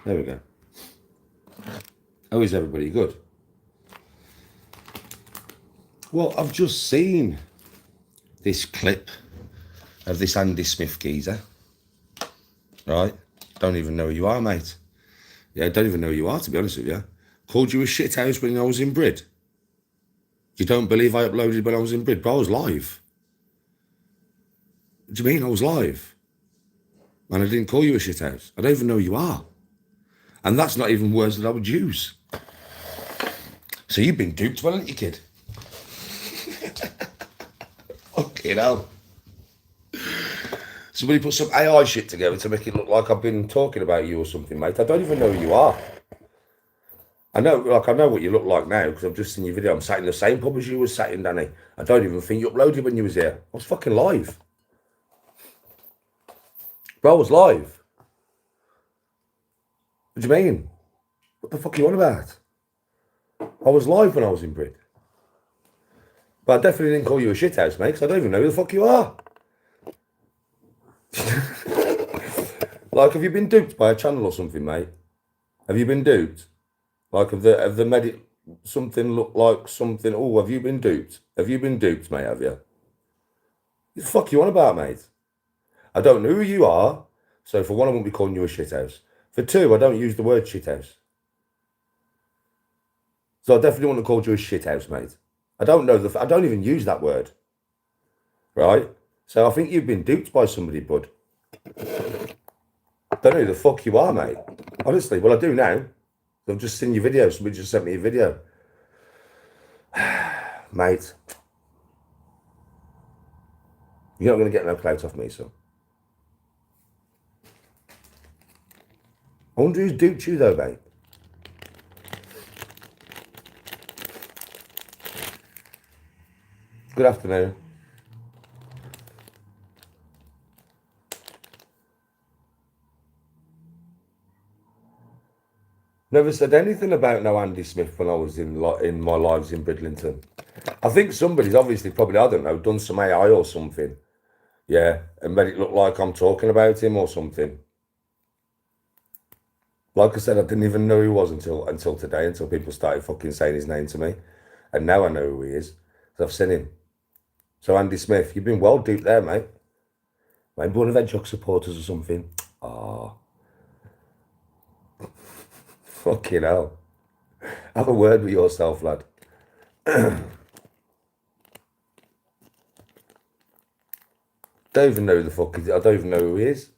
There we go. How is everybody? Good. Well, I've just seen this clip of this Andy Smith geezer. Right? Don't even know who you are, mate. Yeah, don't even know who you are, to be honest with you. Called you a shithouse when I was in Brid. You don't believe I uploaded when I was in Brid, but I was live. What do you mean I was live? And I didn't call you a shithouse. I don't even know who you are. And that's not even words that I would use. So you've been duped, well, haven't you, kid? Fucking hell. Somebody put some AI shit together to make it look like I've been talking about you or something, mate. I don't even know who you are. I know what you look like now because I've just seen your video. I'm sat in the same pub as you was sat in, Danny. I don't even think you uploaded when you was here. I was fucking live. Bro, I was live. What do you mean? What the fuck are you on about? I was live when I was in Brid. But I definitely didn't call you a shithouse, mate, because I don't even know who the fuck you are. Like, have you been duped by a channel or something, mate? Have you been duped? Like, have the medic something look like something? Oh, have you been duped? Have you been duped, mate? Have you? What the fuck you on about, mate? I don't know who you are. So for one, I won't be calling you a shithouse. For two, I don't use the word shithouse. So I definitely wouldn't have called you a shithouse, mate. I don't know I don't even use that word. Right? So I think you've been duped by somebody, bud. Don't know who the fuck you are, mate. Honestly, well, I do now. I've just seen your video. Somebody just sent me a video. Mate, you're not going to get no clout off me, son. I wonder who's duped you, though, mate. Good afternoon. Never said anything about no Andy Smith when I was in my lives in Bridlington. I think somebody's obviously probably, I don't know, done some AI or something. Yeah, and made it look like I'm talking about him or something. Like I said, I didn't even know who he was until today, until people started fucking saying his name to me. And now I know who he is. So I've seen him. So Andy Smith, you've been well duped there, mate. Maybe one of their Jock supporters or something. Ah. Fucking hell. Have a word with yourself, lad. Don't even know who the fuck is. I don't even know who he is.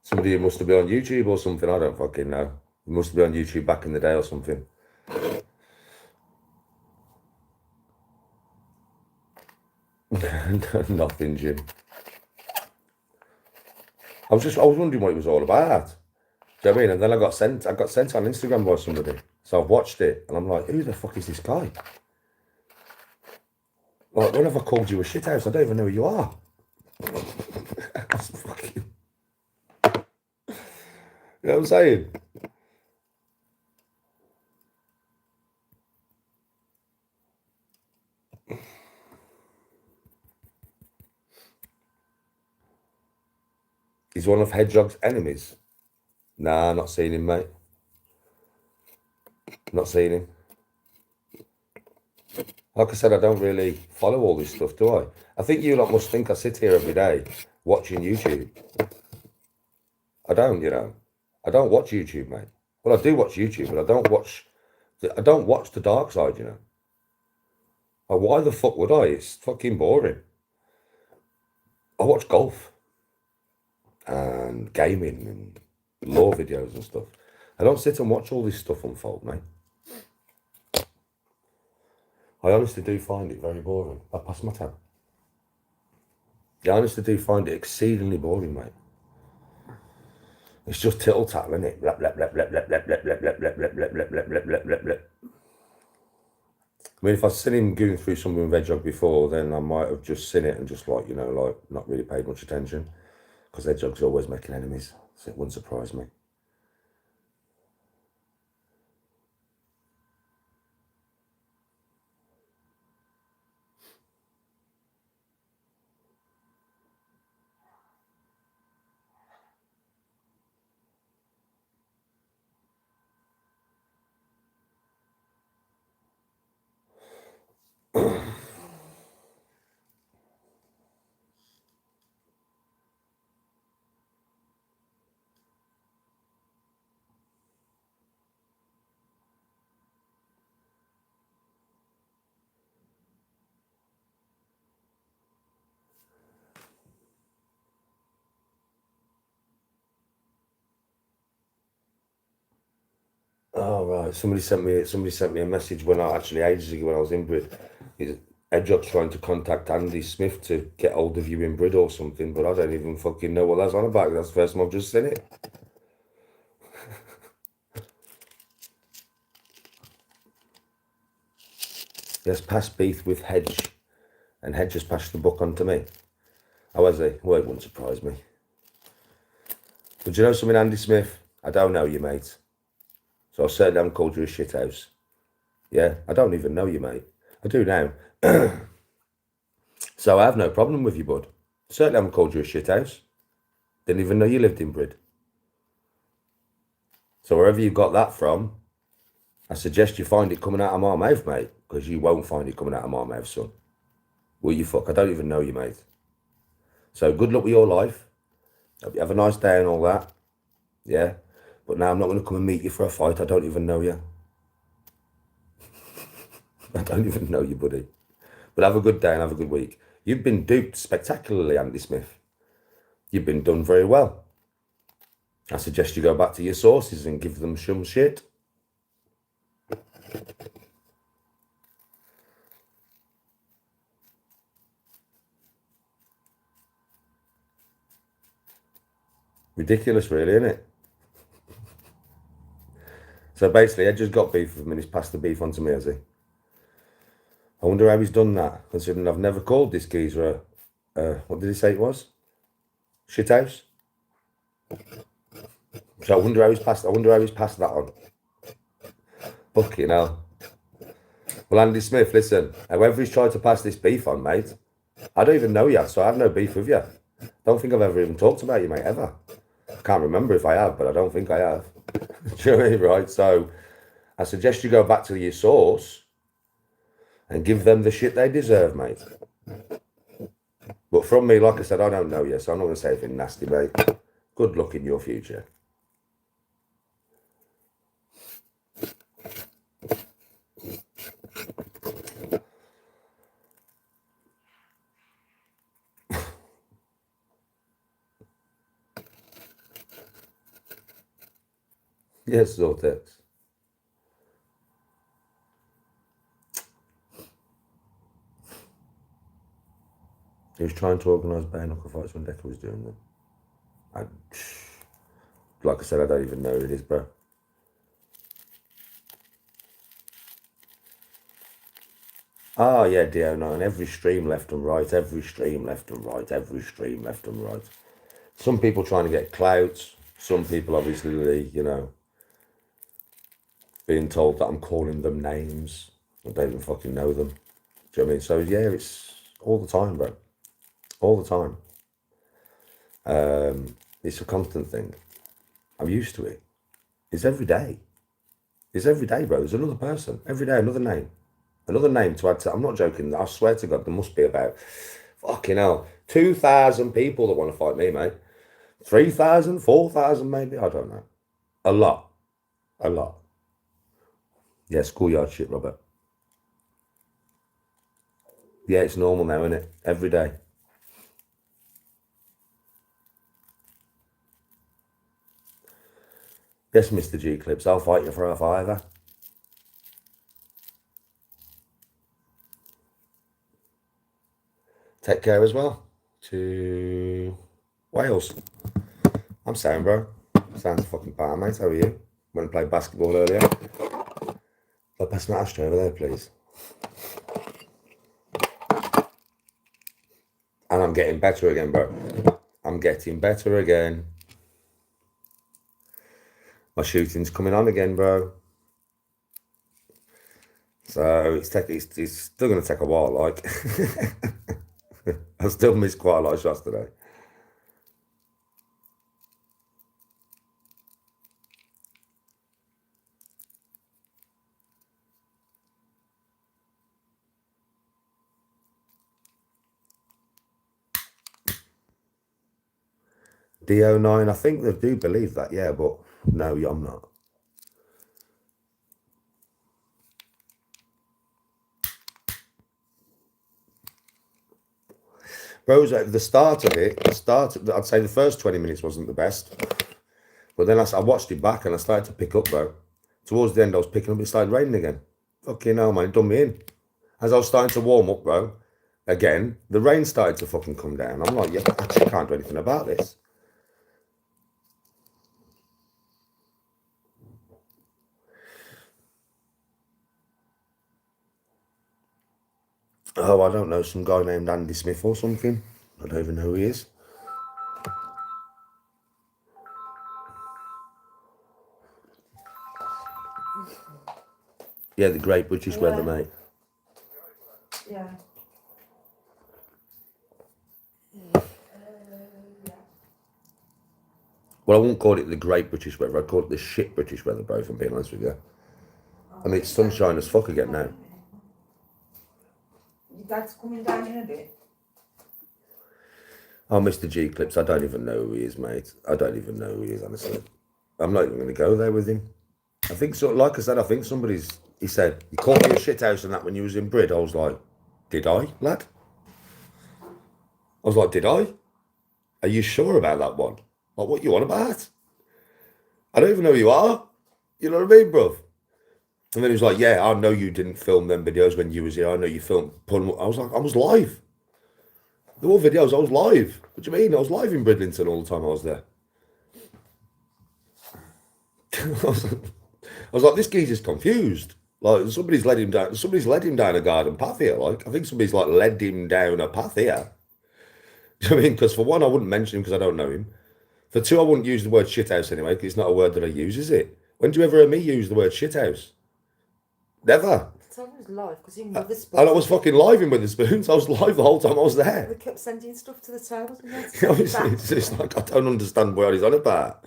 Somebody who must have been on YouTube or something. I don't fucking know. He must have been on YouTube back in the day or something. Nothing, Jim. I was wondering what it was all about. Do you know what I mean? And then I got sent on Instagram by somebody. So I've watched it and I'm like, who the fuck is this guy? Like, when have I called you a shithouse? I don't even know who you are. Fucking... You know what I'm saying? He's one of Hedgehog's enemies. Nah, not seen him, mate. Not seen him. Like I said, I don't really follow all this stuff, do I? I think you lot must think I sit here every day watching YouTube. I don't, you know. I don't watch YouTube, mate. Well, I do watch YouTube, but I don't watch the dark side, you know. Like, why the fuck would I? It's fucking boring. I watch golf and gaming and law videos and stuff. I don't sit and watch all this stuff unfold, mate. I honestly do find it very boring. I pass my tab. I honestly do find it exceedingly boring, mate. It's just tittle tattle, isn't it? Blap, blap, blap, blap, blap, blap, blap, blap, blap, blap, blap, blap, blap, blap, blap, blap, blap, blap. I mean, if I'd seen him going through something with Hedgehog before, then I might have just seen it and just like, you know, like not really paid much attention. Because Hedgehog's always making enemies, so it wouldn't surprise me. Oh right. Somebody sent me a message when I actually ages ago when I was in Brid. Edjob's trying to contact Andy Smith to get hold of you in Brid or something, but I don't even fucking know what that's on about. That's the first time I've just seen it. Yes, passed Beef with Hedge, and Hedge has passed the book on to me. How has he? Well, it wouldn't surprise me. But you know something, Andy Smith? I don't know you, mate. So I certainly haven't called you a shithouse. Yeah, I don't even know you, mate. I do now. So I have no problem with you, bud. Certainly haven't called you a shithouse. Didn't even know you lived in Brid. So wherever you got that from, I suggest you find it coming out of my mouth, mate, because you won't find it coming out of my mouth, son. Will you fuck? I don't even know you, mate. So good luck with your life. Hope you have a nice day and all that. Yeah. But now I'm not going to come and meet you for a fight. I don't even know you. I don't even know you, buddy. But have a good day and have a good week. You've been duped spectacularly, Andy Smith. You've been done very well. I suggest you go back to your sources and give them some shit. Ridiculous, really, isn't it? So basically, Ed just got beef with him and he's passed the beef on to me, has he? I wonder how he's done that, considering I've never called this geezer what did he say it was? Shithouse? So I wonder how he's passed that on. Fucking hell. Well, Andy Smith, listen, however he's tried to pass this beef on, mate, I don't even know you, so I have no beef with you. Don't think I've ever even talked about you, mate, ever. I can't remember if I have, but I don't think I have. Do you know what I mean, right? So I suggest you go back to your source and give them the shit they deserve, mate. But from me, like I said, I don't know you, so I'm not going to say anything nasty, mate. Good luck in your future. Yes, Zortex. He was trying to organise bare knuckle fights when Decker was doing them. Like I said, I don't even know who it is, bro. Oh, yeah, DO9. Every stream left and right, every stream left and right, every stream left and right. Some people trying to get clout. Some people, obviously, you know, being told that I'm calling them names. I don't even fucking know them. Do you know what I mean? So, yeah, it's all the time, bro. All the time. It's a constant thing. I'm used to it. It's every day. It's every day, bro. There's another person. Every day, another name. Another name to add to. I'm not joking. I swear to God, there must be about, fucking hell, 2,000 people that want to fight me, mate. 3,000, 4,000 maybe. I don't know. A lot. A lot. Yeah, schoolyard shit, Robert. Yeah, it's normal now, isn't it? Every day. Yes, Mr. G Clips, I'll fight you for a fiver. Take care as well. To Wales. I'm sound, bro. Sounds fucking bad, mate. How are you? Went and played basketball earlier. I'll pass my ashtray over there, please. And I'm getting better again, bro. I'm getting better again. My shooting's coming on again, bro. So it's still going to take a while, like. I still missed quite a lot of shots today. DO9, I think they do believe that, yeah, but no, I'm not. Bros, the start of it, I'd say the first 20 minutes wasn't the best. But then I watched it back and I started to pick up, bro. Towards the end, I was picking up, it started raining again. Fucking hell, man, it done me in. As I was starting to warm up, bro, again, the rain started to fucking come down. I'm like, yeah, I actually can't do anything about this. Oh, I don't know, some guy named Andy Smith or something. I don't even know who he is. Yeah, the Great British Weather, mate. Yeah. Well, I won't call it the Great British Weather. I call it the shit British weather, bro, if I'm being honest with you. I mean, it's sunshine as fuck again now. Your dad's coming down in a bit. Oh, Mr. G Clips, I don't even know who he is, mate. I don't even know who he is, honestly. I'm not even going to go there with him. I think, so, like I said, I think he said, you called me a shit house and that when you was in Brid. I was like, did I, lad? I was like, did I? Are you sure about that one? Like, what you on about? I don't even know who you are. You know what I mean, bruv? And then he was like, yeah, I know you didn't film them videos when you was here. I know you filmed. I was like, I was live. The whole videos, I was live. What do you mean? I was live in Bridlington all the time I was there. I was like, this geezer's confused. Like, somebody's led him down a garden path here. Like, I think somebody's like led him down a path here. Do you know what I mean? Because for one, I wouldn't mention him because I don't know him. For two, I wouldn't use the word shithouse anyway, because it's not a word that I use, is it? When do you ever hear me use the word shithouse? Never. So I was live because in Witherspoons. And I was fucking live in Witherspoons. I was live the whole time I was there. They kept sending stuff to the tables. It's like, I don't understand what he's on about.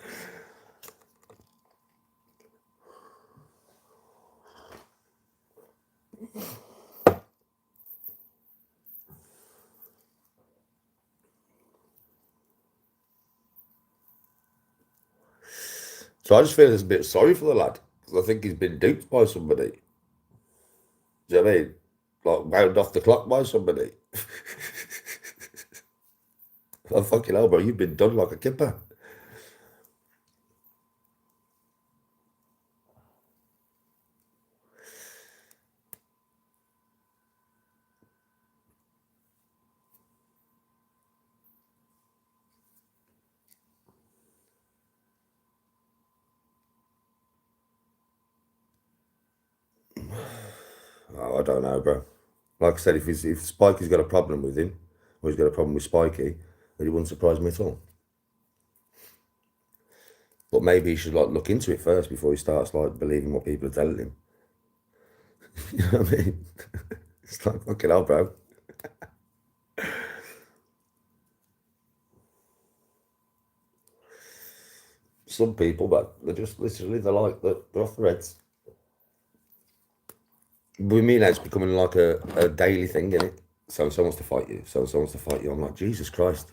So I just feel a bit sorry for the lad, because I think he's been duped by somebody. Do you know what I mean? Like, wound off the clock by somebody. Oh, fucking hell, bro, you've been done like a kipper. Oh, I don't know, bro. Like I said, if Spikey's got a problem with him, or he's got a problem with Spikey, then it wouldn't surprise me at all. But maybe he should like look into it first before he starts like believing what people are telling him. You know what I mean? It's like, fucking hell, bro. Some people, but they're just literally, they're off their heads. With me now, it's becoming like a daily thing, isn't it? So someone wants to fight you. So someone wants to fight you. I'm like, Jesus Christ.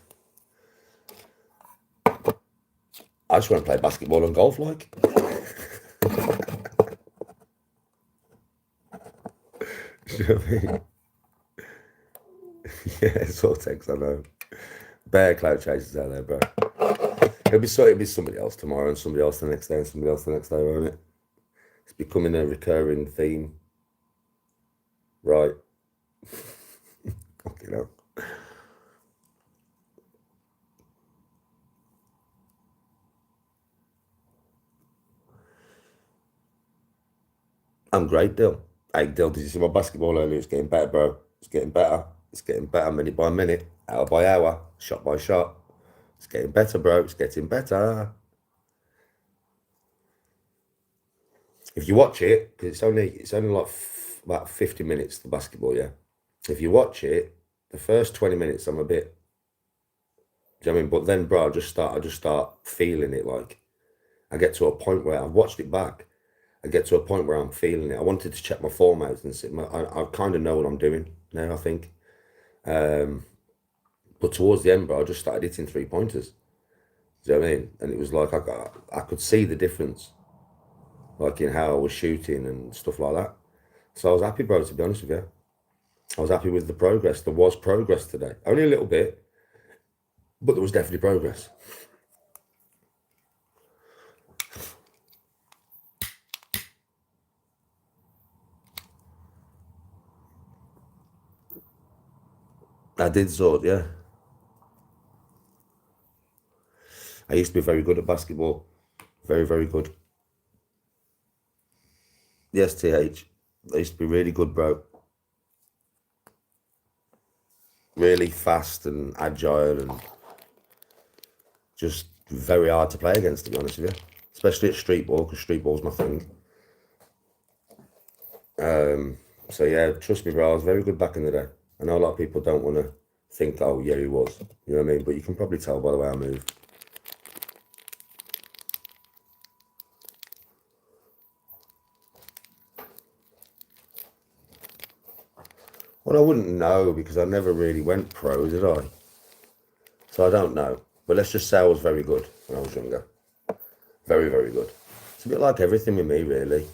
I just want to play basketball and golf, like. You know what I mean? Yeah, Sortex, I know. Bear cloud chasers out there, bro. It'll be somebody else tomorrow, and somebody else the next day, and somebody else the next day, won't it? It's becoming a recurring theme. Right. Fucking hell. I'm great, Dill. Hey, Dill, did you see my basketball earlier? It's getting better, bro. It's getting better. It's getting better minute by minute, hour by hour, shot by shot. It's getting better, bro. It's getting better. If you watch it, because it's only like about 50 minutes, the basketball, yeah. If you watch it, the first 20 minutes, I'm a bit, do you know what I mean? But then, bro, I just start feeling it. Like, I get to a point where I've watched it back. I get to a point where I'm feeling it. I wanted to check my form out and see. I kind of know what I'm doing now, I think. But towards the end, bro, I just started hitting 3-pointers. Do you know what I mean? And it was like I could see the difference, like in how I was shooting and stuff like that. So I was happy, bro, to be honest with you. I was happy with the progress. There was progress today. Only a little bit, but there was definitely progress. I did sort, yeah. I used to be very good at basketball. Very, very good. Yes, TH. I used to be really good, bro. Really fast and agile and just very hard to play against, to be honest with you. Especially at street ball, because street ball's my thing. So yeah, trust me, bro, I was very good back in the day. I know a lot of people don't want to think, oh yeah, he was. You know what I mean? But you can probably tell by the way I move. Well, I wouldn't know because I never really went pro, did I? So I don't know. But let's just say I was very good when I was younger. Very, very good. It's a bit like everything with me, really.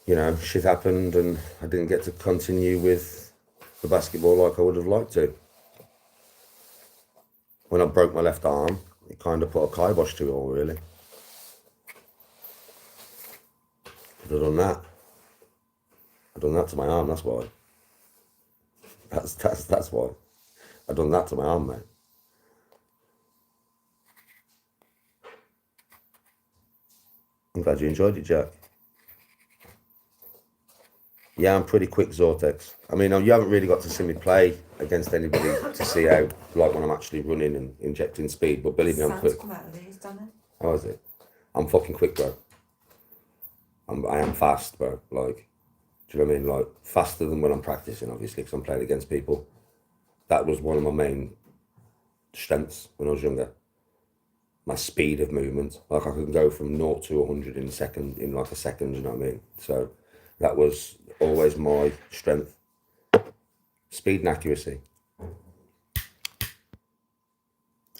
You know, shit happened and I didn't get to continue with the basketball like I would have liked to. When I broke my left arm, it kind of put a kibosh to it all, really. I'd have done that. I'd done that to my arm, that's why. That's why. I'd done that to my arm, mate. I'm glad you enjoyed it, Jack. Yeah, I'm pretty quick, Zortex. I mean, you haven't really got to see me play against anybody to see how, like, when I'm actually running and injecting speed, but believe me, I'm quick. Come out of these, done it? How is it? I'm fucking quick, bro. I am fast, bro. Like, do you know what I mean? Like, faster than when I'm practicing, obviously, because I'm playing against people. That was one of my main strengths when I was younger. My speed of movement. Like, I could go from 0 to 100 in like a second, you know what I mean? So that was always my strength. Speed and accuracy.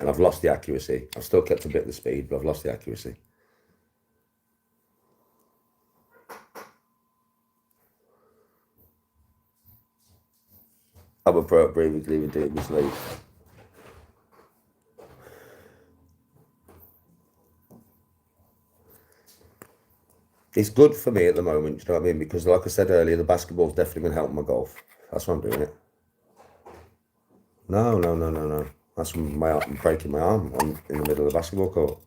And I've lost the accuracy. I've still kept a bit of the speed, but I've lost the accuracy. I'm a pro at breathing, leaving doing my sleep. It's good for me at the moment, you know what I mean? Because like I said earlier, the basketball's definitely going to help my golf. That's why I'm doing it. No. That's I'm breaking my arm in the middle of the basketball court.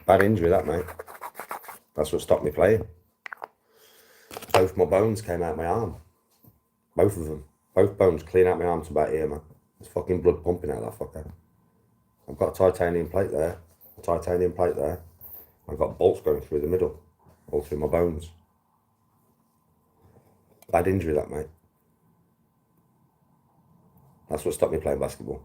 Bad injury, that, mate. That's what stopped me playing. Both my bones came out my arm. Both of them. Both bones clean out my arm to about here, man. There's fucking blood pumping out that fucker. I've got a titanium plate there. I've got bolts going through the middle, all through my bones. Bad injury, that, mate. That's what stopped me playing basketball.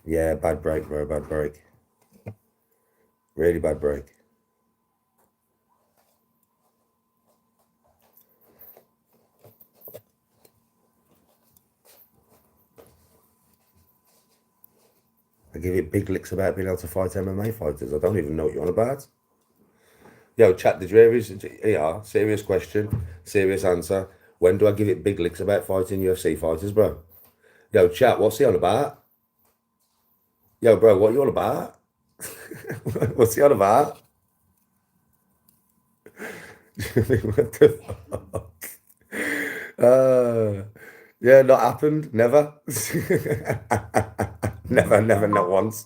Yeah, bad break, bro, bad break. Really bad break. I give it big licks about being able to fight MMA fighters. I don't even know what you're on about. Yo, chat, did you hear his serious question, serious answer? When do I give it big licks about fighting UFC fighters, bro? Yo, chat, what's he on about? Yo, bro, what you on about? What's he on about? What the fuck? Yeah, not happened. Never. Never, not once.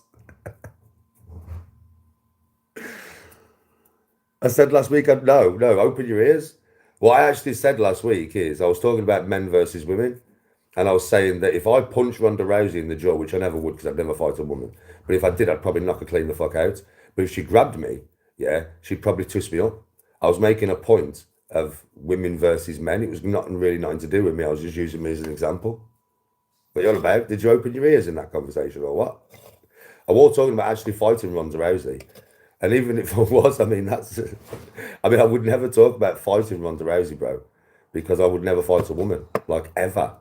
I said last week, no, open your ears. What I actually said last week is I was talking about men versus women. And I was saying that if I punch Ronda Rousey in the jaw, which I never would because I'd never fight a woman, but if I did, I'd probably knock her clean the fuck out. But if she grabbed me, yeah, she'd probably twist me up. I was making a point of women versus men. It was really nothing to do with me. I was just using me as an example. What are you on about? Did you open your ears in that conversation or what? I was talking about actually fighting Ronda Rousey. And even if I was, I mean, I mean, I would never talk about fighting Ronda Rousey, bro, because I would never fight a woman, like, ever.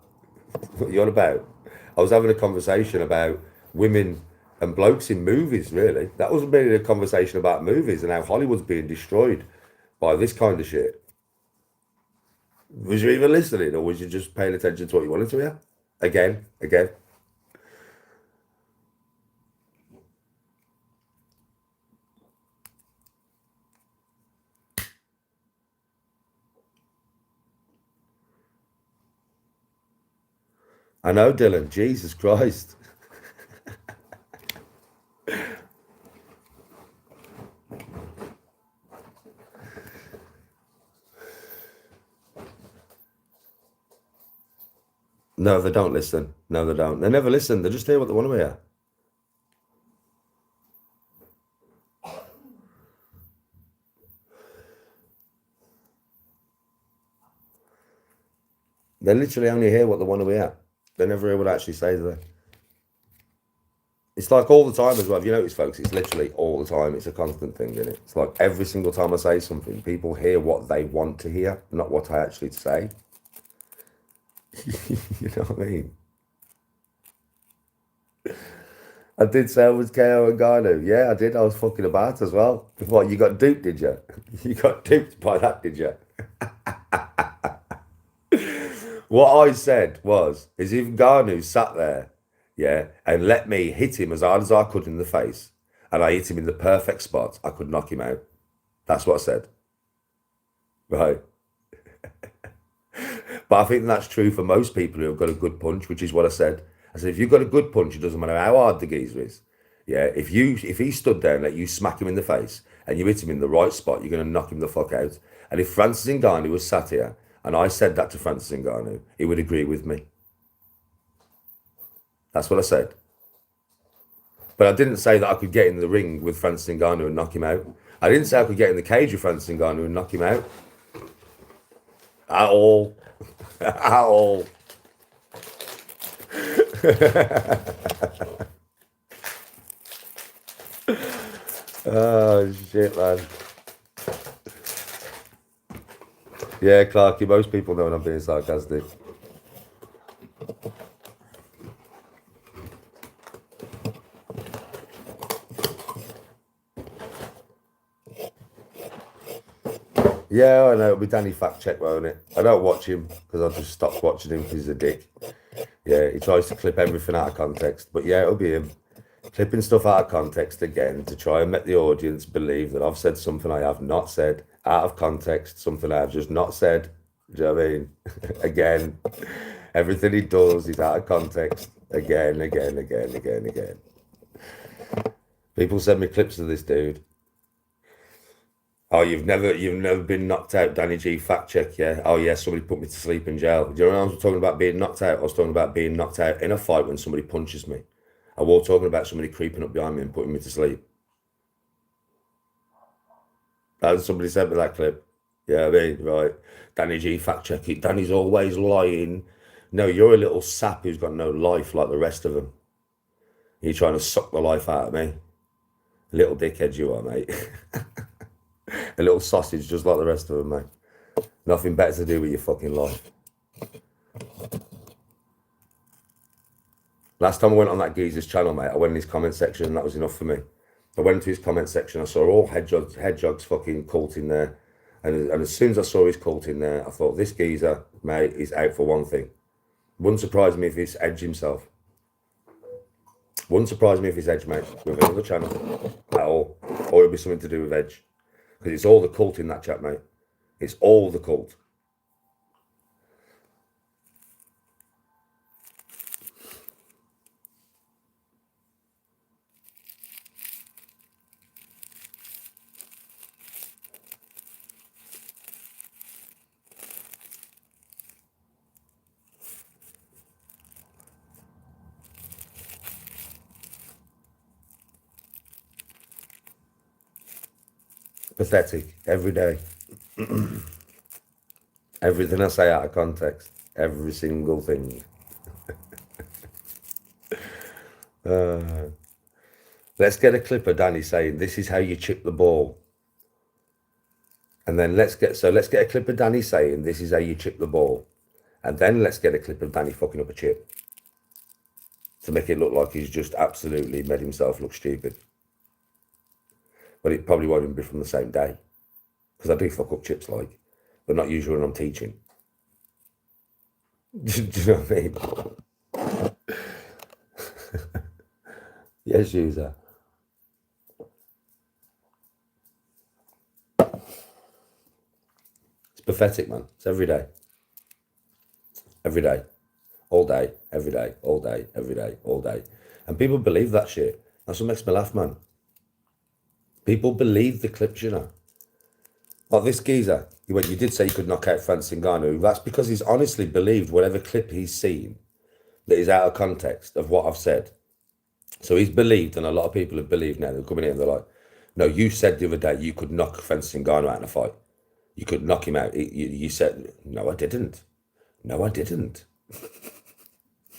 What you on about? I was having a conversation about women and blokes in movies, really. That wasn't really a conversation about movies and how Hollywood's being destroyed by this kind of shit. Was you even listening, or was you just paying attention to what you wanted to hear? Again. I know, Dylan. Jesus Christ. No, they don't listen. No, they don't. They never listen. They just hear what they want to hear. They literally only hear what they want to hear. They never hear what I actually say to them. It's like all the time as well. Have you noticed, folks? It's literally all the time. It's a constant thing, isn't it? It's like every single time I say something, people hear what they want to hear, not what I actually say. You know what I mean? I did say I was KO and Ngannou. Yeah, I did. I was fucking about as well. What, you got duped, did you? You got duped by that, did you? What I said was, is if Ngannou sat there, yeah, and let me hit him as hard as I could in the face, and I hit him in the perfect spot, I could knock him out. That's what I said. Right. But I think that's true for most people who have got a good punch, which is what I said. I said, if you've got a good punch, it doesn't matter how hard the geezer is. Yeah, if he stood there and let you smack him in the face and you hit him in the right spot, you're going to knock him the fuck out. And if Francis Ngannou was sat here and I said that to Francis Ngannou, he would agree with me. That's what I said. But I didn't say that I could get in the ring with Francis Ngannou and knock him out. I didn't say I could get in the cage with Francis Ngannou and knock him out. At all. At all. Oh, shit, man. Yeah, Clarky, most people know when I'm being sarcastic. Yeah, I know. It'll be Danny Fact Check, won't it? I don't watch him because I just stopped watching him because he's a dick. Yeah, he tries to clip everything out of context. But yeah, it'll be him clipping stuff out of context again to try and make the audience believe that I've said something I have not said, out of context, something I have just not said. Do you know what I mean? Again, everything he does is out of context. Again. People send me clips of this dude. Oh, you've never been knocked out, Danny G. Fact check, yeah. Oh yeah, somebody put me to sleep in jail. Do you know what I was talking about being knocked out? I was talking about being knocked out in a fight when somebody punches me. I was talking about somebody creeping up behind me and putting me to sleep. Somebody sent me that clip. Yeah, I mean, right. Danny G. Fact check it. Danny's always lying. No, you're a little sap who's got no life like the rest of them. You're trying to suck the life out of me. Little dickhead you are, mate. A little sausage just like the rest of them, mate. Nothing better to do with your fucking life. Last time I went on that geezer's channel, mate, I went in his comment section and that was enough for me. I went into his comment section, I saw all Hedgehog's fucking cult in there. And as soon as I saw his cult in there, I thought, this geezer, mate, is out for one thing. Wouldn't surprise me if it's Edge himself. Wouldn't surprise me if it's Edge, mate, with another channel at all. Or it'll be something to do with Edge. Because it's all the cult in that chat, mate. It's all the cult. Pathetic every day. Everything I say out of context. Every single thing. Let's get a clip of Danny saying, this is how you chip the ball. And then let's get a clip of Danny saying, this is how you chip the ball. And then let's get a clip of Danny fucking up a chip. To make it look like he's just absolutely made himself look stupid. But it probably won't even be from the same day. Because I do fuck up chips like, but not usually when I'm teaching. Do you know what I mean? Yes, user. It's pathetic, man. It's every day. Every day. All day. Every day. All day. Every day. All day. And people believe that shit. That's what makes me laugh, man. People believe the clips, you know. Like this geezer, you did say you could knock out Francis Ngannou. That's because he's honestly believed whatever clip he's seen that is out of context of what I've said. So he's believed, and a lot of people have believed now. They're coming in and they're like, no, you said the other day you could knock Francis Ngannou out in a fight. You could knock him out. You said, no, I didn't. No, I didn't.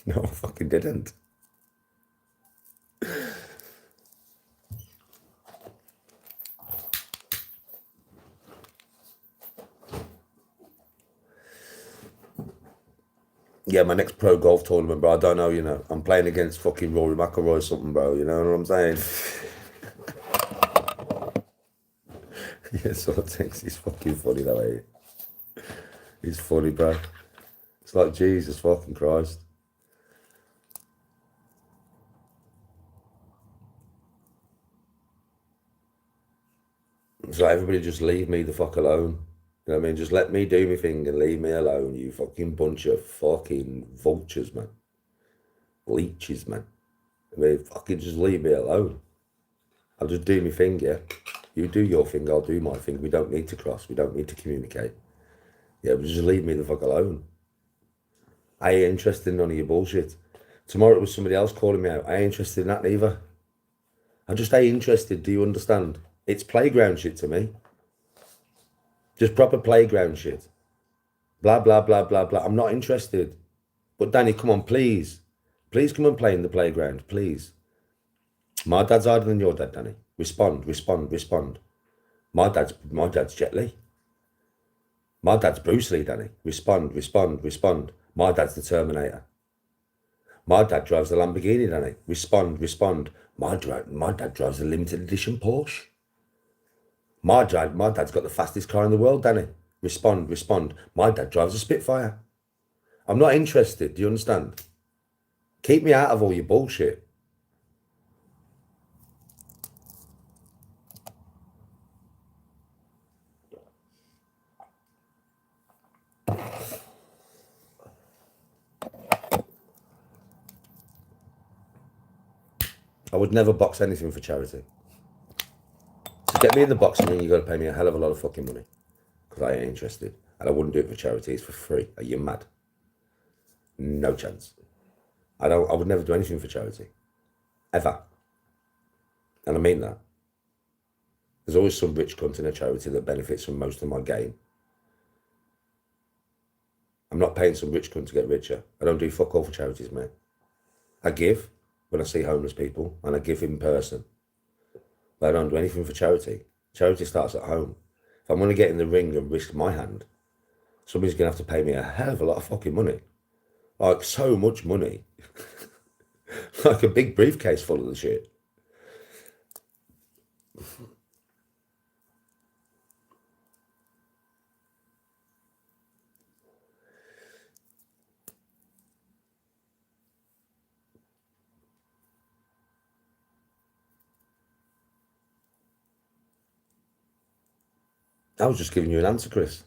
No, I fucking didn't. Yeah, my next pro golf tournament, bro. I don't know, you know. I'm playing against fucking Rory McIlroy or something, bro. You know what I'm saying? Yeah, so I think he's fucking funny that way. He's funny, bro. It's like Jesus fucking Christ. It's like everybody just leave me the fuck alone. You know what I mean? Just let me do my thing and leave me alone, you fucking bunch of fucking vultures, man. Leeches, man. I mean, fucking just leave me alone. I'll just do my thing, yeah? You do your thing, I'll do my thing. We don't need to cross. We don't need to communicate. Yeah, but just leave me the fuck alone. I ain't interested in none of your bullshit. Tomorrow it was somebody else calling me out. I ain't interested in that neither. I just ain't interested, do you understand? It's playground shit to me. Just proper playground shit. Blah, blah, blah, blah, blah. I'm not interested. But Danny, come on, please. Please come and play in the playground, please. My dad's harder than your dad, Danny. Respond, respond, respond. My dad's Jet Li. My dad's Bruce Lee, Danny. Respond, respond, respond. My dad's the Terminator. My dad drives the Lamborghini, Danny. Respond, respond. My dad drives a limited edition Porsche. My dad's got the fastest car in the world, Danny. Respond, respond. My dad drives a Spitfire. I'm not interested, do you understand? Keep me out of all your bullshit. I would never box anything for charity. To get me in the boxing ring, you got to pay me a hell of a lot of fucking money. Because I ain't interested. And I wouldn't do it for charity. It's for free. Are you mad? No chance. I would never do anything for charity. Ever. And I mean that. There's always some rich cunt in a charity that benefits from most of my gain. I'm not paying some rich cunt to get richer. I don't do fuck all for charities, mate. I give when I see homeless people, and I give in person. But I don't do anything for charity. Charity starts at home. If I'm going to get in the ring and risk my hand, somebody's going to have to pay me a hell of a lot of fucking money. Like, so much money. Like a big briefcase full of the shit. I was just giving you an answer, Chris.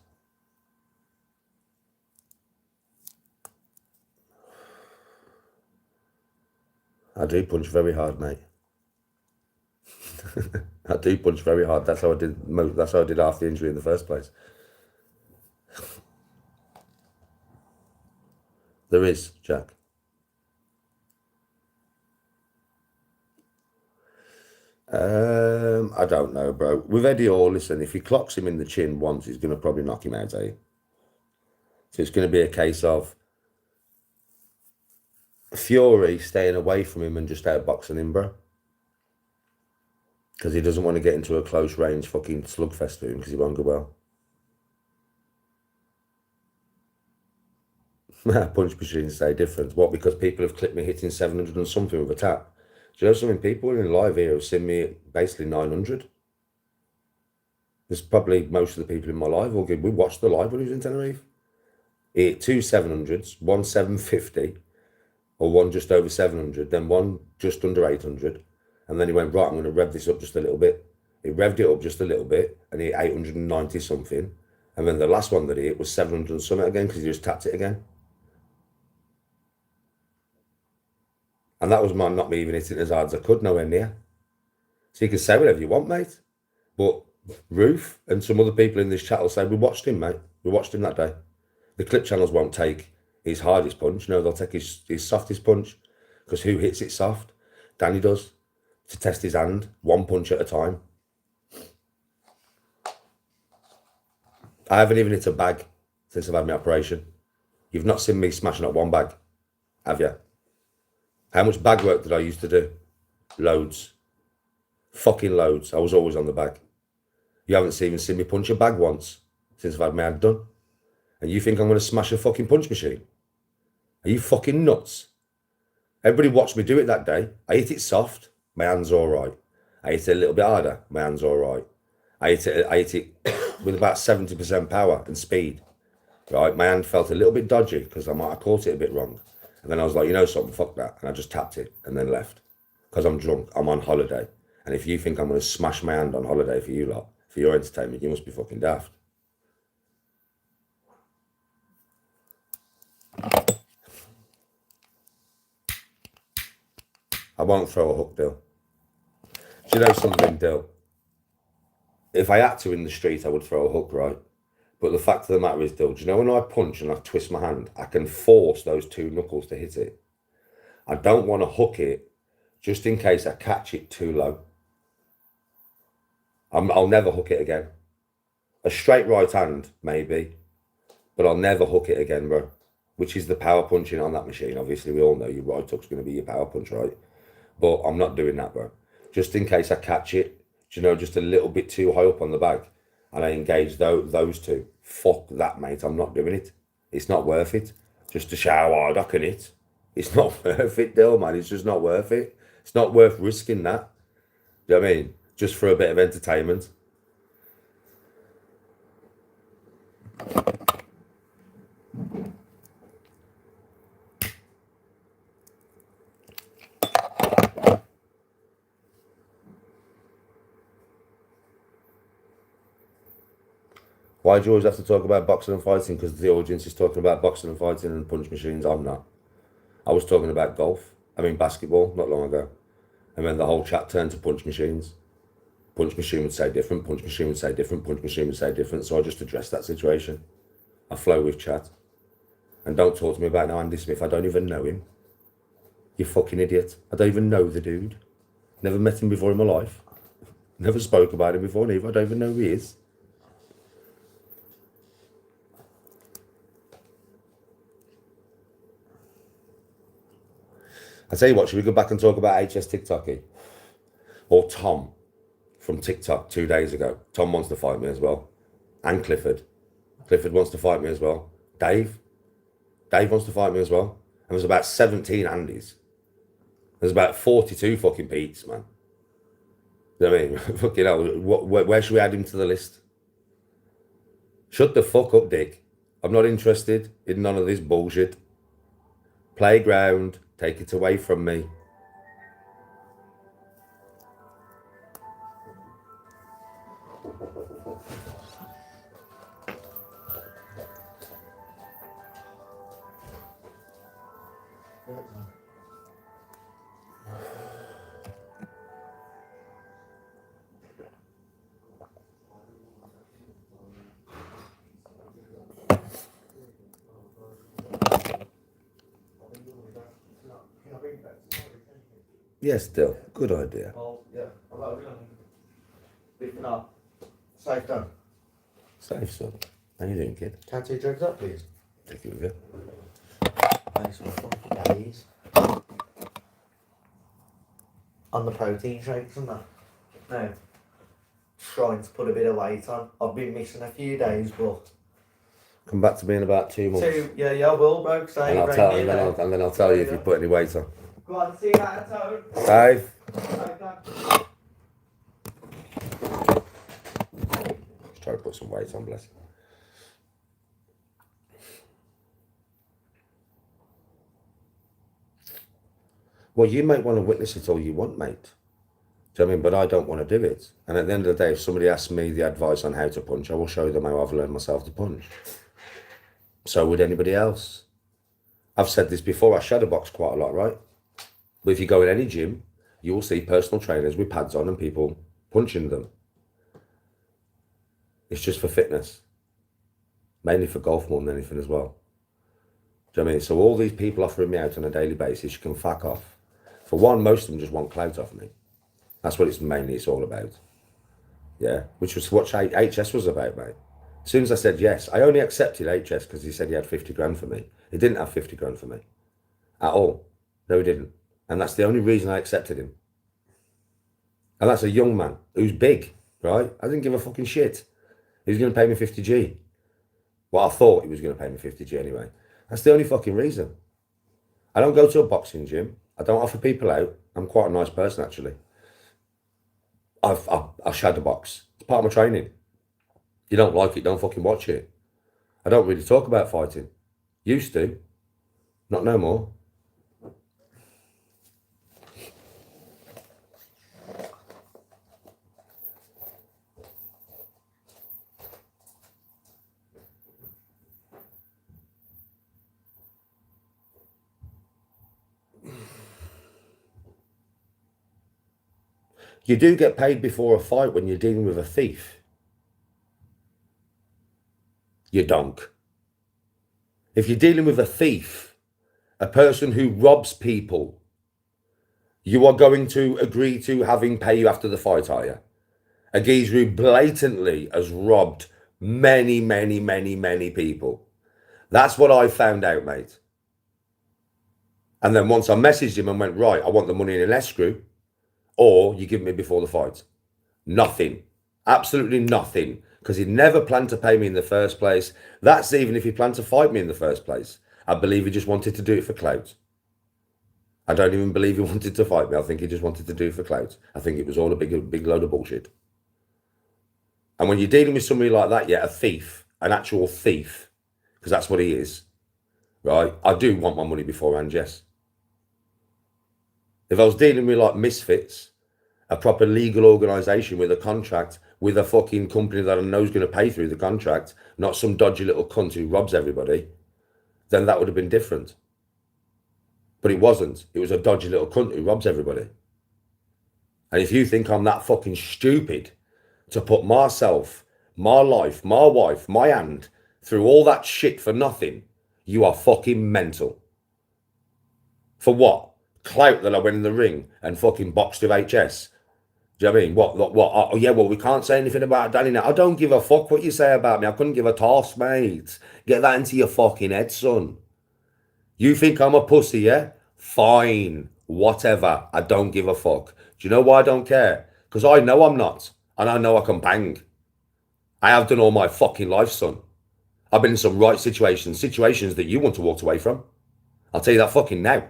I do punch very hard, mate. I do punch very hard. That's how I did. That's how I did half the injury in the first place. There is, Jack. I don't know, bro. With Eddie Hall, listen, if he clocks him in the chin once, he's going to probably knock him out, eh? So it's going to be a case of Fury staying away from him and just outboxing him, bro. Because he doesn't want to get into a close range fucking slugfest with him because he won't go well. Punch machines say different. What? Because people have clipped me hitting 700 and something with a tap. Do you know something? People in live here have seen me at basically 900. There's probably most of the people in my live all good. We watched the live when he was in Tenerife. He hit 2 700s, one 750, or one just over 700, then one just under 800. And then he went, right, I'm going to rev this up just a little bit. He revved it up just a little bit and he hit 890 something. And then the last one that he hit was 700 and something again because he just tapped it again. And that was not me even hitting as hard as I could, nowhere near. So you can say whatever you want, mate. But Roof and some other people in this chat will say, we watched him, mate. We watched him that day. The clip channels won't take his hardest punch. No, they'll take his softest punch. Because who hits it soft? Danny does. To test his hand, one punch at a time. I haven't even hit a bag since I've had my operation. You've not seen me smashing up one bag, have you? How much bag work did I used to do? Loads. Fucking loads. I was always on the bag. You haven't even seen me punch a bag once since I've had my hand done. And you think I'm going to smash a fucking punch machine? Are you fucking nuts? Everybody watched me do it that day. I hit it soft. My hand's all right. I hit it a little bit harder. My hand's all right. I hit it with about 70% power and speed. Right? My hand felt a little bit dodgy because I might have caught it a bit wrong. And then I was like, you know something, fuck that. And I just tapped it and then left. Because I'm drunk. I'm on holiday. And if you think I'm going to smash my hand on holiday for you lot, for your entertainment, you must be fucking daft. I won't throw a hook, Dill. Do you know something, Dill? If I had to in the street, I would throw a hook, right? But the fact of the matter is, Dill, do you know when I punch and I twist my hand, I can force those two knuckles to hit it. I don't want to hook it just in case I catch it too low. I'll never hook it again. A straight right hand, maybe, but I'll never hook it again, bro. Which is the power punching on that machine. Obviously, we all know your right hook's going to be your power punch, right? But I'm not doing that, bro. Just in case I catch it, you know, just a little bit too high up on the bag, and I engage those two. Fuck that, mate. I'm not doing it. It's not worth it. Just to show how hard I can hit. It's not worth it, Dill, man. It's just not worth it. It's not worth risking that. Do you know what I mean? Just for a bit of entertainment. Why do you always have to talk about boxing and fighting? Because the audience is talking about boxing and fighting and punch machines. I'm not. I was talking about basketball, not long ago. And then the whole chat turned to punch machines. Punch machine would say different, punch machine would say different, punch machine would say different. So I just addressed that situation. I flow with chat. And don't talk to me about Andy Smith. I don't even know him. You fucking idiot. I don't even know the dude. Never met him before in my life. Never spoke about him before neither. I don't even know who he is. I tell you what, should we go back and talk about HS TikToky? Or Tom from TikTok 2 days ago. Tom wants to fight me as well. And Clifford. Clifford wants to fight me as well. Dave wants to fight me as well. And there's about 17 Andys. There's about 42 fucking Pete's, man. You know what I mean? Fucking hell, where should we add him to the list? Shut the fuck up, Dick. I'm not interested in none of this bullshit. Playground, take it away from me. Yes, Dill. Good idea. Well, yeah. If not, safe done. Safe, son. How you doing, kid? Can I take drugs up, please? Take it with you. Thanks for fucking days. On the protein shakes and that. now. Trying to put a bit of weight on. I've been missing a few days, but Come back to me in about 2 months. yeah, I will, bro. Say And I'll right tell, here, and then I'll tell you if you put any weight on. Go on, see you later, Tone. Dave, Okay. just try to put some weight on, bless you. Well, you might want to witness it all you want, mate. Do you know what I mean? But I don't want to do it. And at the end of the day, if somebody asks me the advice on how to punch, I will show them how I've learned myself to punch. So would anybody else. I've said this before, I shadow box quite a lot, right? But if you go in any gym, you will see personal trainers with pads on and people punching them. It's just for fitness. Mainly for golf more than anything as well. Do you know what I mean? So all these people offering me out on a daily basis, you can fuck off. For one, most of them just want clout off me. That's what it's all about. Yeah, which was what HS was about, mate. As soon as I said yes, I only accepted HS because he said he had 50 grand for me. He didn't have 50 grand for me. At all. No, he didn't. And that's the only reason I accepted him. And that's a young man who's big, right? I didn't give a fucking shit. He was going to pay me 50G. Well, I thought he was going to pay me 50G anyway. That's the only fucking reason. I don't go to a boxing gym. I don't offer people out. I'm quite a nice person, actually. I shadow box. It's part of my training. You don't like it, don't fucking watch it. I don't really talk about fighting. Used to. Not no more. You do get paid before a fight when you're dealing with a thief. You donk. If you're dealing with a thief, a person who robs people, you are going to agree to having pay you after the fight, are you? A geezer who blatantly has robbed many, many, many, many people. That's what I found out, mate. And then once I messaged him and went, right, I want the money in an escrow, or you give me before the fight. Nothing. Absolutely nothing. Because he never planned to pay me in the first place. That's even if he planned to fight me in the first place. I believe he just wanted to do it for clout. I don't even believe he wanted to fight me. I think he just wanted to do it for clout. I think it was all a big load of bullshit. And when you're dealing with somebody like that, yeah, a thief, an actual thief, because that's what he is, right? I do want my money beforehand, yes. If I was dealing with like misfits, a proper legal organisation with a contract, with a fucking company that I know is going to pay through the contract, not some dodgy little cunt who robs everybody, then that would have been different. But it wasn't. It was a dodgy little cunt who robs everybody. And if you think I'm that fucking stupid to put myself, my life, my wife, my hand through all that shit for nothing, you are fucking mental. For what? Clout that I went in the ring and fucking boxed with HS. Do you know what I mean? What? Oh, yeah, well, we can't say anything about Danny now. I don't give a fuck what you say about me. I couldn't give a toss, mate. Get that into your fucking head, son. You think I'm a pussy, yeah? Fine. Whatever. I don't give a fuck. Do you know why I don't care? Because I know I'm not. And I know I can bang. I have done all my fucking life, son. I've been in some right situations that you want to walk away from. I'll tell you that fucking now.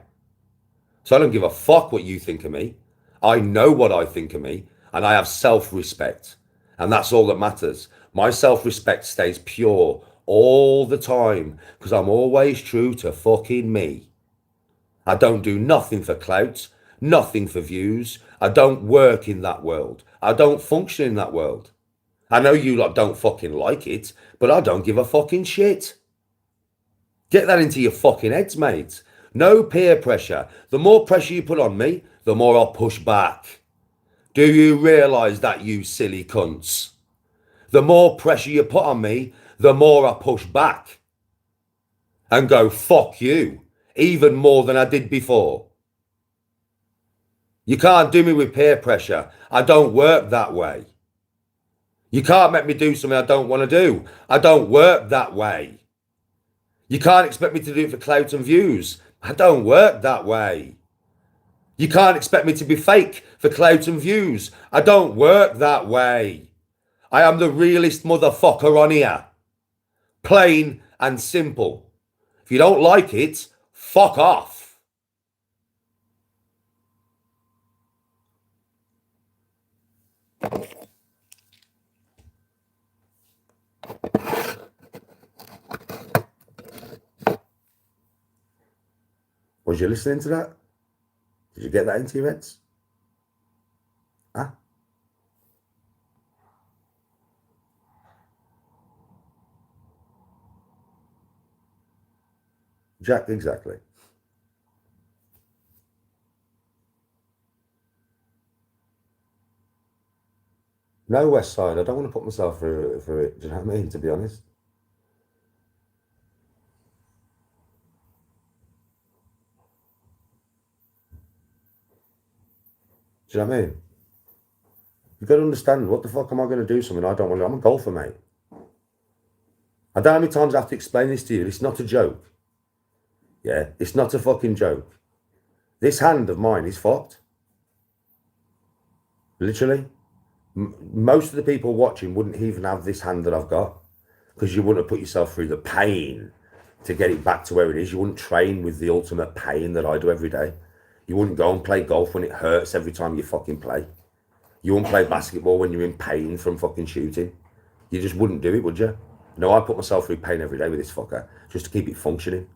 So I don't give a fuck what you think of me. I know what I think of me, and I have self-respect. And that's all that matters. My self-respect stays pure all the time, because I'm always true to fucking me. I don't do nothing for clout, nothing for views. I don't work in that world. I don't function in that world. I know you lot don't fucking like it, but I don't give a fucking shit. Get that into your fucking heads, mate. No peer pressure. The more pressure you put on me, the more I'll push back. Do you realise that, you silly cunts? The more pressure you put on me, the more I push back. And go, fuck you. Even more than I did before. You can't do me with peer pressure. I don't work that way. You can't make me do something I don't want to do. I don't work that way. You can't expect me to do it for clout and views. I don't work that way. You can't expect me to be fake for clout and views. I don't work that way. I am the realest motherfucker on here. Plain and simple. If you don't like it, fuck off. Was you listening to that? Did you get that into your heads? Huh? Jack, exactly. No West Side. I don't want to put myself through it. Do you know what I mean? To be honest. Do you know what I mean? You've got to understand, what the fuck am I going to do something I don't want to? I'm a golfer, mate. I don't know how many times I have to explain this to you. It's not a joke. Yeah, it's not a fucking joke. This hand of mine is fucked. Literally. Most of the people watching wouldn't even have this hand that I've got, because you wouldn't have put yourself through the pain to get it back to where it is. You wouldn't train with the ultimate pain that I do every day. You wouldn't go and play golf when it hurts every time you fucking play. You wouldn't play basketball when you're in pain from fucking shooting. You just wouldn't do it, would you? No, I put myself through pain every day with this fucker just to keep it functioning.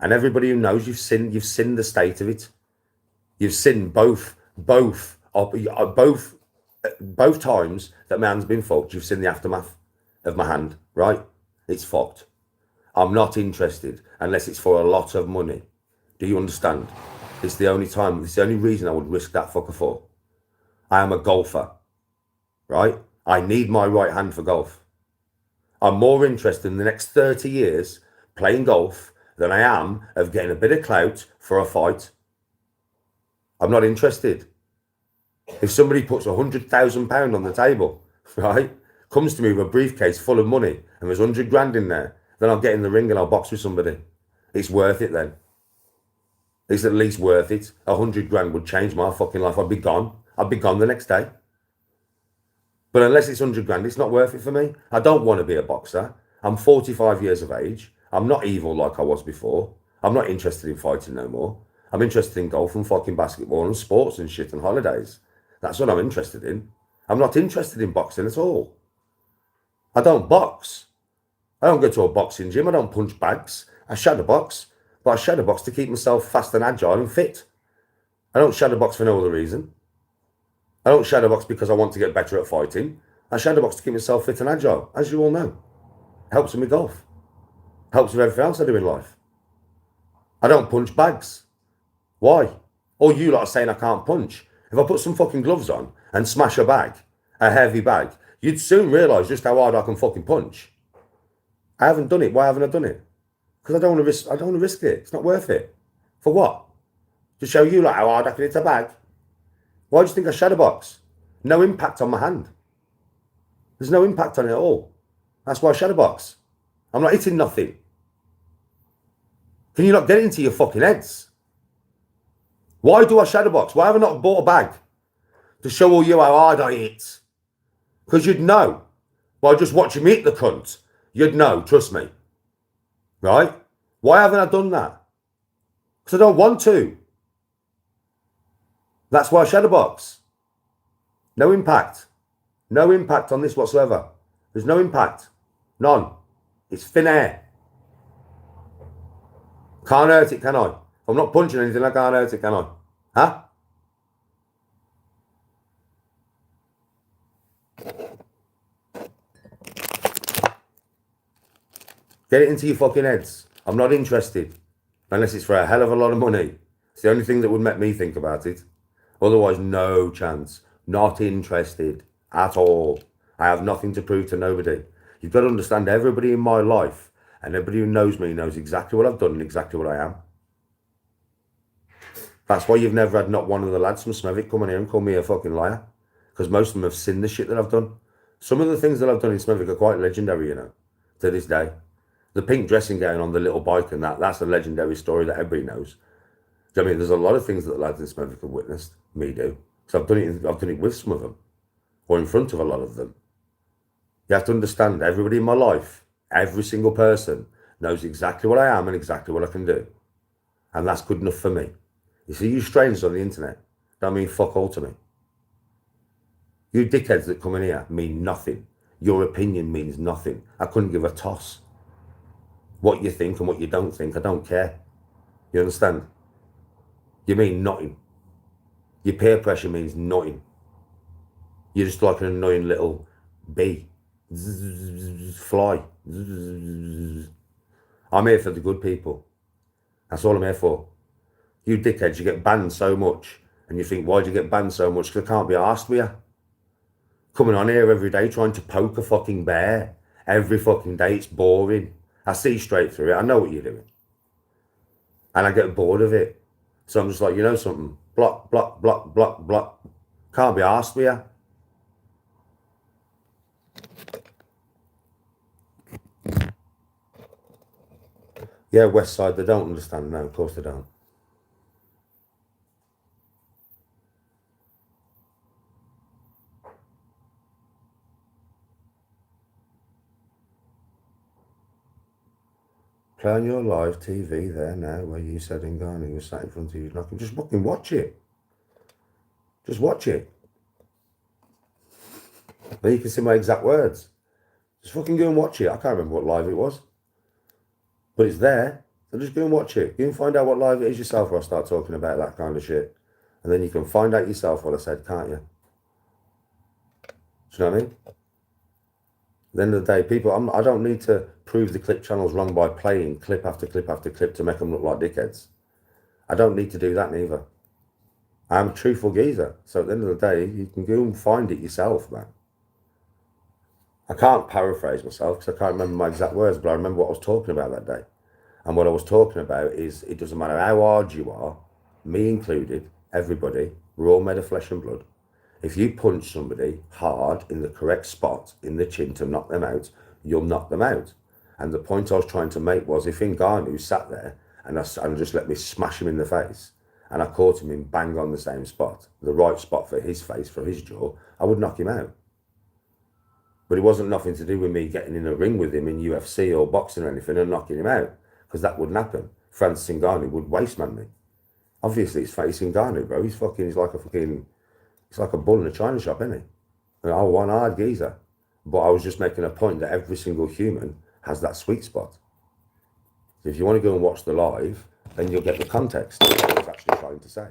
And everybody who knows, you've seen the state of it. You've seen both times that my hand's been fucked. You've seen the aftermath of my hand, right? It's fucked. I'm not interested unless it's for a lot of money. Do you understand? It's the only time, it's the only reason I would risk that fucker for. I am a golfer, right? I need my right hand for golf. I'm more interested in the next 30 years playing golf than I am of getting a bit of clout for a fight. I'm not interested. If somebody puts £100,000 on the table, right, comes to me with a briefcase full of money and there's 100 grand in there, then I'll get in the ring and I'll box with somebody. It's worth it then. It's at least worth it. 100 grand would change my fucking life. I'd be gone. I'd be gone the next day. But unless it's 100 grand, it's not worth it for me. I don't want to be a boxer. I'm 45 years of age. I'm not evil like I was before. I'm not interested in fighting no more. I'm interested in golf and fucking basketball and sports and shit and holidays. That's what I'm interested in. I'm not interested in boxing at all. I don't box. I don't go to a boxing gym. I don't punch bags. I shadow box. But I shadow box to keep myself fast and agile and fit. I don't shadow box for no other reason. I don't shadow box because I want to get better at fighting. I shadow box to keep myself fit and agile, as you all know. Helps with golf. Helps with everything else I do in life. I don't punch bags. Why? All you lot are saying I can't punch. If I put some fucking gloves on and smash a bag, a heavy bag, you'd soon realise just how hard I can fucking punch. I haven't done it. Why haven't I done it? Because I don't want to risk it. It's not worth it. For what? To show you like how hard I can hit a bag? Why do you think I shadow box? No impact on my hand. There's no impact on it at all. That's why I shadow box. I'm not hitting nothing. Can you not get it into your fucking heads? Why do I shadow box? Why have I not bought a bag to show all you how hard I hit? Because you'd know. By just watching me hit the cunt, you'd know, trust me. Right? Why haven't I done that? Because I don't want to. That's why I shadow box. No impact. No impact on this whatsoever. There's no impact. None. It's thin air. Can't hurt it, can I? If I'm not punching anything, I can't hurt it, can I? Huh? Get it into your fucking heads. I'm not interested. Unless it's for a hell of a lot of money. It's the only thing that would make me think about it. Otherwise, no chance. Not interested at all. I have nothing to prove to nobody. You've got to understand, everybody in my life and everybody who knows me knows exactly what I've done and exactly what I am. That's why you've never had not one of the lads from Smethwick come in here and call me a fucking liar. Because most of them have seen the shit that I've done. Some of the things that I've done in Smethwick are quite legendary, you know, to this day. The pink dressing gown on the little bike and that's a legendary story that everybody knows. Do you know what I mean? There's a lot of things that the lads in Smethwick have witnessed me do. So I've done it with some of them, or in front of a lot of them. You have to understand, everybody in my life, every single person knows exactly what I am and exactly what I can do. And that's good enough for me. You see, you strangers on the internet don't mean fuck all to me. You dickheads that come in here mean nothing. Your opinion means nothing. I couldn't give a toss. What you think and what you don't think, I don't care. You understand? You mean nothing. Your peer pressure means nothing. You're just like an annoying little bee. Fly. I'm here for the good people. That's all I'm here for. You dickheads, you get banned so much, and you think, why'd you get banned so much? Because I can't be arsed with you. Coming on here every day trying to poke a fucking bear. Every fucking day, it's boring. I see straight through it. I know what you're doing. And I get bored of it. So I'm just like, you know something? Block, block, block, block, block. Can't be arsed with you. Yeah, West Side, they don't understand. No, of course they don't. Play on your live TV there now, where you said Ngannou was sat in front of you knocking. Just fucking watch it. Just watch it. Then you can see my exact words. Just fucking go and watch it. I can't remember what live it was. But it's there. So just go and watch it. You can find out what live it is yourself, or I start talking about that kind of shit. And then you can find out yourself what I said, can't you? Do you know what I mean? At the end of the day, people, I don't need to prove the clip channel's wrong by playing clip after clip after clip to make them look like dickheads. I don't need to do that neither. I'm a truthful geezer. So at the end of the day, you can go and find it yourself, man. I can't paraphrase myself because I can't remember my exact words, but I remember what I was talking about that day. And what I was talking about is, it doesn't matter how hard you are, me included, everybody, we're all made of flesh and blood. If you punch somebody hard in the correct spot in the chin to knock them out, you'll knock them out. And the point I was trying to make was, if Ngannou sat there and just let me smash him in the face, and I caught him in bang on the same spot, the right spot for his face, for his jaw, I would knock him out. But it wasn't nothing to do with me getting in a ring with him in UFC or boxing or anything and knocking him out, because that wouldn't happen. Francis Ngannou would wasteman me. Obviously, it's Ngannou, bro. He's like a bull in a china shop, isn't he? And I'm one hard geezer. But I was just making a point that every single human has that sweet spot. So if you want to go and watch the live, then you'll get the context of what I was actually trying to say.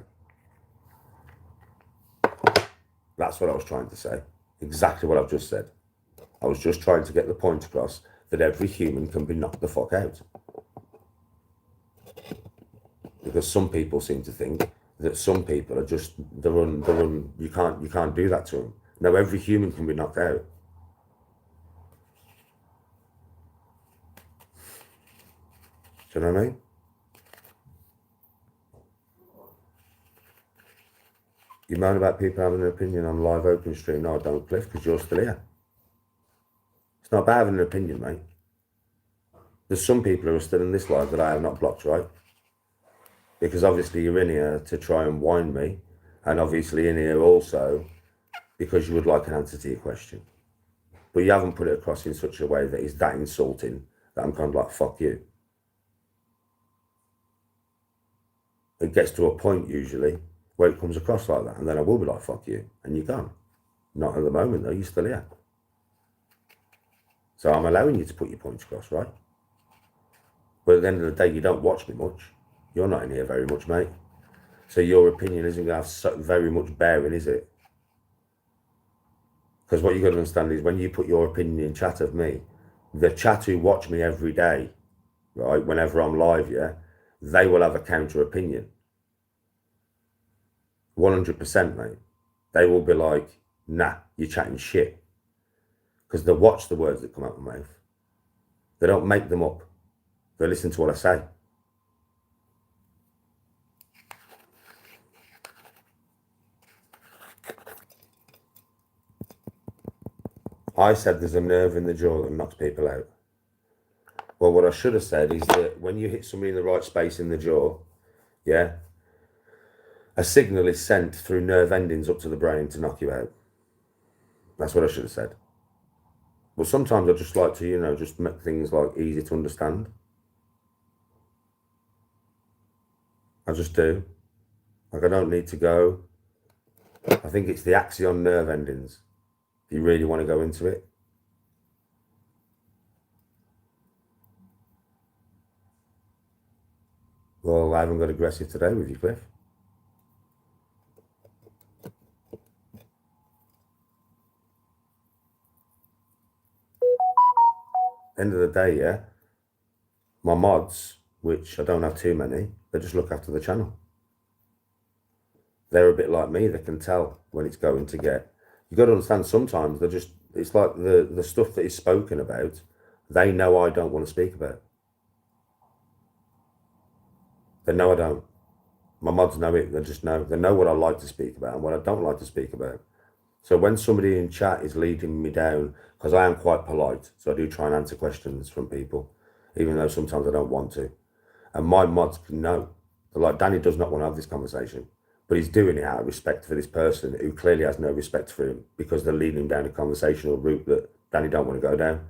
That's what I was trying to say. Exactly what I've just said. I was just trying to get the point across that every human can be knocked the fuck out. Because some people seem to think that some people are just, you can't do that to them. No, every human can be knocked out. Do you know what I mean? You moan about people having an opinion on live open stream. No, I don't, Cliff, because you're still here. It's not about having an opinion, mate. There's some people who are still in this live that I have not blocked, right? Because obviously you're in here to try and wind me, and obviously in here also because you would like an answer to your question. But you haven't put it across in such a way that is that insulting that I'm kind of like, fuck you. It gets to a point usually where it comes across like that, and then I will be like, fuck you, and you're gone. Not at the moment though, you're still here. So I'm allowing you to put your points across, right? But at the end of the day, you don't watch me much. You're not in here very much, mate. So your opinion isn't going to have very much bearing, is it? Because what you've got to understand is when you put your opinion in chat of me, the chat who watch me every day, right, whenever I'm live, yeah, they will have a counter opinion. 100%, mate. They will be like, nah, you're chatting shit. Because they watch the words that come out of my mouth. They don't make them up. They listen to what I say. I said there's a nerve in the jaw that knocks people out. Well, what I should have said is that when you hit somebody in the right space in the jaw, yeah, A signal is sent through nerve endings up to the brain to knock you out. That's what I should have said. But sometimes I just like to, just make things like easy to understand. I just do. Like I don't need to go. I think it's the axon nerve endings. If you really want to go into it. Well, I haven't got aggressive today with you, Cliff. End of the day, yeah, my mods, which I don't have too many, they just look after the channel. They're a bit like me. They can tell when it's going to get. You've got to understand, sometimes it's like the stuff that is spoken about, they know I don't want to speak about. They know I don't. My mods know it. They just know. They know what I like to speak about and what I don't like to speak about. So when somebody in chat is leading me down, because I am quite polite, so I do try and answer questions from people, even though sometimes I don't want to. And my mods know. They're like, Danny does not want to have this conversation, but he's doing it out of respect for this person who clearly has no respect for him because they're leading him down a conversational route that Danny don't want to go down.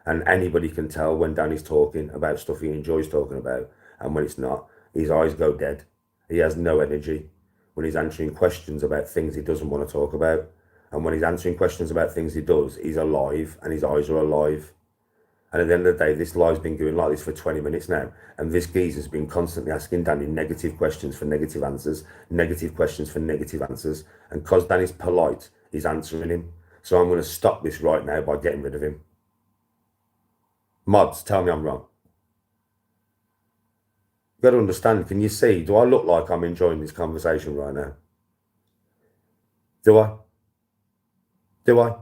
And anybody can tell when Danny's talking about stuff he enjoys talking about, and when it's not, his eyes go dead. He has no energy when he's answering questions about things he doesn't want to talk about. And when he's answering questions about things he does, he's alive and his eyes are alive. And at the end of the day, this live's been going like this for 20 minutes now. And this geezer's been constantly asking Danny negative questions for negative answers, negative questions for negative answers. And because Danny's polite, he's answering him. So I'm going to stop this right now by getting rid of him. Mods, tell me I'm wrong. You've got to understand, can you see, do I look like I'm enjoying this conversation right now? Do I? Do I?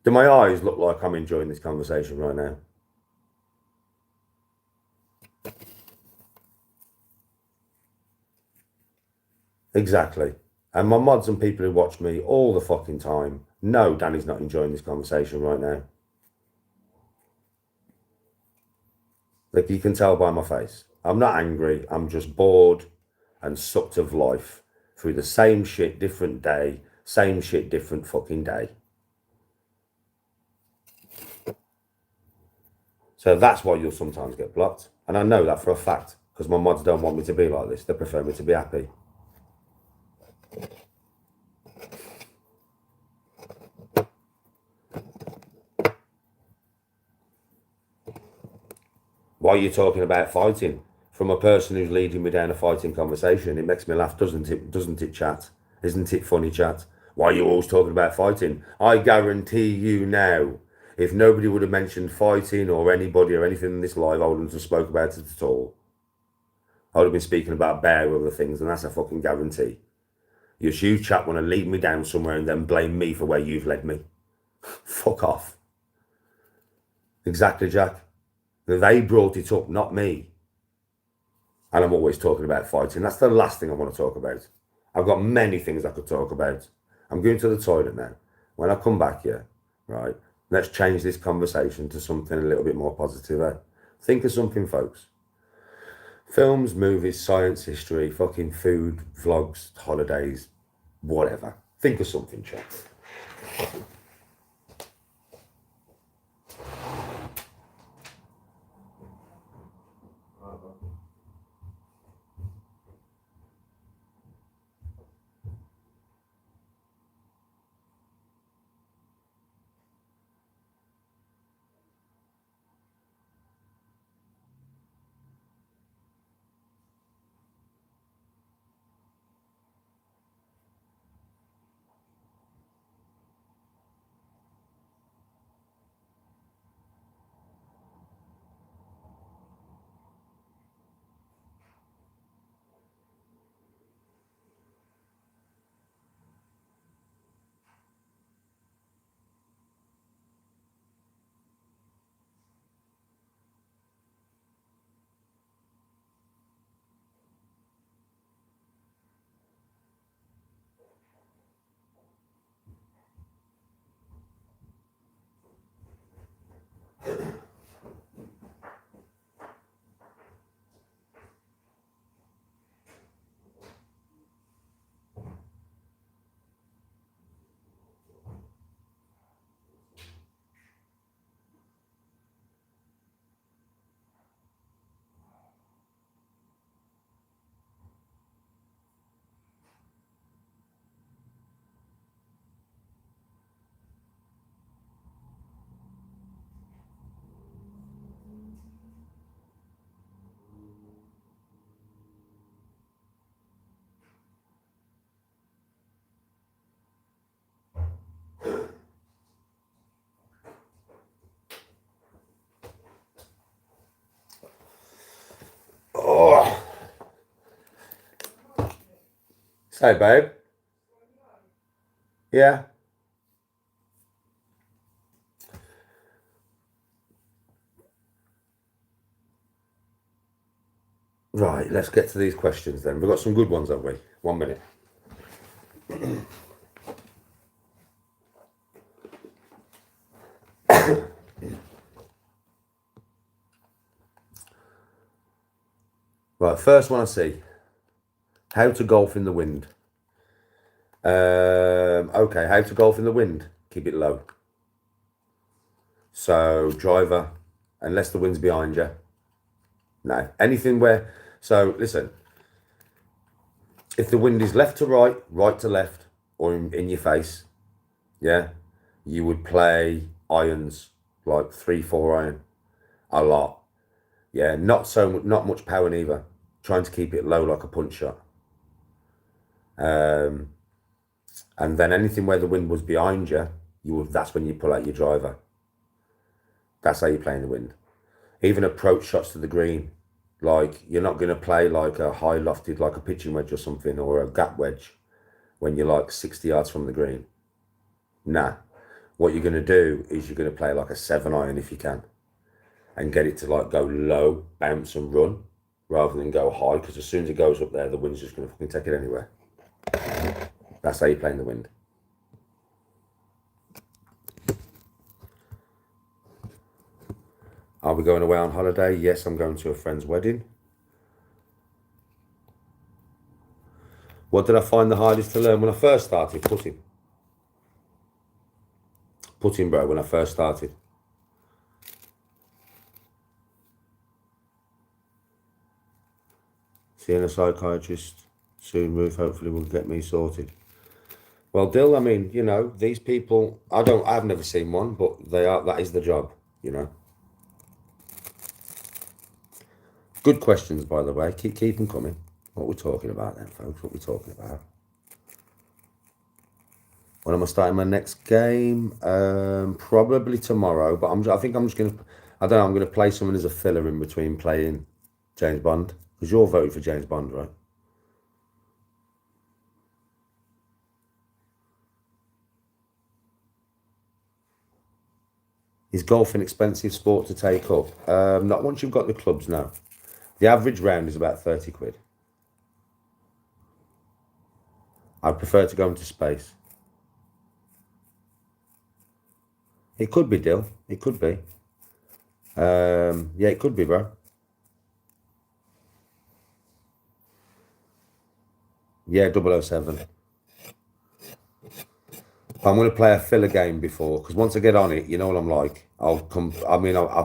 Do my eyes look like I'm enjoying this conversation right now? Exactly. And my mods and people who watch me all the fucking time know Danny's not enjoying this conversation right now. Like you can tell by my face. I'm not angry. I'm just bored and sucked of life through the same shit, different day, same shit, different fucking day. So that's why you'll sometimes get blocked. And I know that for a fact because my mods don't want me to be like this. They prefer me to be happy. Why are you talking about fighting? From a person who's leading me down a fighting conversation, it makes me laugh, doesn't it? Doesn't it, chat? Isn't it funny, chat? Why are you always talking about fighting? I guarantee you now, if nobody would have mentioned fighting or anybody or anything in this live, I wouldn't have spoke about it at all. I would have been speaking about bear or other things, and that's a fucking guarantee. You chat want to lead me down somewhere and then blame me for where you've led me. Fuck off. Exactly, Jack. They brought it up, not me. And I'm always talking about fighting. That's the last thing I want to talk about. I've got many things I could talk about. I'm going to the toilet now. When I come back here, right, let's change this conversation to something a little bit more positive. Eh? Think of something, folks. Films, movies, science, history, fucking food, vlogs, holidays, whatever. Think of something, chat. say, babe? Yeah. Right, let's get to these questions then. We've got some good ones, haven't we? 1 minute. Right, first one I see. How to golf in the wind. Okay, how to golf in the wind. Keep it low. So, driver, unless the wind's behind you. No, anything where... So, listen. If the wind is left to right, right to left, or in your face, yeah, you would play irons, like 3-4 iron, a lot. Yeah, not much power neither. Trying to keep it low like a punch shot. And then anything where the wind was behind you, that's when you pull out your driver. That's how you play in the wind. Even approach shots to the green. Like, you're not going to play like a high lofted, like a pitching wedge or something, or a gap wedge when you're like 60 yards from the green. Nah. What you're going to do is you're going to play like a 7 iron if you can, and get it to like go low, bounce and run, rather than go high, because as soon as it goes up there, the wind's just going to fucking take it anywhere. That's how you play in the wind. Are we going away on holiday? Yes, I'm going to a friend's wedding. What did I find the hardest to learn when I first started? Putting. Putting, bro, when I first started. Seeing a psychiatrist soon, Ruth, hopefully will get me sorted. Well, Dill, I mean, you know, these people, I've never seen one, but that is the job, you know. Good questions, by the way. Keep them coming. What we're talking about then, folks. What we're talking about. When am I starting my next game? Probably tomorrow. But I think I'm just gonna. I don't know. I'm gonna play someone as a filler in between playing James Bond, because you're voting for James Bond, right? Is golf an expensive sport to take up? Not once you've got the clubs now. The average round is about 30 quid. I'd prefer to go into space. It could be, Dill. It could be. Yeah, it could be, bro. Yeah, 007. I'm going to play a filler game before, because once I get on it, you know what I'm like. I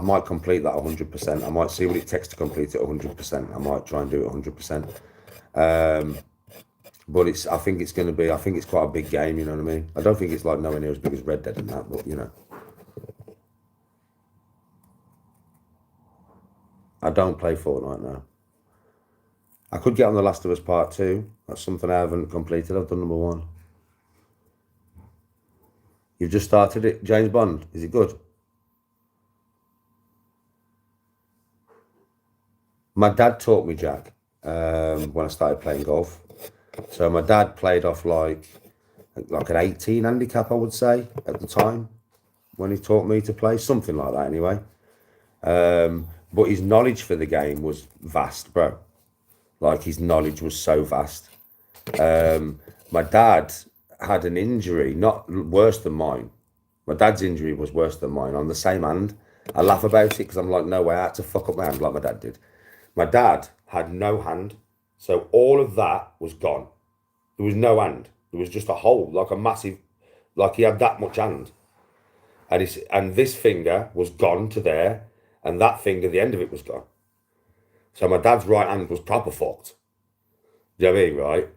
might complete that 100%. I might see what it takes to complete it 100%. I might try and do it 100%. But I think it's quite a big game, you know what I mean? I don't think it's like nowhere near as big as Red Dead and that, but you know. I don't play Fortnite now. I could get on The Last of Us Part 2. That's something I haven't completed. I've done number 1. You've just started it. James Bond, is it good? My dad taught me, Jack, when I started playing golf. So my dad played off like an 18 handicap, I would say, at the time, when he taught me to play. Something like that, anyway. But his knowledge for the game was vast, bro. Like, his knowledge was so vast. My dad had an injury, not worse than mine. My dad's injury was worse than mine, on the same hand. I laugh about it because I'm like, no way, I had to fuck up my hand like my dad did. My dad had no hand, so all of that was gone. There was no hand. There was just a hole, like a massive, like he had that much hand. And this finger was gone to there, and that finger, the end of it was gone. So my dad's right hand was proper fucked. Do you know what I mean, right?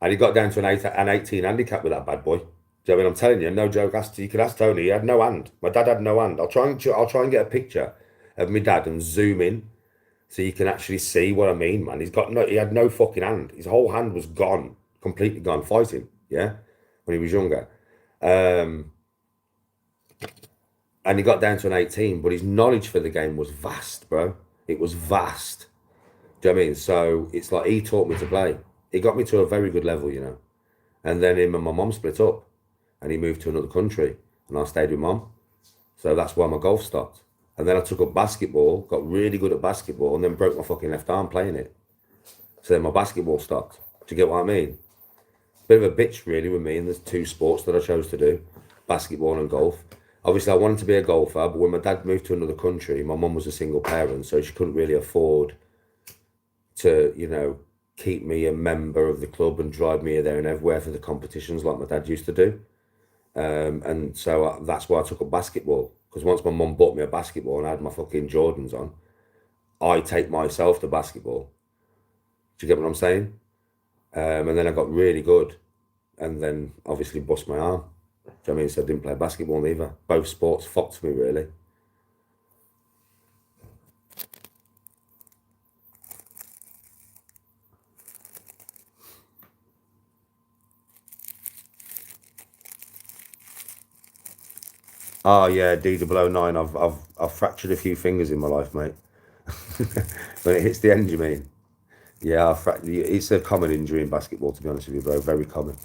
And he got down to an 18 handicap with that bad boy. Do you know what I mean? I'm telling you, no joke. You could ask Tony. He had no hand. My dad had no hand. I'll try and get a picture of my dad and zoom in, so you can actually see what I mean, man. He had no fucking hand. His whole hand was gone, completely gone, fighting. Yeah, when he was younger. And he got down to an 18, but his knowledge for the game was vast, bro. It was vast. Do you know what I mean? So it's like he taught me to play. It got me to a very good level, you know. And then him and my mum split up, and he moved to another country, and I stayed with mum. So that's why my golf stopped. And then I took up basketball, got really good at basketball, and then broke my fucking left arm playing it. So then my basketball stopped. Do you get what I mean? Bit of a bitch, really, with me, and there's two sports that I chose to do, basketball and golf. Obviously, I wanted to be a golfer, but when my dad moved to another country, my mum was a single parent, so she couldn't really afford to, you know, keep me a member of the club and drive me there and everywhere for the competitions like my dad used to do. And so that's why I took up basketball, because once my mum bought me a basketball and I had my fucking Jordans on, I take myself to basketball. Do you get what I'm saying? And then I got really good, and then obviously bust my arm. Do you know what I mean? So I didn't play basketball either. Both sports fucked me, really. Oh yeah, D009. I've fractured a few fingers in my life, mate. When it hits the end, you mean? Yeah, it's a common injury in basketball, to be honest with you, bro. Very common.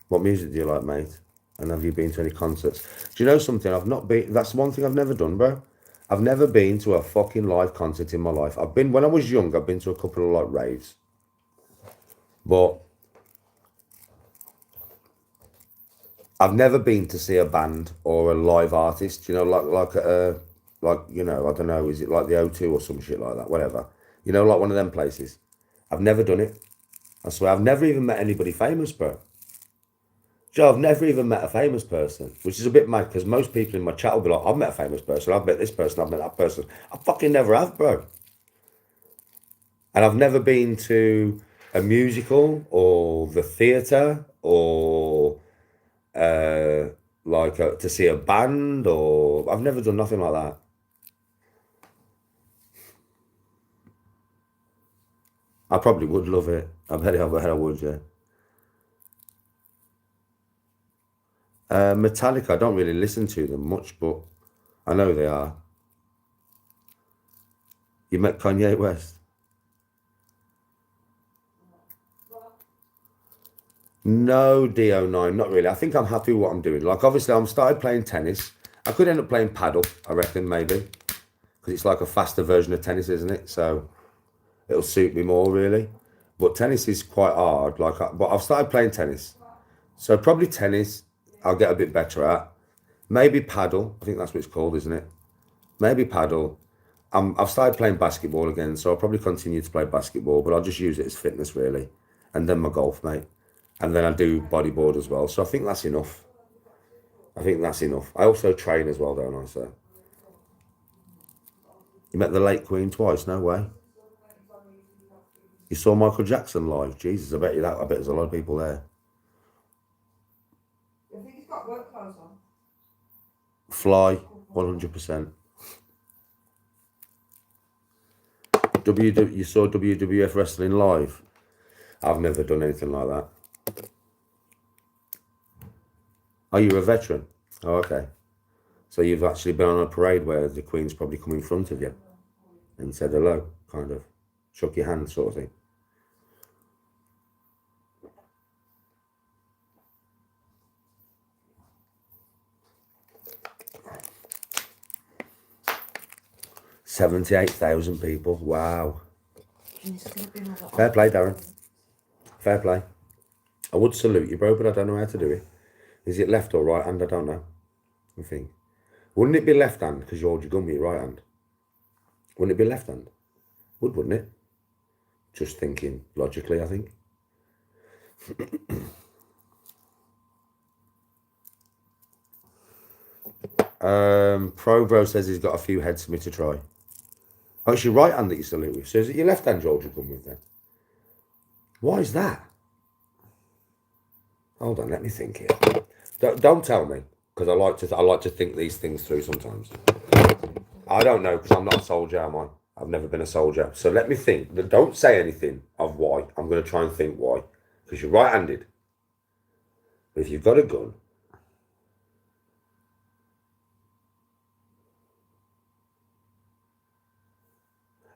What music do you like, mate? And have you been to any concerts? Do you know something? I've not been. That's one thing I've never done, bro. I've never been to a fucking live concert in my life. I've been, when I was young, I've been to a couple of like raves. But I've never been to see a band or a live artist, you know, like you know, I don't know, is it like the O2 or some shit like that, whatever. You know, like one of them places. I've never done it. I swear, I've never even met anybody famous, bro. Joe, I've never even met a famous person, which is a bit mad because most people in my chat will be like, I've met a famous person, I've met this person, I've met that person. I fucking never have, bro. And I've never been to a musical or the theatre or to see a band, or I've never done nothing like that. I probably would love it. I bet I would, yeah. Metallica, I don't really listen to them much, but I know they are. You met Kanye West? No, DO9, not really. I think I'm happy with what I'm doing. Like, obviously, I'm started playing tennis. I could end up playing paddle, I reckon, maybe. Because it's like a faster version of tennis, isn't it? So it'll suit me more, really. But tennis is quite hard. But I've started playing tennis. So probably tennis, I'll get a bit better at. Maybe paddle. I think that's what it's called, isn't it? Maybe paddle. I've started playing basketball again, so I'll probably continue to play basketball, but I'll just use it as fitness, really. And then my golf, mate. And then I do bodyboard as well. So I think that's enough. I think that's enough. I also train as well, don't I? So you met the late Queen twice? No way. You saw Michael Jackson live? Jesus, I bet there's a lot of people there. I think he's got work clothes on. Fly, 100%. You saw WWF wrestling live? I've never done anything like that. Oh, you're a veteran? Oh, okay. So you've actually been on a parade where the Queen's probably come in front of you and said hello, kind of. Shook your hand, sort of thing. $78,000 people. Wow. Fair play, Darren. Fair play. I would salute you, bro, but I don't know how to do it. Is it left or right hand? I don't know. I think. Wouldn't it be left hand because you hold your gun with your right hand? Wouldn't it be left hand? Wouldn't it? Just thinking logically, I think. Pro Bro says he's got a few heads for me to try. Oh, it's your right hand that you salute with. So is it your left hand you hold your gun with then? Why is that? Hold on, let me think here. Don't tell me, because I like to think these things through sometimes. I don't know, because I'm not a soldier, am I? I've never been a soldier. So let me think. Don't say anything of why. I'm going to try and think why. Because you're right-handed. But if you've got a gun,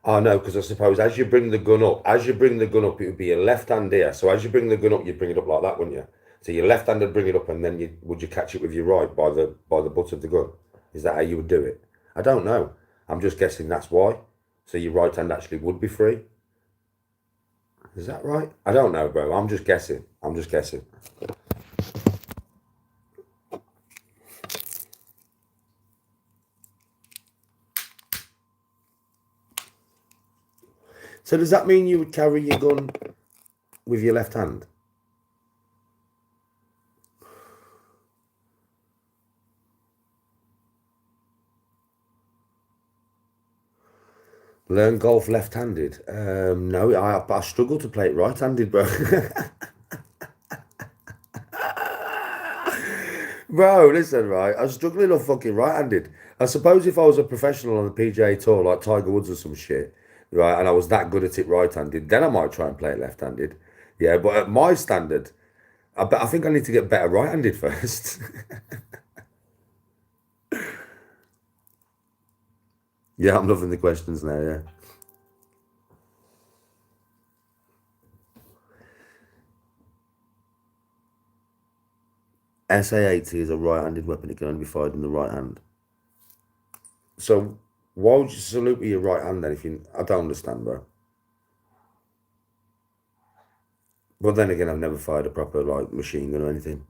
Oh no, because I suppose as you bring the gun up, it would be your left hand here. So as you bring the gun up, you'd bring it up like that, wouldn't you? So your left hand would bring it up, and then would you catch it with your right by the butt of the gun? Is that how you would do it? I don't know. I'm just guessing that's why. So your right hand actually would be free. Is that right? I don't know, bro. I'm just guessing. So does that mean you would carry your gun with your left hand? Learn golf left-handed? No, I struggle to play it right-handed, bro. Bro, listen, right? I was struggling on fucking right-handed. I suppose if I was a professional on the PGA Tour, like Tiger Woods or some shit, right, and I was that good at it right-handed, then I might try and play it left-handed. Yeah, but at my standard, I think I need to get better right-handed first. Yeah, I'm loving the questions now, yeah. SA-80 is a right-handed weapon. It can only be fired in the right hand. So why would you salute with your right hand then if you... I don't understand, bro. But then again, I've never fired a proper, like, machine gun or anything.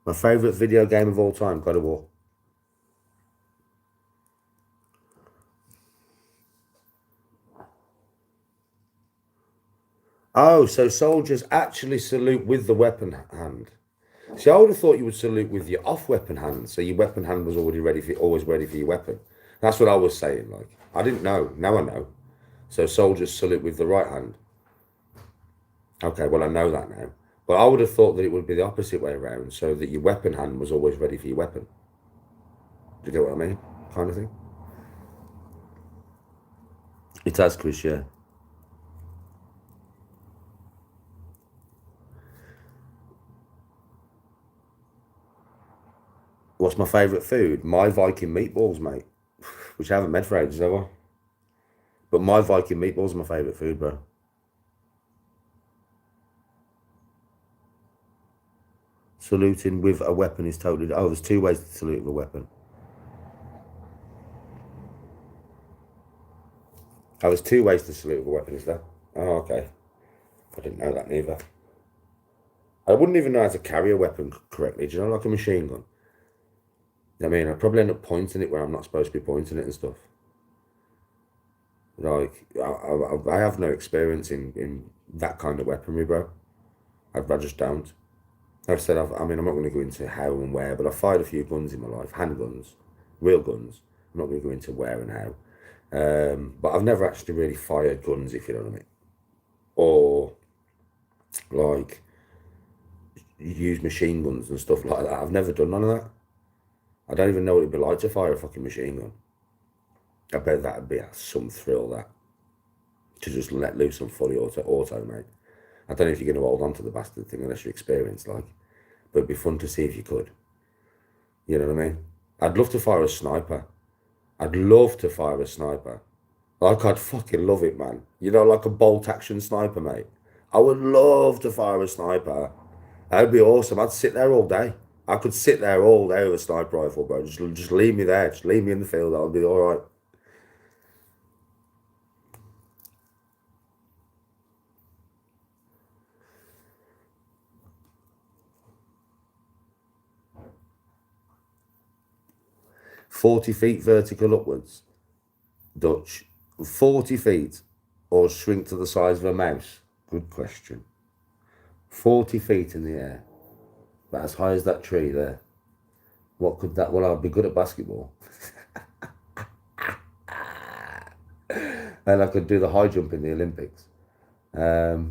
My favourite video game of all time, God of War. Oh, so soldiers actually salute with the weapon hand. See, I would have thought you would salute with your off weapon hand, so your weapon hand was always ready for your weapon. That's what I was saying. Like, I didn't know. Now I know. So soldiers salute with the right hand. Okay, well I know that now. But I would have thought that it would be the opposite way around, so that your weapon hand was always ready for your weapon. Do you get what I mean? Kind of thing. It has, Chris, yeah. What's my favourite food? My Viking meatballs, mate. Which I haven't made for ages, have I? But my Viking meatballs are my favourite food, bro. Saluting with a weapon is totally... Oh, there's two ways to salute with a weapon. Oh, there's two ways to salute with a weapon, is there? Oh, okay. I didn't know that neither. I wouldn't even know how to carry a weapon correctly. Do you know, like a machine gun? I mean, I'd probably end up pointing it where I'm not supposed to be pointing it and stuff. Like, I have no experience in that kind of weaponry, bro. I just don't. I've said, I mean, I'm not going to go into how and where, but I've fired a few guns in my life, handguns, real guns. I'm not going to go into where and how. But I've never actually really fired guns, if you know what I mean. Or, like, use machine guns and stuff like that. I've never done none of that. I don't even know what it'd be like to fire a fucking machine gun. I bet that'd be some thrill, that. To just let loose and fully auto, mate. I don't know if you're going to hold on to the bastard thing unless you're experienced, like. But it'd be fun to see if you could. You know what I mean? I'd love to fire a sniper. Like, I'd fucking love it, man. You know, like a bolt action sniper, mate. I would love to fire a sniper. That'd be awesome. I'd sit there all day. I could sit there all day with a sniper rifle, bro. Just leave me there. Just leave me in the field. I'll be all right. "40 feet vertical upwards, Dutch. 40 feet or shrink to the size of a mouse? Good question. 40 feet in the air. But as high as that tree there. What could that... Well, I'd be good at basketball. And I could do the high jump in the Olympics. But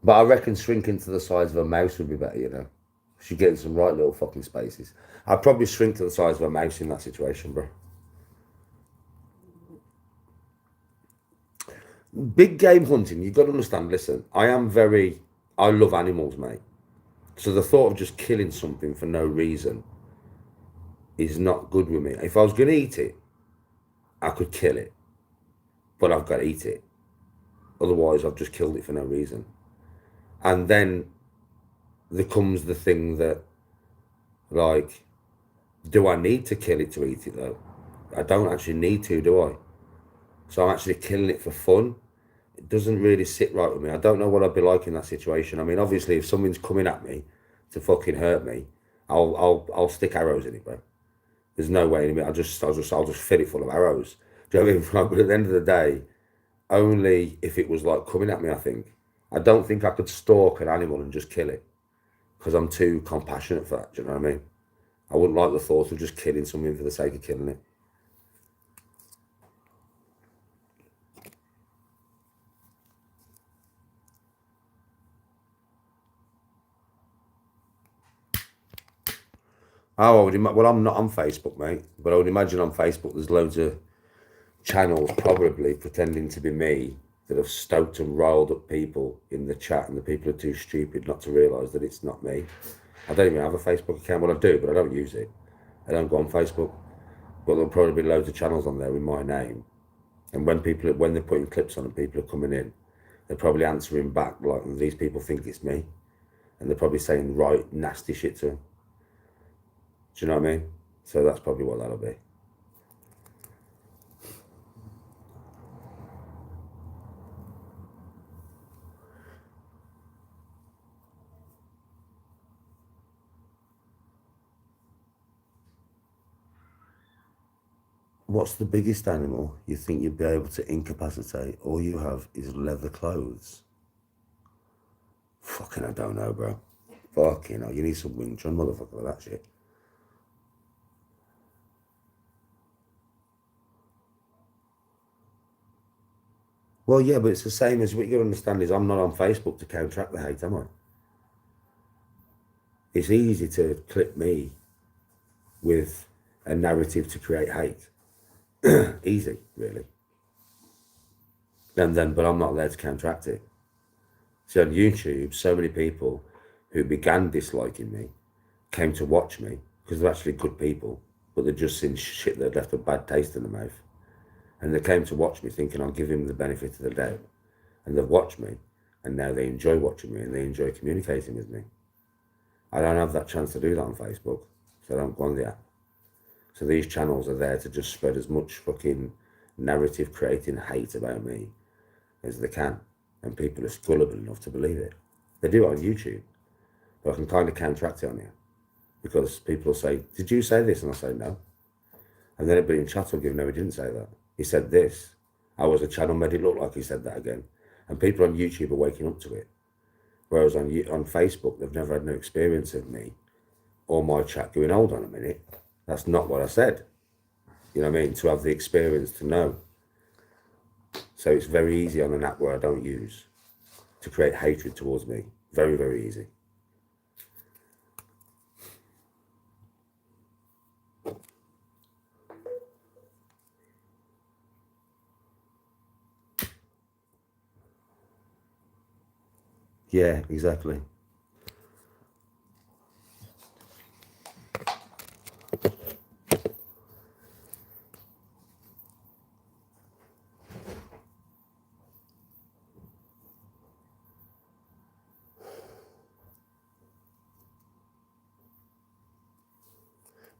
I reckon shrinking to the size of a mouse would be better, you know. She'd get in some right little fucking spaces. I'd probably shrink to the size of a mouse in that situation, bro. Big game hunting, you've got to understand, listen, I love animals, mate. So the thought of just killing something for no reason is not good with me. If I was going to eat it, I could kill it, but I've got to eat it. Otherwise, I've just killed it for no reason. And then there comes the thing that, like, do I need to kill it to eat it, though? I don't actually need to, do I? So I'm actually killing it for fun. It doesn't really sit right with me. I don't know what I'd be like in that situation. I mean, obviously, if someone's coming at me to fucking hurt me, I'll stick arrows in it, bro. There's no way in it. I'll just fill it full of arrows. Do you know what I mean? But at the end of the day, only if it was like coming at me, I think. I don't think I could stalk an animal and just kill it because I'm too compassionate for that. Do you know what I mean? I wouldn't like the thought of just killing something for the sake of killing it. Oh, well, I'm not on Facebook, mate, but I would imagine on Facebook there's loads of channels probably pretending to be me that have stoked and riled up people in the chat, and the people are too stupid not to realise that it's not me. I don't even have a Facebook account. Well, I do, but I don't use it. I don't go on Facebook. But there'll probably be loads of channels on there with my name. And when they're putting clips on and people are coming in, they're probably answering back like, these people think it's me. And they're probably saying right nasty shit to them. Do you know what I mean? So that's probably what that'll be. What's the biggest animal you think you'd be able to incapacitate? All you have is leather clothes. Fucking, I don't know, bro. Fucking hell, you need some Wing Chun, motherfucker, for that shit. Well, yeah, but it's the same as what you understand is I'm not on Facebook to counteract the hate, am I? It's easy to clip me with a narrative to create hate. Easy, really. And then, but I'm not there to counteract it. See, on YouTube, so many people who began disliking me came to watch me because they're actually good people, but they've just seen shit that left a bad taste in the mouth. And they came to watch me thinking I'll give them the benefit of the doubt. And they've watched me, and now they enjoy watching me and they enjoy communicating with me. I don't have that chance to do that on Facebook, so I don't go on the app. So these channels are there to just spread as much fucking narrative creating hate about me as they can. And people are gullible enough to believe it. They do it on YouTube. But I can kind of counteract it on here. Because people will say, did you say this? And I'll say no. And then everybody in chat will give, no, he didn't say that. He said this. I was a channel, made it look like he said that again. And people on YouTube are waking up to it. Whereas on Facebook, they've never had no experience of me or my chat going, hold on a minute. That's not what I said. You know what I mean? To have the experience to know. So it's very easy on an app where I don't use to create hatred towards me. Very, very easy. Yeah, exactly.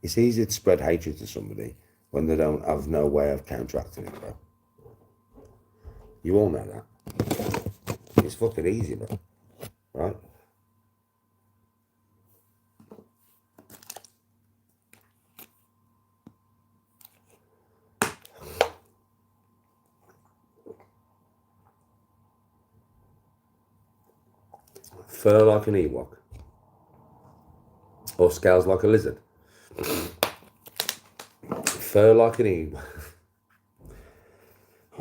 It's easy to spread hatred to somebody when they don't have no way of counteracting it, bro. You all know that. It's fucking easy, bro. Right? Fur like an Ewok. Or scales like a lizard. Fur like an Ewok.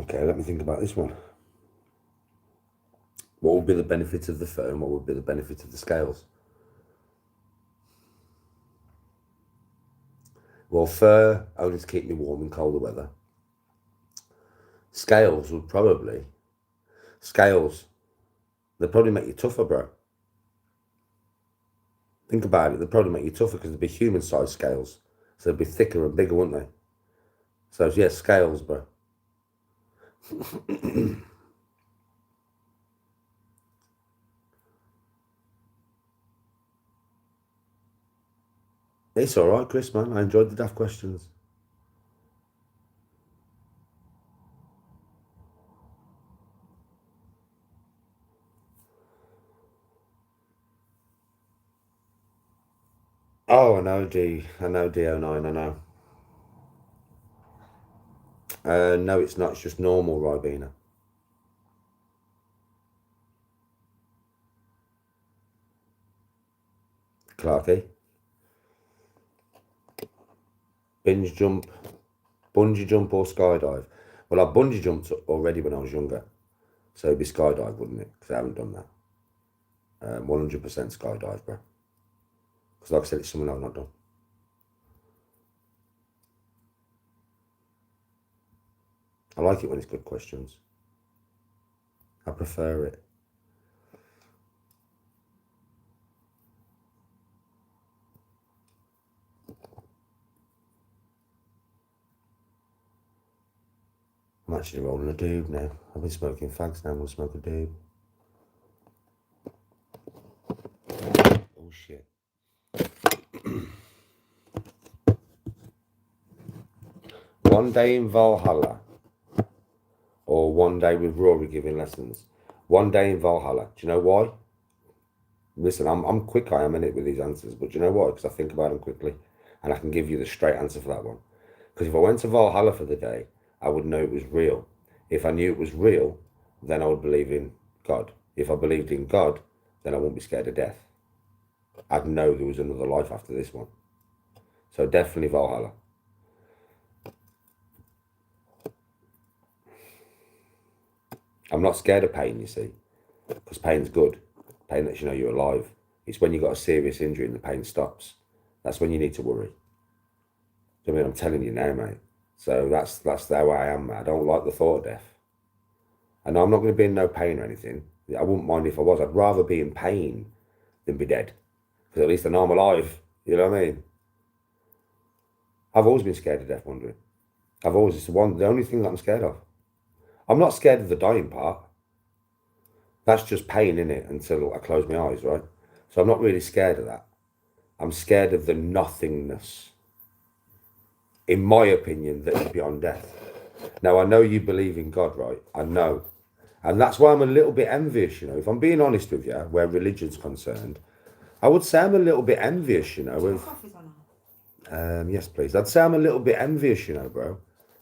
Okay, let me think about this one. What would be the benefit of the fur and what would be the benefit of the scales? Well, fur only to keep me warm in colder weather. Scales would probably, they'd probably make you tougher, bro. Think about it, they'd probably make you tougher because they'd be human-sized scales. So they'd be thicker and bigger, wouldn't they? So yeah, scales, bro. It's all right, Chris, man. I enjoyed the daft questions. Oh, I know D09, I know. No, it's not. It's just normal Ribena. Clarky. Binge jump, bungee jump or skydive? Well, I bungee jumped already when I was younger. So it'd be skydive, wouldn't it? Because I haven't done that. 100% skydive, bro. Because like I said, it's something I've not done. I like it when it's good questions. I prefer it. I'm actually rolling a doob now. I've been smoking fags now. I'm going to smoke a doob. Oh, shit. One day in Valhalla or one day with Rory giving lessons? One day in Valhalla. Do you know why? Listen, I'm quick, I am in it with these answers, but do you know why? Because I think about them quickly and I can give you the straight answer for that one. Because if I went to Valhalla for the day, I would know it was real. If I knew it was real, then I would believe in God. If I believed in God, then I wouldn't be scared of death. I'd know there was another life after this one. So definitely Valhalla. I'm not scared of pain, you see, because pain's good. Pain lets you know you're alive. It's when you've got a serious injury and the pain stops. That's when you need to worry. Do you know what I mean? I'm telling you now, mate. So that's how I am, mate. I don't like the thought of death. And I'm not going to be in no pain or anything. I wouldn't mind if I was. I'd rather be in pain than be dead. Because at least I know I'm alive. You know what I mean? I've always been scared of death, wondering. It's the only thing that I'm scared of. I'm not scared of the dying part. That's just pain, innit? Until I close my eyes, right? So I'm not really scared of that. I'm scared of the nothingness, in my opinion, that is beyond death. Now, I know you believe in God, right? I know. And that's why I'm a little bit envious, you know. If I'm being honest with you, where religion's concerned, I would say I'm a little bit envious, you know. Yes, please. I'd say I'm a little bit envious, you know, bro,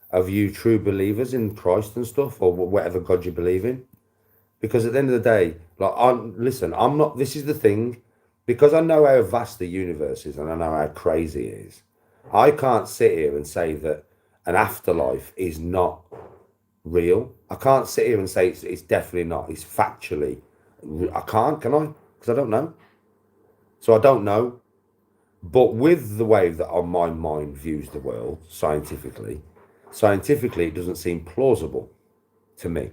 of you true believers in Christ and stuff, or whatever God you believe in. Because at the end of the day, like, I'm not, this is the thing, because I know how vast the universe is and I know how crazy it is, I can't sit here and say that an afterlife is not real. I can't sit here and say it's definitely not. It's factually, I can't, can I? Because I don't know. So I don't know. But with the way that my mind views the world scientifically, it doesn't seem plausible to me.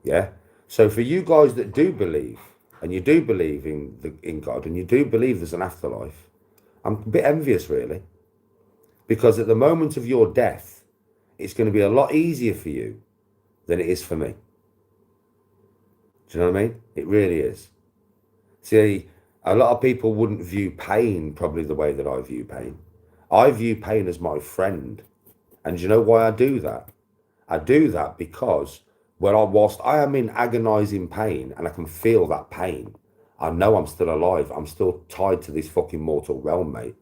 Yeah. So for you guys that do believe, and you do believe in God, and you do believe there's an afterlife, I'm a bit envious, really, because at the moment of your death, it's going to be a lot easier for you than it is for me. Do you know what I mean? It really is. See, a lot of people wouldn't view pain probably the way that I view pain. I view pain as my friend. And do you know why I do that? I do that because whilst I am in agonizing pain and I can feel that pain, I know I'm still alive. I'm still tied to this fucking mortal realm, mate.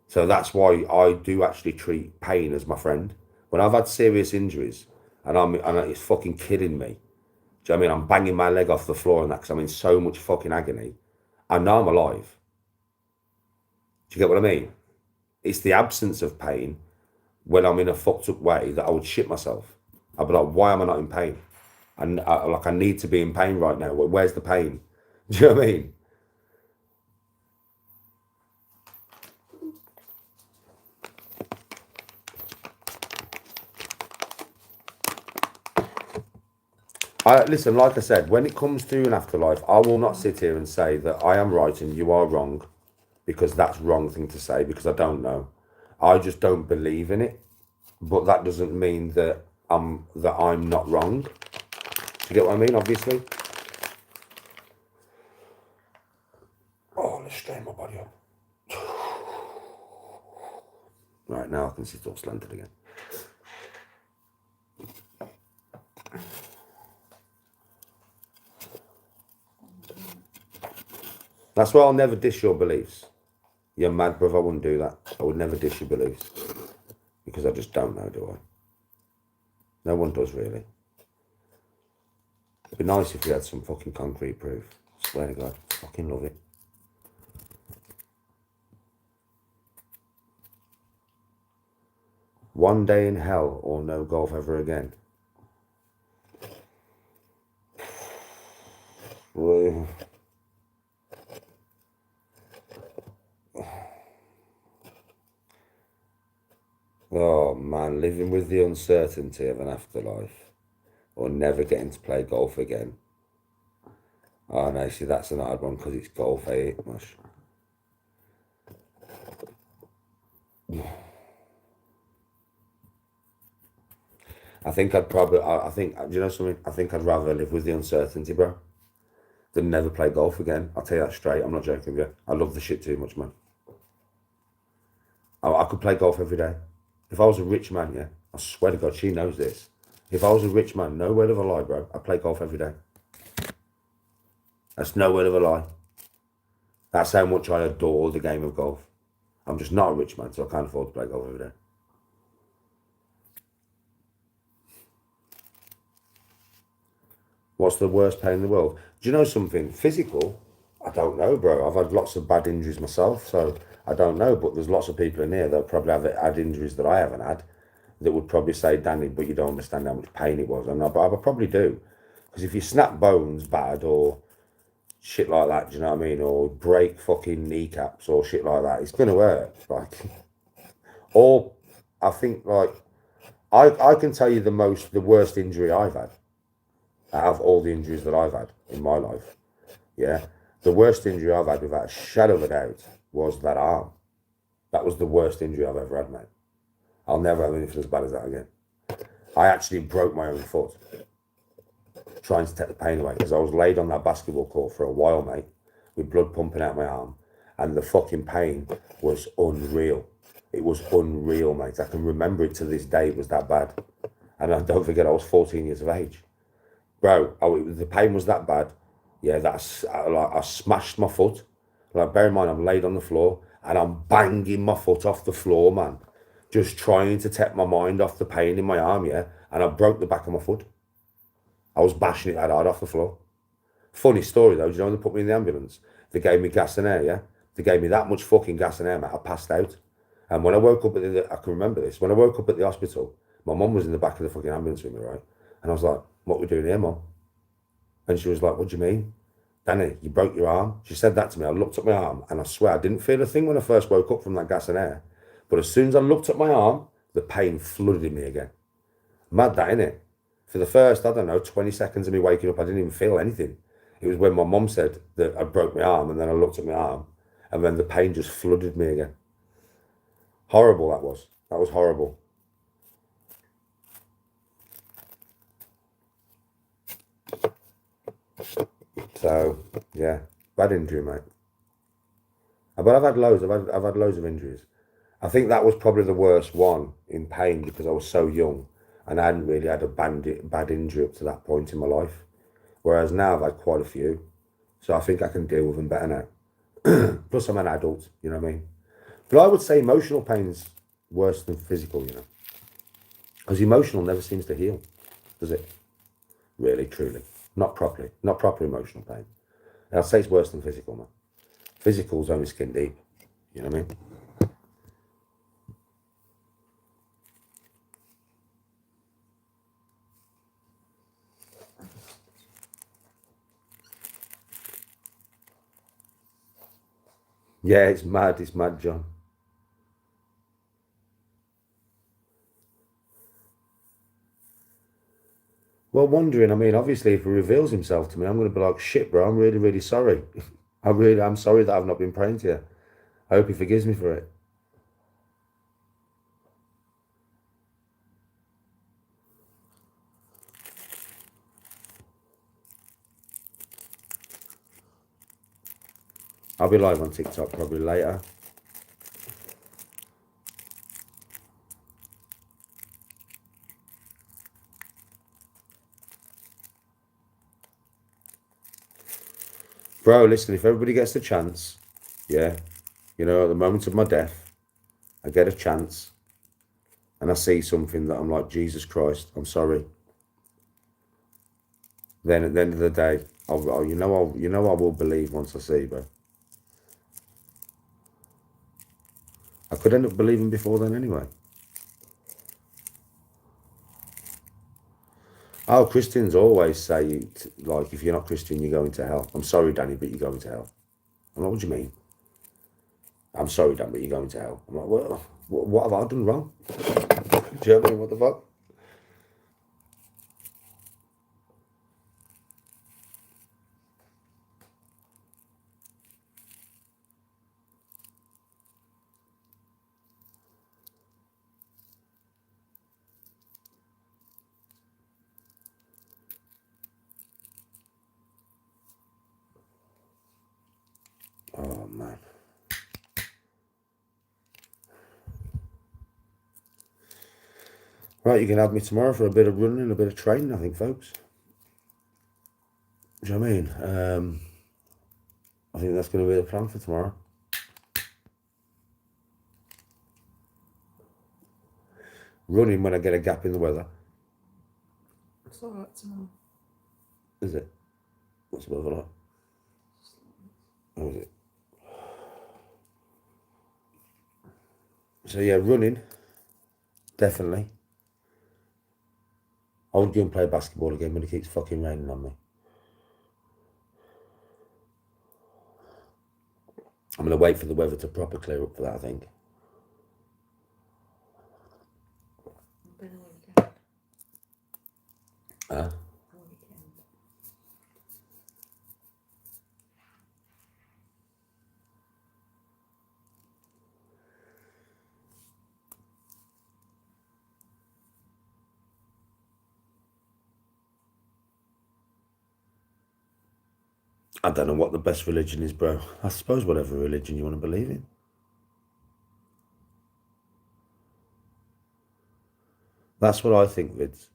So that's why I do actually treat pain as my friend. When I've had serious injuries and it's fucking killing me, do you know what I mean? I'm banging my leg off the floor and that because I'm in so much fucking agony. I know I'm alive. Do you get what I mean? It's the absence of pain when I'm in a fucked up way that I would shit myself. I'd be like, why am I not in pain? And I need to be in pain right now. Where's the pain? Do you know what I mean? Listen, like I said, when it comes to an afterlife, I will not sit here and say that I am right and you are wrong, because that's the wrong thing to say, because I don't know. I just don't believe in it. but that doesn't mean that I'm not wrong. Do you get what I mean? Obviously. Oh, let's strain my body up. Right, now I can sit up slanted again. That's why I'll never dish your beliefs. You're mad, bruv. I wouldn't do that. I would never dish your beliefs. Because I just don't know, do I? No one does, really. It'd be nice if we had some fucking concrete proof. I swear to God. I fucking love it. One day in hell or no golf ever again. Well, oh man, living with the uncertainty of an afterlife or never getting to play golf again. Oh no, see, that's an hard one because it's golf, eh? Mush. I think I'd probably, I think, do you know something? I think I'd rather live with the uncertainty, bro, than never play golf again. I'll tell you that straight. I'm not joking with you. I love the shit too much, man. I could play golf every day. If I was a rich man, yeah, I swear to God, she knows this. If I was a rich man, no word of a lie, bro, I'd play golf every day. That's no word of a lie. That's how much I adore the game of golf. I'm just not a rich man, so I can't afford to play golf every day. What's the worst pain in the world? Do you know something? Physical? I don't know, bro. I've had lots of bad injuries myself, so I don't know. But there's lots of people in here that probably have had injuries that I haven't had that would probably say, Danny, but you don't understand how much pain it was. And I probably do. Because if you snap bones bad or shit like that, do you know what I mean? Or break fucking kneecaps or shit like that, it's going to hurt. Like, or I think, like, I can tell you the worst injury I've had out of all the injuries that I've had in my life. Yeah. The worst injury I've had without a shadow of a doubt was that arm. That was the worst injury I've ever had, mate. I'll never have anything as bad as that again. I actually broke my own foot trying to take the pain away because I was laid on that basketball court for a while, mate, with blood pumping out my arm, and the fucking pain was unreal. It was unreal, mate. I can remember it to this day. It was that bad. And don't forget, I was 14 years of age. Bro, the pain was that bad. Yeah, I smashed my foot. Like, bear in mind, I'm laid on the floor and I'm banging my foot off the floor, man. Just trying to take my mind off the pain in my arm, yeah. And I broke the back of my foot. I was bashing it that hard off the floor. Funny story though, do you know when they put me in the ambulance? They gave me gas and air, yeah? They gave me that much fucking gas and air, mate. I passed out. And when I woke up I can remember this, when I woke up at the hospital, my mum was in the back of the fucking ambulance with me, right? And I was like, what are we doing here, Mum? And she was like, what do you mean? Danny, you broke your arm. She said that to me. I looked at my arm and I swear I didn't feel a thing when I first woke up from that gas and air. But as soon as I looked at my arm, the pain flooded in me again. Mad that, innit? For the first, I don't know, 20 seconds of me waking up, I didn't even feel anything. It was when my mum said that I broke my arm and then I looked at my arm and then the pain just flooded me again. Horrible that was. That was horrible. So, yeah, bad injury, mate. But I've had loads. I've had loads of injuries. I think that was probably the worst one in pain because I was so young and I hadn't really had a bad injury up to that point in my life. Whereas now I've had quite a few. So I think I can deal with them better now. Plus I'm an adult, you know what I mean? But I would say emotional pain's worse than physical, you know. Because emotional never seems to heal, does it? Really, truly. Not properly. Not proper emotional pain. I'd say it's worse than physical, man. Physical's only skin deep. You know what I mean? Yeah, it's mad, John. Well, wondering, I mean, obviously, if he reveals himself to me, I'm going to be like, shit, bro, I'm really, really sorry. I'm sorry that I've not been praying to you. I hope he forgives me for it. I'll be live on TikTok probably later. Bro, listen, if everybody gets the chance, yeah, you know, at the moment of my death, I get a chance and I see something that I'm like, Jesus Christ, I'm sorry. Then at the end of the day, I will believe once I see, bro. I could end up believing before then anyway. Oh, Christians always say, like, if you're not Christian, you're going to hell. I'm sorry, Danny, but you're going to hell. I'm like, what do you mean? I'm sorry, Dan, but you're going to hell. I'm like, well, what have I done wrong? Do you know what I mean? What the fuck? Oh, man. Right, you can have me tomorrow for a bit of running and a bit of training, I think, folks. Do you know what I mean? I think that's going to be the plan for tomorrow. Running when I get a gap in the weather. It's alright tomorrow. Is it? What's the weather like? Oh, is it? So, yeah, running. Definitely. I would go and play basketball again when it keeps fucking raining on me. I'm going to wait for the weather to proper clear up for that, I think. Been a weekend. Huh? A weekend. I don't know what the best religion is, bro. I suppose whatever religion you want to believe in. That's what I think, Vids.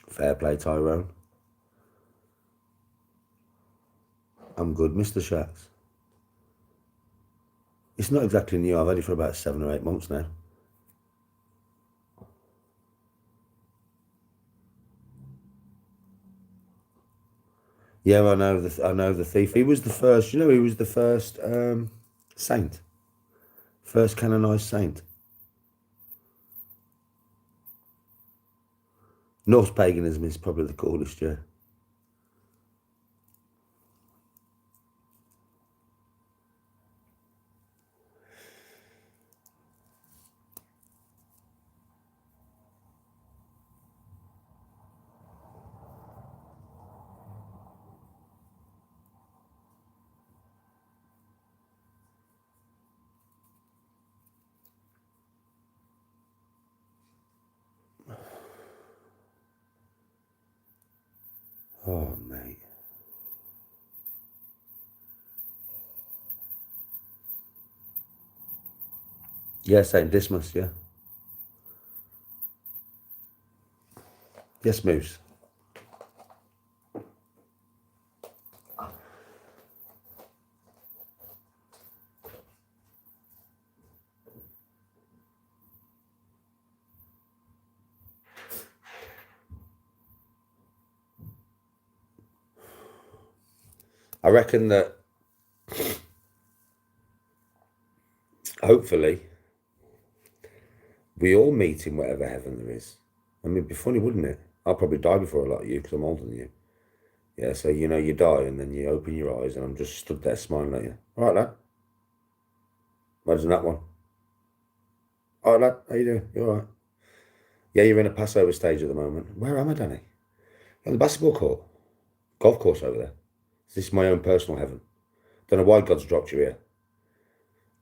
Fair play, Tyrone. I'm good, Mr. Shax. It's not exactly new. I've had it for about 7 or 8 months now. Yeah, I know the thief. He was the first, he was the first saint. First canonized saint. Norse paganism is probably the coolest, yeah. Oh, mate. Yeah, Saint Dismas, yeah. Yes, Moose. I reckon that hopefully we all meet in whatever heaven there is. I mean, it'd be funny, wouldn't it? I'll probably die before a lot of you because I'm older than you. Yeah, so you die and then you open your eyes and I'm just stood there smiling at you. All right, lad. Imagine that one. All right, lad. How you doing? You all right? Yeah, you're in a Passover stage at the moment. Where am I, Danny? On the basketball court. Golf course over there. This is my own personal heaven. Don't know why God's dropped you here.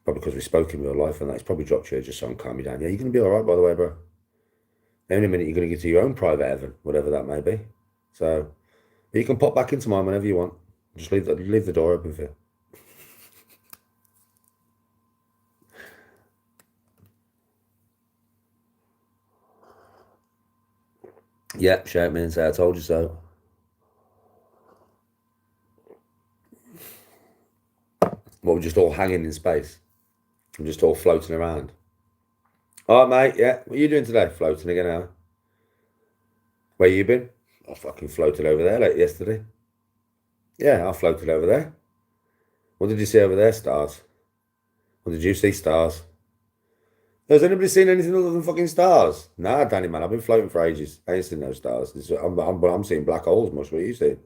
Probably because we spoke in real life and that. He's probably dropped you here just so I can calm you down. Yeah, you're going to be all right, by the way, bro. In a minute, you're going to get to your own private heaven, whatever that may be. So you can pop back into mine whenever you want. Just leave the door open for you. Yep, shout me and say I told you so. Well, we're just all hanging in space. We're just all floating around. All right, mate. Yeah, what are you doing today? Floating again, now. Where you been? I fucking floated over there like yesterday. Yeah, I floated over there. What did you see over there? Stars. What did you see? Stars. Has anybody seen anything other than fucking stars? Nah, Danny, man, I've been floating for ages. I ain't seen no stars. I'm seeing black holes much. What are you seeing?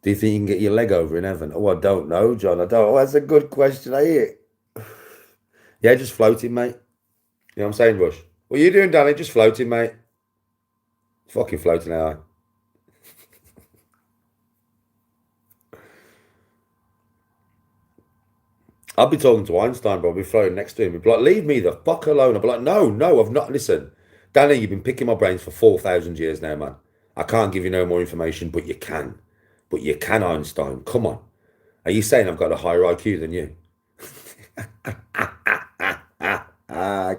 Do you think you can get your leg over in heaven? Oh, I don't know, John. I don't. Oh, that's a good question. I hear it. Yeah, just floating, mate. You know what I'm saying, Rush? What are you doing, Danny? Just floating, mate. Fucking floating out. I'll be talking to Einstein, but I'll be floating next to him. He'll be like, leave me the fuck alone. I'll be like, no, I've not. Listen, Danny, you've been picking my brains for 4,000 years now, man. I can't give you no more information, but you can. But you can, Einstein. Come on. Are you saying I've got a higher IQ than you?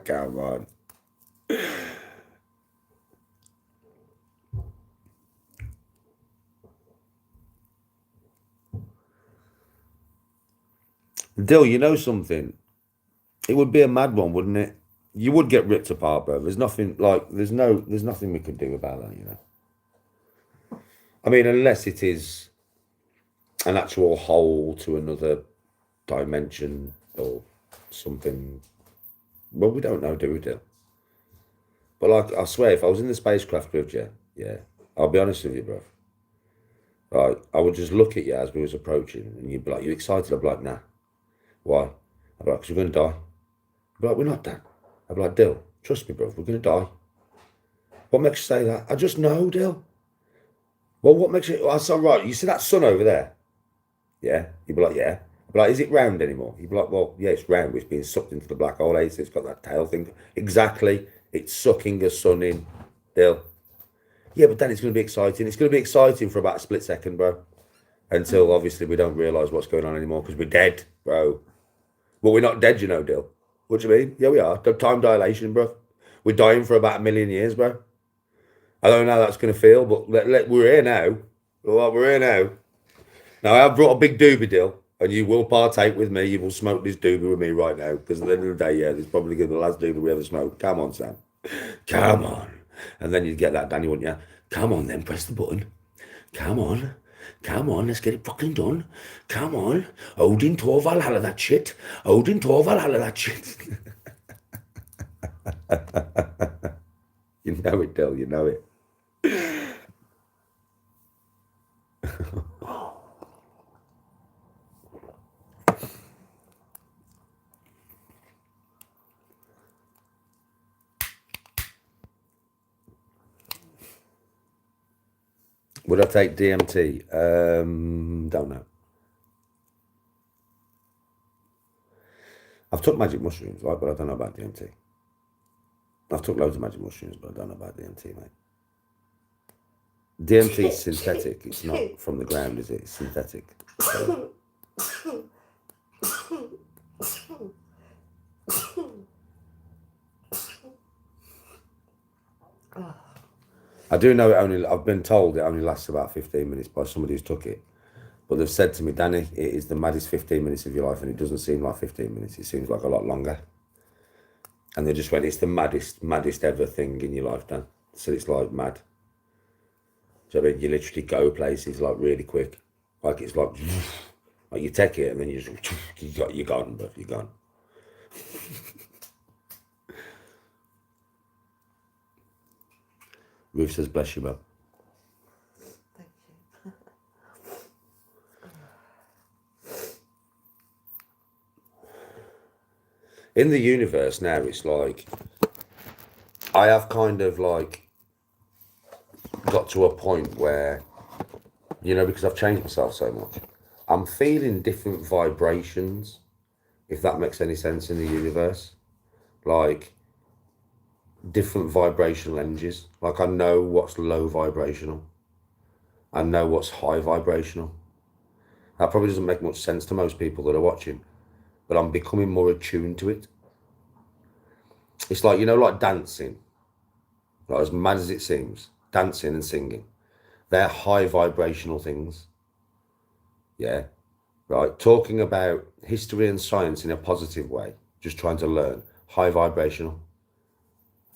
Come on. Dill, you know something? It would be a mad one, wouldn't it? You would get ripped apart, bro. There's nothing there's nothing we could do about that, you know. I mean, unless it is an actual hole to another dimension or something. Well, we don't know, do we, Dill? But like, I swear, if I was in the spacecraft with you, yeah, I'll be honest with you, bro. Right, I would just look at you as we was approaching, and you'd be like, "You excited?" I'd be like, "Nah." Why? I'd be like, "Because we're gonna die." I'd be like, "We're not, Dan." I'd be like, "Dill, trust me, bro. We're gonna die." What makes you say that? I just know, Dill. Well, what makes you? That's all right. You see that sun over there? Yeah. You'd be like, "Yeah." I'd be like, "Is it round anymore?" You'd be like, "Well, yeah, it's round. It's being sucked into the black hole. It's got that tail thing." Exactly. It's sucking the sun in, Dill. Yeah, but then it's going to be exciting. It's going to be exciting for about a split second, bro. Until obviously we don't realise what's going on anymore because we're dead, bro. But we're not dead, you know, Dill. What do you mean? Yeah, we are. Time dilation, bro. We're dying for about 1,000,000 years, bro. I don't know how that's going to feel, but we're here now. We're here now. Now, I've brought a big doobie, Dill, and you will partake with me. You will smoke this doobie with me right now because at the end of the day, yeah, this is probably going to be the last doobie we ever smoke. Come on, Sam. Come on. And then you'd get that, Danny, wouldn't you? Come on, then, press the button. Come on. Come on, let's get it fucking done. Come on. Odin Torval, all of that shit. Odin Torval, all of that shit. You know it, Dill, you know it. Would I take DMT? Don't know. I've took magic mushrooms, right, but I don't know about DMT. I've took loads of magic mushrooms, but I don't know about DMT, mate. DMT is synthetic. It's not from the ground, is it? It's synthetic. So. I do know I've been told it only lasts about 15 minutes by somebody who's took it. But they've said to me, Danny, it is the maddest 15 minutes of your life, and it doesn't seem like 15 minutes. It seems like a lot longer. And they just went, it's the maddest ever thing in your life, Dan. So it's like mad. So I mean, you literally go places like really quick. Like it's like you take it and then you're gone, bro. You're gone. Ruth says, bless you, bro. Thank you. In the universe now, it's like I have kind of like got to a point where, you know, because I've changed myself so much, I'm feeling different vibrations, if that makes any sense, in the universe. Like different vibrational energies. Like I know what's low vibrational. I know what's high vibrational. That probably doesn't make much sense to most people that are watching, but I'm becoming more attuned to it. It's like, you know, like dancing, like as mad as it seems, dancing and singing, they're high vibrational things. Yeah, right. Talking about history and science in a positive way, just trying to learn, high vibrational.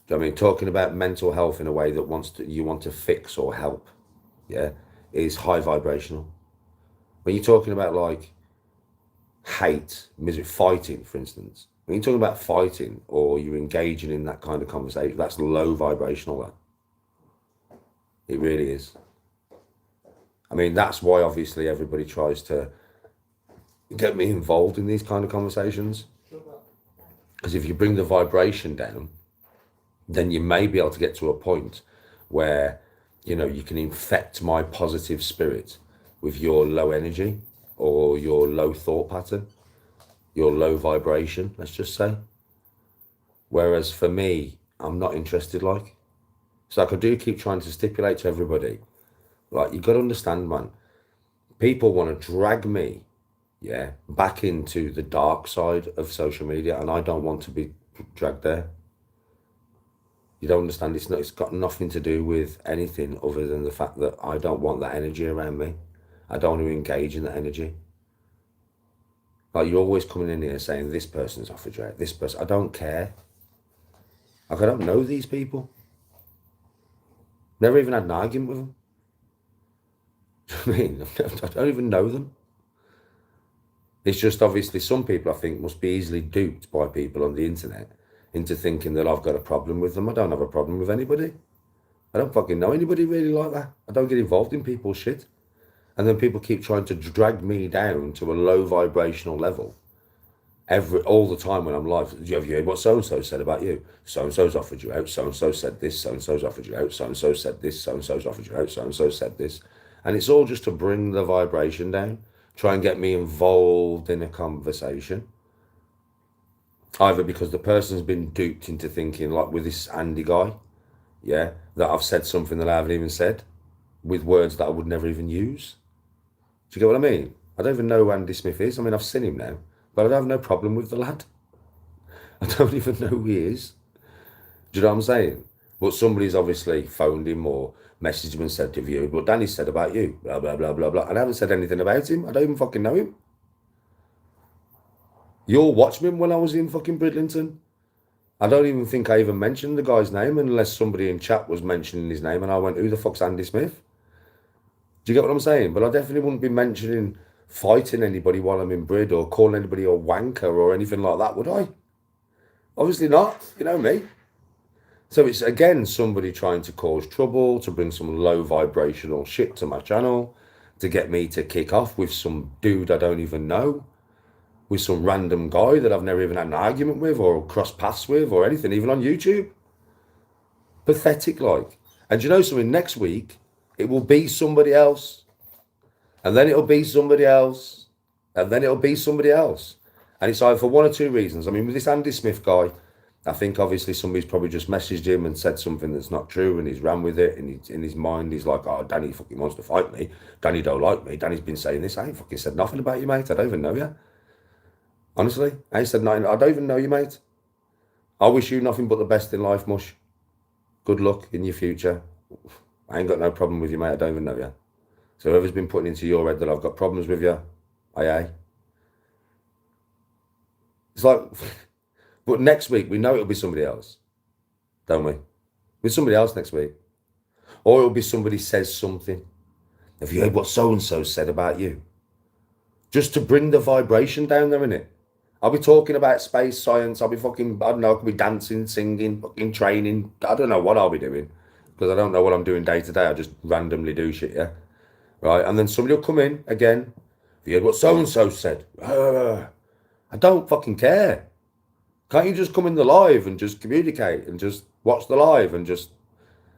Do you know what I mean? Talking about mental health in a way that you want to fix or help, yeah, is high vibrational. When you're talking about like hate, fighting, for instance, when you're talking about fighting or you're engaging in that kind of conversation, that's low vibrational. That it really is. I mean, that's why obviously everybody tries to get me involved in these kind of conversations. Because if you bring the vibration down, then you may be able to get to a point where, you know, you can infect my positive spirit with your low energy or your low thought pattern, your low vibration, let's just say. Whereas for me, I'm not interested like. So like I do keep trying to stipulate to everybody, like, you got to understand, man, people want to drag me, yeah, back into the dark side of social media, and I don't want to be dragged there. You don't understand, it's got nothing to do with anything other than the fact that I don't want that energy around me. I don't want to engage in that energy. Like, you're always coming in here saying this person's offered you out, this person, I don't care. Like, I don't know these people. Never even had an argument with them. I mean, I don't even know them. It's just obviously some people I think must be easily duped by people on the internet into thinking that I've got a problem with them. I don't have a problem with anybody. I don't fucking know anybody really like that. I don't get involved in people's shit. And then people keep trying to drag me down to a low vibrational level all the time when I'm live. Have you heard what so-and-so said about you? So-and-so's offered you out. So-and-so said this. So-and-so's offered you out. So-and-so said this. So-and-so's offered you out. So-and-so said this. And it's all just to bring the vibration down, try and get me involved in a conversation. Either because the person's been duped into thinking, like with this Andy guy, yeah, that I've said something that I haven't even said, with words that I would never even use. Do you get what I mean? I don't even know who Andy Smith is. I mean, I've seen him now, but I have no problem with the lad. I don't even know who he is. Do you know what I'm saying? But somebody's obviously phoned him or messaged him and said to you, what Danny said about you, blah, blah, blah, blah, blah. And I haven't said anything about him. I don't even fucking know him. You'll watch me when I was in fucking Bridlington. I don't even think I even mentioned the guy's name unless somebody in chat was mentioning his name and I went, who the fuck's Andy Smith? Do you get what I'm saying? But I definitely wouldn't be mentioning fighting anybody while I'm in Brid or calling anybody a wanker or anything like that, would I? Obviously not. You know me. So it's, again, somebody trying to cause trouble, to bring some low vibrational shit to my channel, to get me to kick off with some dude I don't even know, with some random guy that I've never even had an argument with or crossed paths with or anything, even on YouTube. Pathetic, like. And you know something, next week, it will be somebody else. And then it'll be somebody else. And then it'll be somebody else. And it's either for one or two reasons. I mean, with this Andy Smith guy, I think obviously somebody's probably just messaged him and said something that's not true and he's ran with it and in his mind he's like, oh, Danny fucking wants to fight me. Danny don't like me. Danny's been saying this. I ain't fucking said nothing about you, mate. I don't even know you. Honestly, I ain't said nothing. I don't even know you, mate. I wish you nothing but the best in life, Mush. Good luck in your future. I ain't got no problem with you, mate. I don't even know you. So whoever's been putting into your head that I've got problems with you, aye. It's like, but next week we know it'll be somebody else, don't we? With somebody else next week. Or it'll be somebody says something. Have you heard what so-and-so said about you? Just to bring the vibration down there, innit? I'll be talking about space science. I'll be fucking, I don't know, I could be dancing, singing, fucking training. I don't know what I'll be doing. Because I don't know what I'm doing day to day. I just randomly do shit, yeah? Right? And then somebody will come in again. Have you heard what so-and-so said? I don't fucking care. Can't you just come in the live and just communicate and just watch the live and just...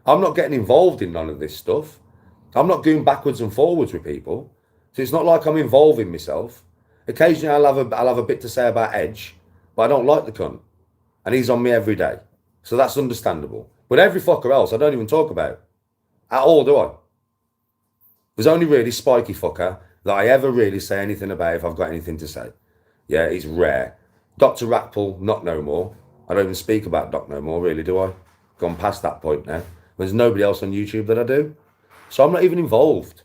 I'm not getting involved in none of this stuff. I'm not going backwards and forwards with people. So it's not like I'm involving myself. Occasionally I'll have a bit to say about Edge, but I don't like the cunt. And he's on me every day. So that's understandable. But every fucker else I don't even talk about. At all, do I? There's only really Spiky fucker that I ever really say anything about if I've got anything to say. Yeah, it's rare. Dr. Rackpool, not no more. I don't even speak about Doc no more, really, do I? Gone past that point now. There's nobody else on YouTube that I do. So I'm not even involved.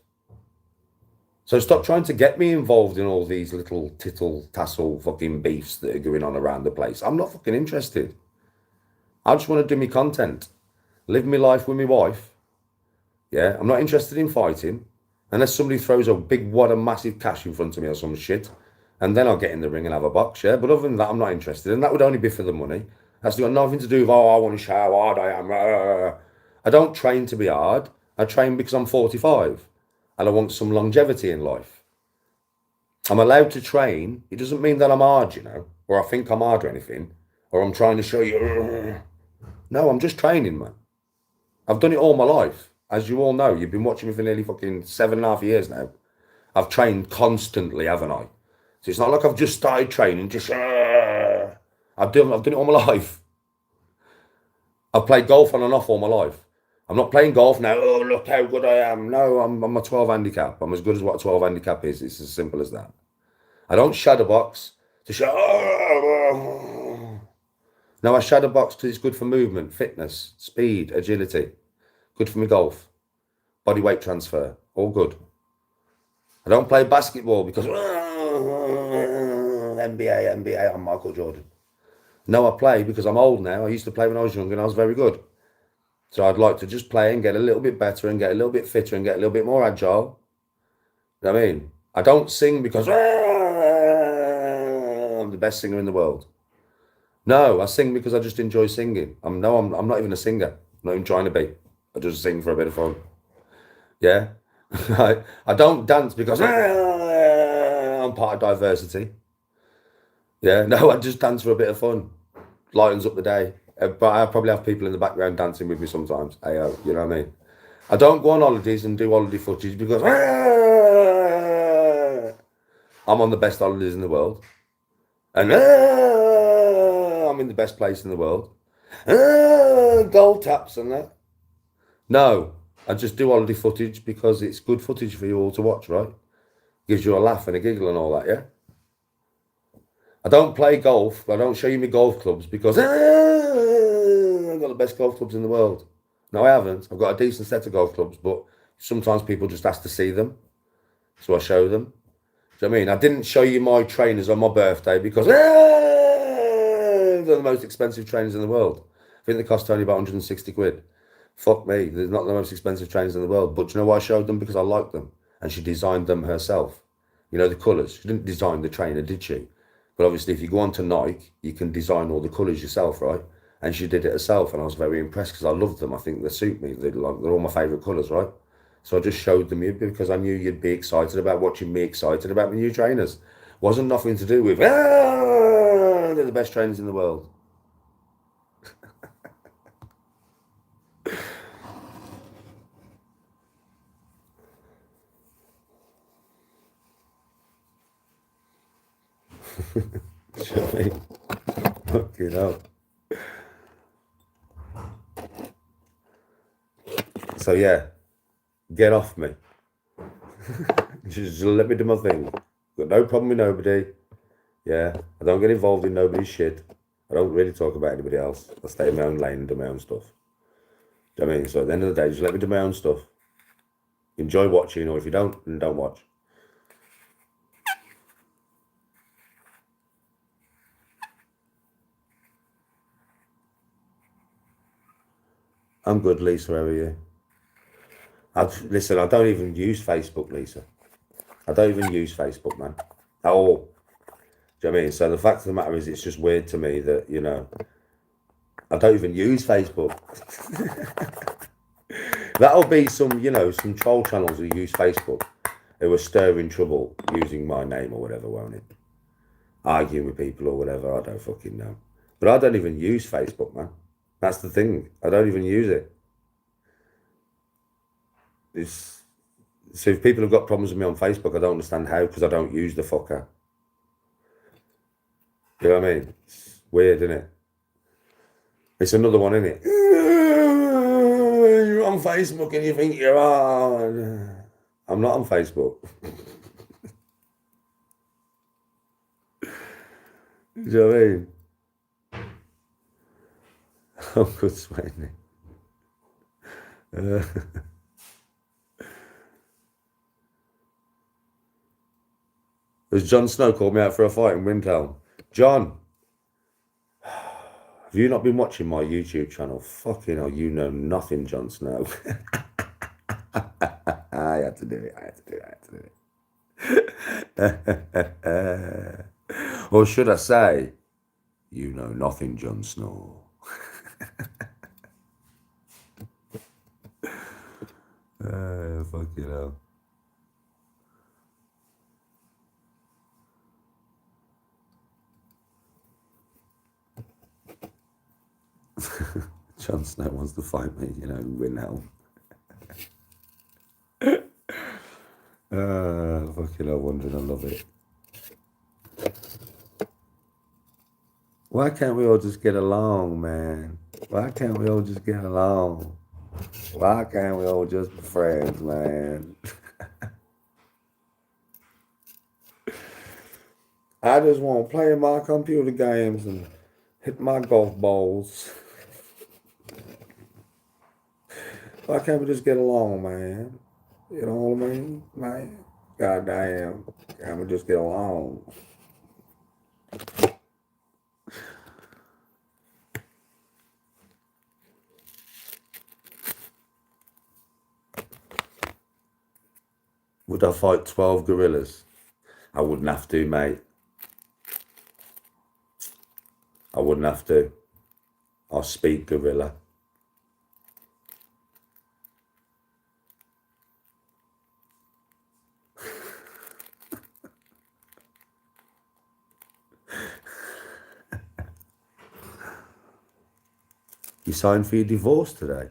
So stop trying to get me involved in all these little tittle tassel fucking beefs that are going on around the place. I'm not fucking interested. I just want to do my content. Live my life with my wife. Yeah, I'm not interested in fighting. Unless somebody throws a big wad of massive cash in front of me or some shit. And then I'll get in the ring and have a box, yeah? But other than that, I'm not interested. And that would only be for the money. That's got nothing to do with, oh, I want to show how hard I am. I don't train to be hard. I train because I'm 45. And I want some longevity in life. I'm allowed to train. It doesn't mean that I'm hard, you know. Or I think I'm hard or anything. Or I'm trying to show you. No, I'm just training, man. I've done it all my life. As you all know, you've been watching me for nearly fucking 7.5 years now. I've trained constantly, haven't I? So it's not like I've just started training, just I've done it all my life. I've played golf on and off all my life. I'm not playing golf now, oh, look how good I am. No, I'm a 12 handicap. I'm as good as what a 12 handicap is. It's as simple as that. I don't shadow box to show. No, I shadow box because it's good for movement, fitness, speed, agility. Good for me golf. Body weight transfer. All good. I don't play basketball because NBA, I'm Michael Jordan. No, I play because I'm old now. I used to play when I was young and I was very good. So I'd like to just play and get a little bit better and get a little bit fitter and get a little bit more agile. You know what I mean? I don't sing because I'm the best singer in the world. No, I sing because I just enjoy singing. I'm not even a singer. I'm not even trying to be. I just sing for a bit of fun. Yeah. I don't dance because I'm part of diversity. Yeah, no, I just dance for a bit of fun. Lightens up the day. But I probably have people in the background dancing with me sometimes. You know what I mean? I don't go on holidays and do holiday footage because I'm on the best holidays in the world. And I'm in the best place in the world. Gold taps and that. No, I just do holiday footage because it's good footage for you all to watch, right? Gives you a laugh and a giggle and all that, yeah? I don't play golf. I don't show you my golf clubs because I've got the best golf clubs in the world. No, I haven't. I've got a decent set of golf clubs, but sometimes people just ask to see them. So I show them. Do you know what I mean? I didn't show you my trainers on my birthday because they're the most expensive trainers in the world. I think they cost only about 160 quid. Fuck me. They're not the most expensive trainers in the world. But do you know why I showed them? Because I liked them. And she designed them herself. You know, the colours. She didn't design the trainer, did she? But obviously, if you go on to Nike, you can design all the colours yourself, right? And she did it herself, and I was very impressed because I love them. I think they suit me. They're all my favourite colours, right? So I just showed them you because I knew you'd be excited about watching me excited about the new trainers. Wasn't nothing to do with, they're the best trainers in the world. Show me. Fucking hell. So yeah, get off me. Just let me do my thing. Got no problem with nobody. Yeah, I don't get involved in nobody's shit. I don't really talk about anybody else. I stay in my own lane and do my own stuff. Do you know what I mean? So at the end of the day, just let me do my own stuff. Enjoy watching, or if you don't, then don't watch. I'm good, Lisa. How are you? Listen, I don't even use Facebook, Lisa. I don't even use Facebook, man. At all. Do you know what I mean? So the fact of the matter is, it's just weird to me that, you know, I don't even use Facebook. That'll be some, you know, some troll channels who use Facebook who are stirring trouble using my name or whatever, won't it? Arguing with people or whatever, I don't fucking know. But I don't even use Facebook, man. That's the thing. I don't even use it. So if people have got problems with me on Facebook, I don't understand how, because I don't use the fucker. You know what I mean? It's weird, isn't it? It's another one, isn't it? You're on Facebook and you think you're on. I'm not on Facebook. Do you know what I mean? Oh, good Swainy. As Jon Snow called me out for a fight in Windhelm. John, have you not been watching my YouTube channel? Fucking hell, you know nothing, Jon Snow. I had to do it. Or should I say, you know nothing, Jon Snow. Fucking hell. Jon Snow wants to fight me, you know, win hell. Fucking hell, wondering, I love it. Why can't we all just get along, man? Why can't we all just get along? Why can't we all just be friends, man? I just want to play my computer games and hit my golf balls. Why can't we just get along, man? You know what I mean, man? Goddamn, can't we just get along? Would I fight 12 gorillas? I wouldn't have to, mate. I wouldn't have to. I'll speak gorilla. You signed for your divorce today?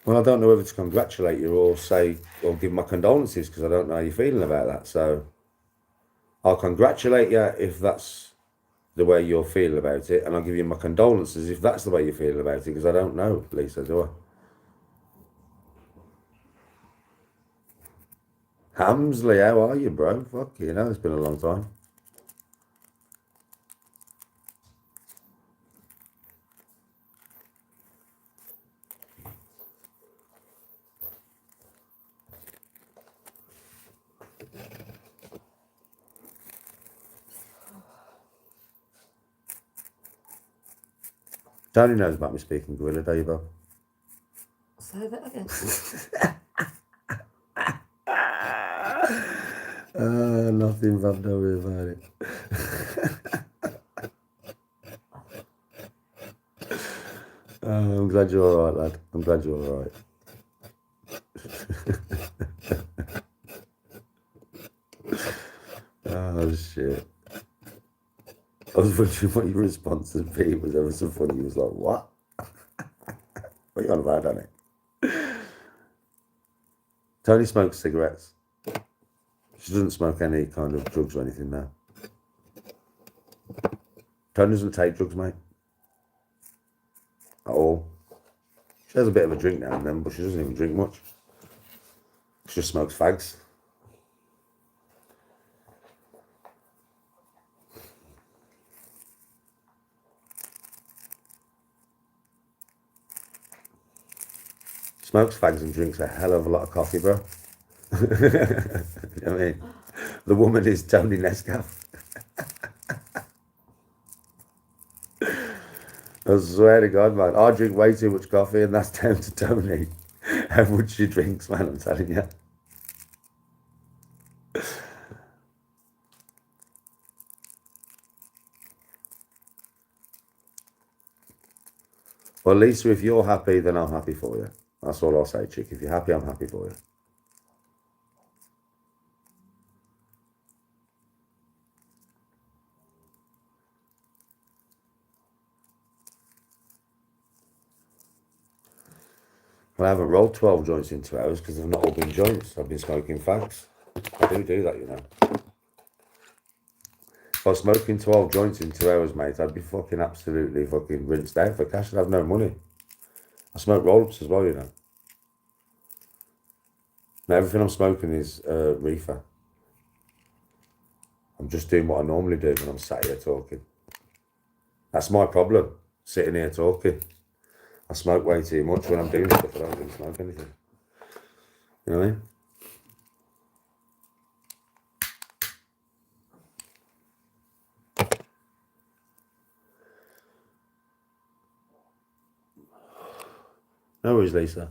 Well, I don't know whether to congratulate you or say, or give my condolences, because I don't know how you're feeling about that. So I'll congratulate you if that's the way you're feeling about it, and I'll give you my condolences if that's the way you're feeling about it, because I don't know, Lisa, do I? Hamsley, how are you, bro? Fuck, you know, it's been a long time. Tony knows about me speaking gorilla, Davo. Say that again. Nothing, Bob, don't worry about it. I'm glad you're alright, lad. I'm glad you're alright. Oh, shit. I was wondering what your response would be. It was ever so funny. He was like, what? What are you on about, Danny? Tony smokes cigarettes. She doesn't smoke any kind of drugs or anything now. Tony doesn't take drugs, mate. At all. She has a bit of a drink now and then, but she doesn't even drink much. She just smokes fags. Smokes fags and drinks a hell of a lot of coffee, bro. You know what I mean? The woman is Tony Nescaff. I swear to God, man. I drink way too much coffee, and that's down to Tony. How much she drinks, man, I'm telling you. Well, Lisa, if you're happy, then I'm happy for you. That's all I'll say, chick. If you're happy, I'm happy for you. But I haven't rolled 12 joints in 2 hours because they've not all been joints. I've been smoking fags. I do that, you know. If I was smoking 12 joints in 2 hours, mate, I'd be fucking absolutely fucking rinsed out for cash. I'd have no money. I smoke roll-ups as well, you know. Now, everything I'm smoking is reefer. I'm just doing what I normally do when I'm sat here talking. That's my problem, sitting here talking. I smoke way too much when I'm doing stuff. I don't really smoke anything. You know what I mean? No worries, Lisa.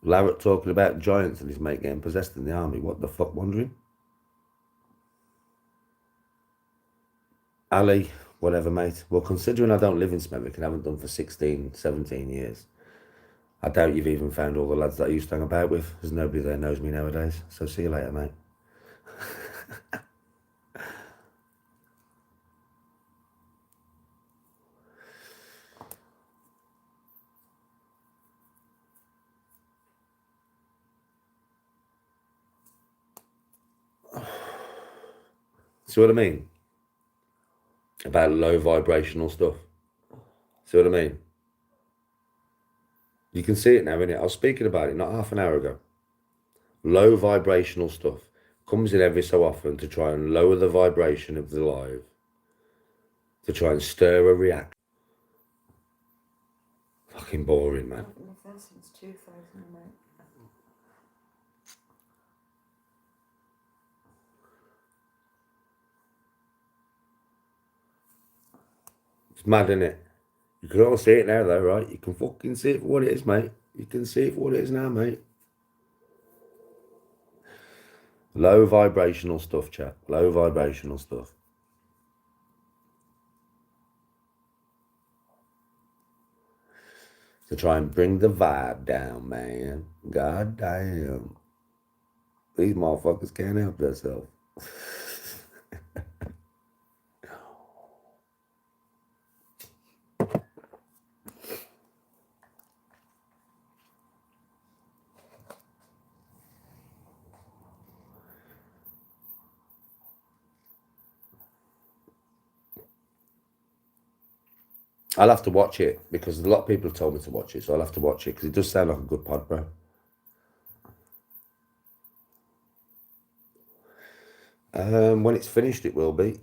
Larrett talking about giants and his mate getting possessed in the army. What the fuck, wondering? Ali, whatever, mate. Well, considering I don't live in Smethwick and haven't done for 16, 17 years, I doubt you've even found all the lads that I used to hang about with. There's nobody there knows me nowadays. So see you later, mate. See what I mean? About low vibrational stuff. See what I mean? You can see it now, innit? I was speaking about it not half an hour ago. Low vibrational stuff comes in every so often to try and lower the vibration of the live, to try and stir a reaction. Fucking boring, man. I've been there since 2000, mate. It's mad, isn't it? You can all see it now, though, right? You can fucking see it for what it is, mate. You can see it for what it is now, mate. Low vibrational stuff, chat. Low vibrational stuff. To try and bring the vibe down, man. God damn. These motherfuckers can't help themselves. I'll have to watch it because a lot of people have told me to watch it, so I'll have to watch it because it does sound like a good pod, bro. When it's finished, it will be.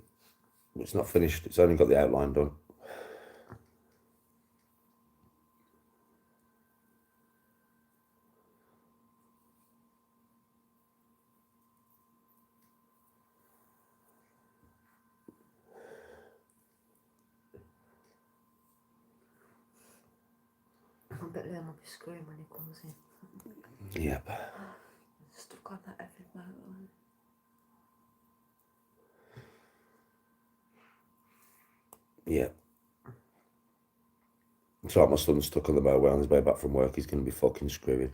It's not finished. It's only got the outline done. I bet Liam will be screaming when he comes in. Yep. Stuck on that every moment. Yep. It's like my son's stuck on the motorway on his way back from work. He's going to be fucking screwing.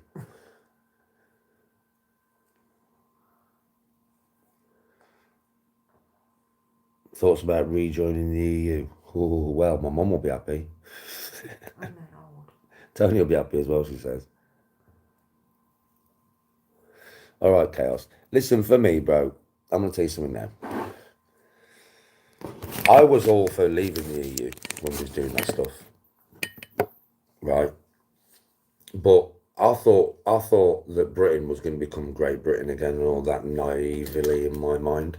Thoughts about rejoining the EU? Oh, well, my mum will be happy. I'm not old. Tony will be happy as well, she says. All right, Chaos. Listen, for me, bro, I'm going to tell you something now. I was all for leaving the EU when we was doing that stuff. Right? But I thought that Britain was going to become Great Britain again and all that naively in my mind.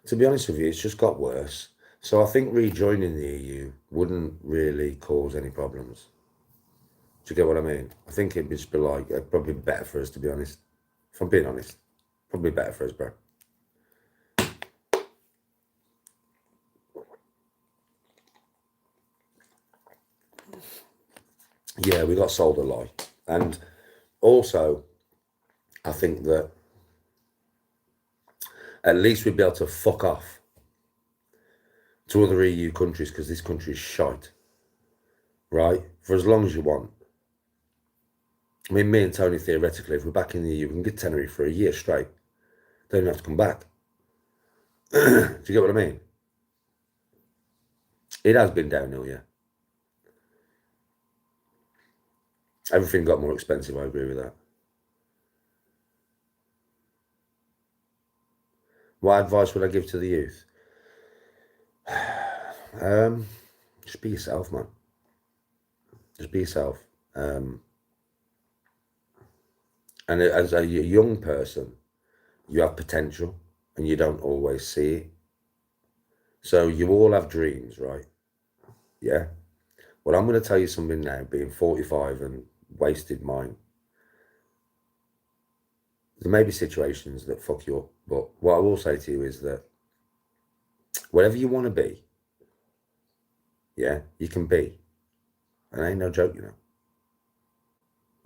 To be honest with you, it's just got worse. So I think rejoining the EU wouldn't really cause any problems. Do you get what I mean? I think it'd just be like, it'd probably be better for us, to be honest. If I'm being honest. Probably better for us, bro. Yeah, we got sold a lie. And also, I think that at least we'd be able to fuck off to other EU countries because this country is shite, right? For as long as you want. I mean, me and Tony, theoretically, if we're back in the EU, we can get Tenerife for a year straight. Don't even have to come back. Do you get what I mean? It has been downhill, yeah. Everything got more expensive, I agree with that. What advice would I give to the youth? Just be yourself, man. Just be yourself. And as a young person, you have potential and you don't always see it. So you all have dreams, right? Yeah. Well, I'm going to tell you something now, being 45 and wasted mine. There may be situations that fuck you up, but what I will say to you is that whatever you want to be, yeah, you can be. And ain't no joke, you know.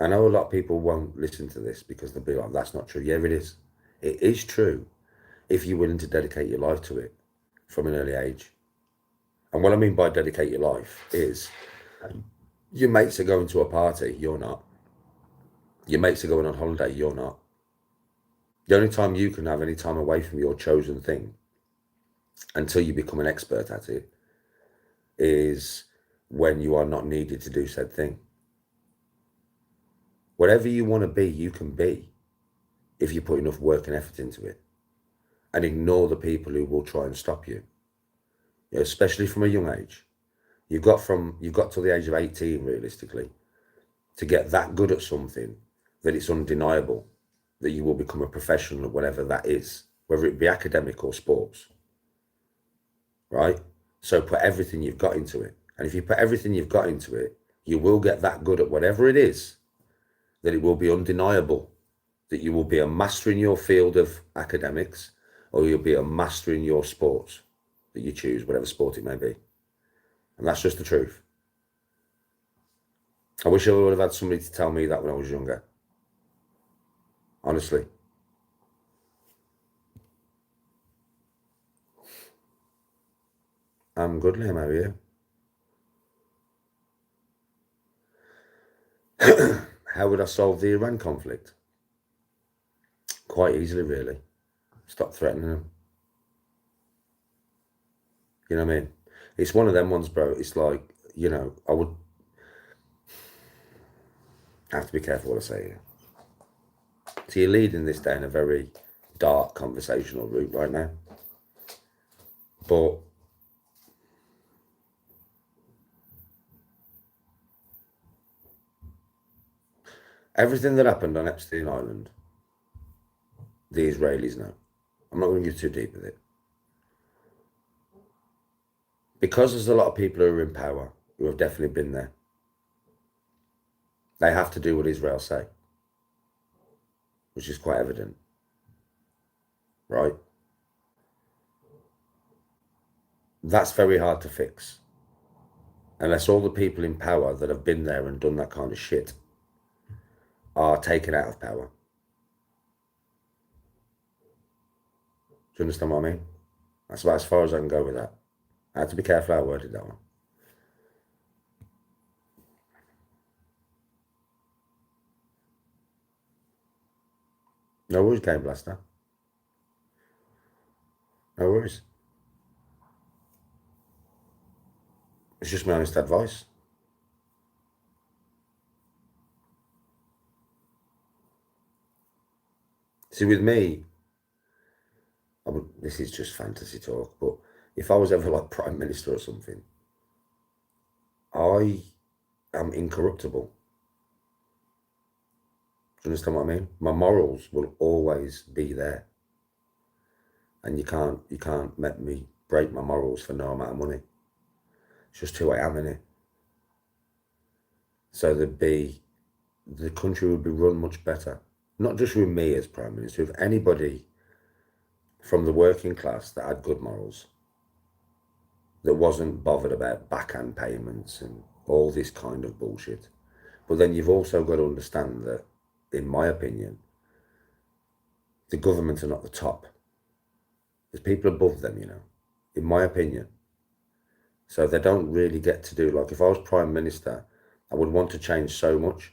I know a lot of people won't listen to this because they'll be like, that's not true. Yeah, it is. It is true if you're willing to dedicate your life to it from an early age. And what I mean by dedicate your life is your mates are going to a party, you're not. Your mates are going on holiday, you're not. The only time you can have any time away from your chosen thing until you become an expert at it is when you are not needed to do said thing. Whatever you want to be, you can be if you put enough work and effort into it and ignore the people who will try and stop you. You know, especially from a young age. You've got to the age of 18 realistically to get that good at something that it's undeniable that you will become a professional at whatever that is, whether it be academic or sports, right? So put everything you've got into it. And if you put everything you've got into it, you will get that good at whatever it is that it will be undeniable that you will be a master in your field of academics or you'll be a master in your sports that you choose, whatever sport it may be. And that's just the truth. I wish I would have had somebody to tell me that when I was younger. Honestly. I'm good, Liam. How are you? How would I solve the Iran conflict? Quite easily, really. Stop threatening them. You know what I mean? It's one of them ones, bro. It's like, you know, I would have to be careful what I say here. So you're leading this down a very dark conversational route right now. But everything that happened on Epstein Island, the Israelis know. I'm not going to get too deep with it. Because there's a lot of people who are in power who have definitely been there. They have to do what Israel say, which is quite evident, right? That's very hard to fix unless all the people in power that have been there and done that kind of shit are taken out of power. Do you understand what I mean? That's about as far as I can go with that. I had to be careful how I worded that one. No worries, Game Blaster. No worries. It's just my honest advice. See, with me, this is just fantasy talk, but if I was ever like Prime Minister or something, I am incorruptible. Do you understand what I mean? My morals will always be there. And you can't make me break my morals for no amount of money. It's just who I am, innit? So the country would be run much better not just with me as Prime Minister, with anybody from the working class that had good morals, that wasn't bothered about backhand payments and all this kind of bullshit. But then you've also got to understand that, in my opinion, the government are not the top. There's people above them, you know, in my opinion. So they don't really get to do, like if I was Prime Minister, I would want to change so much,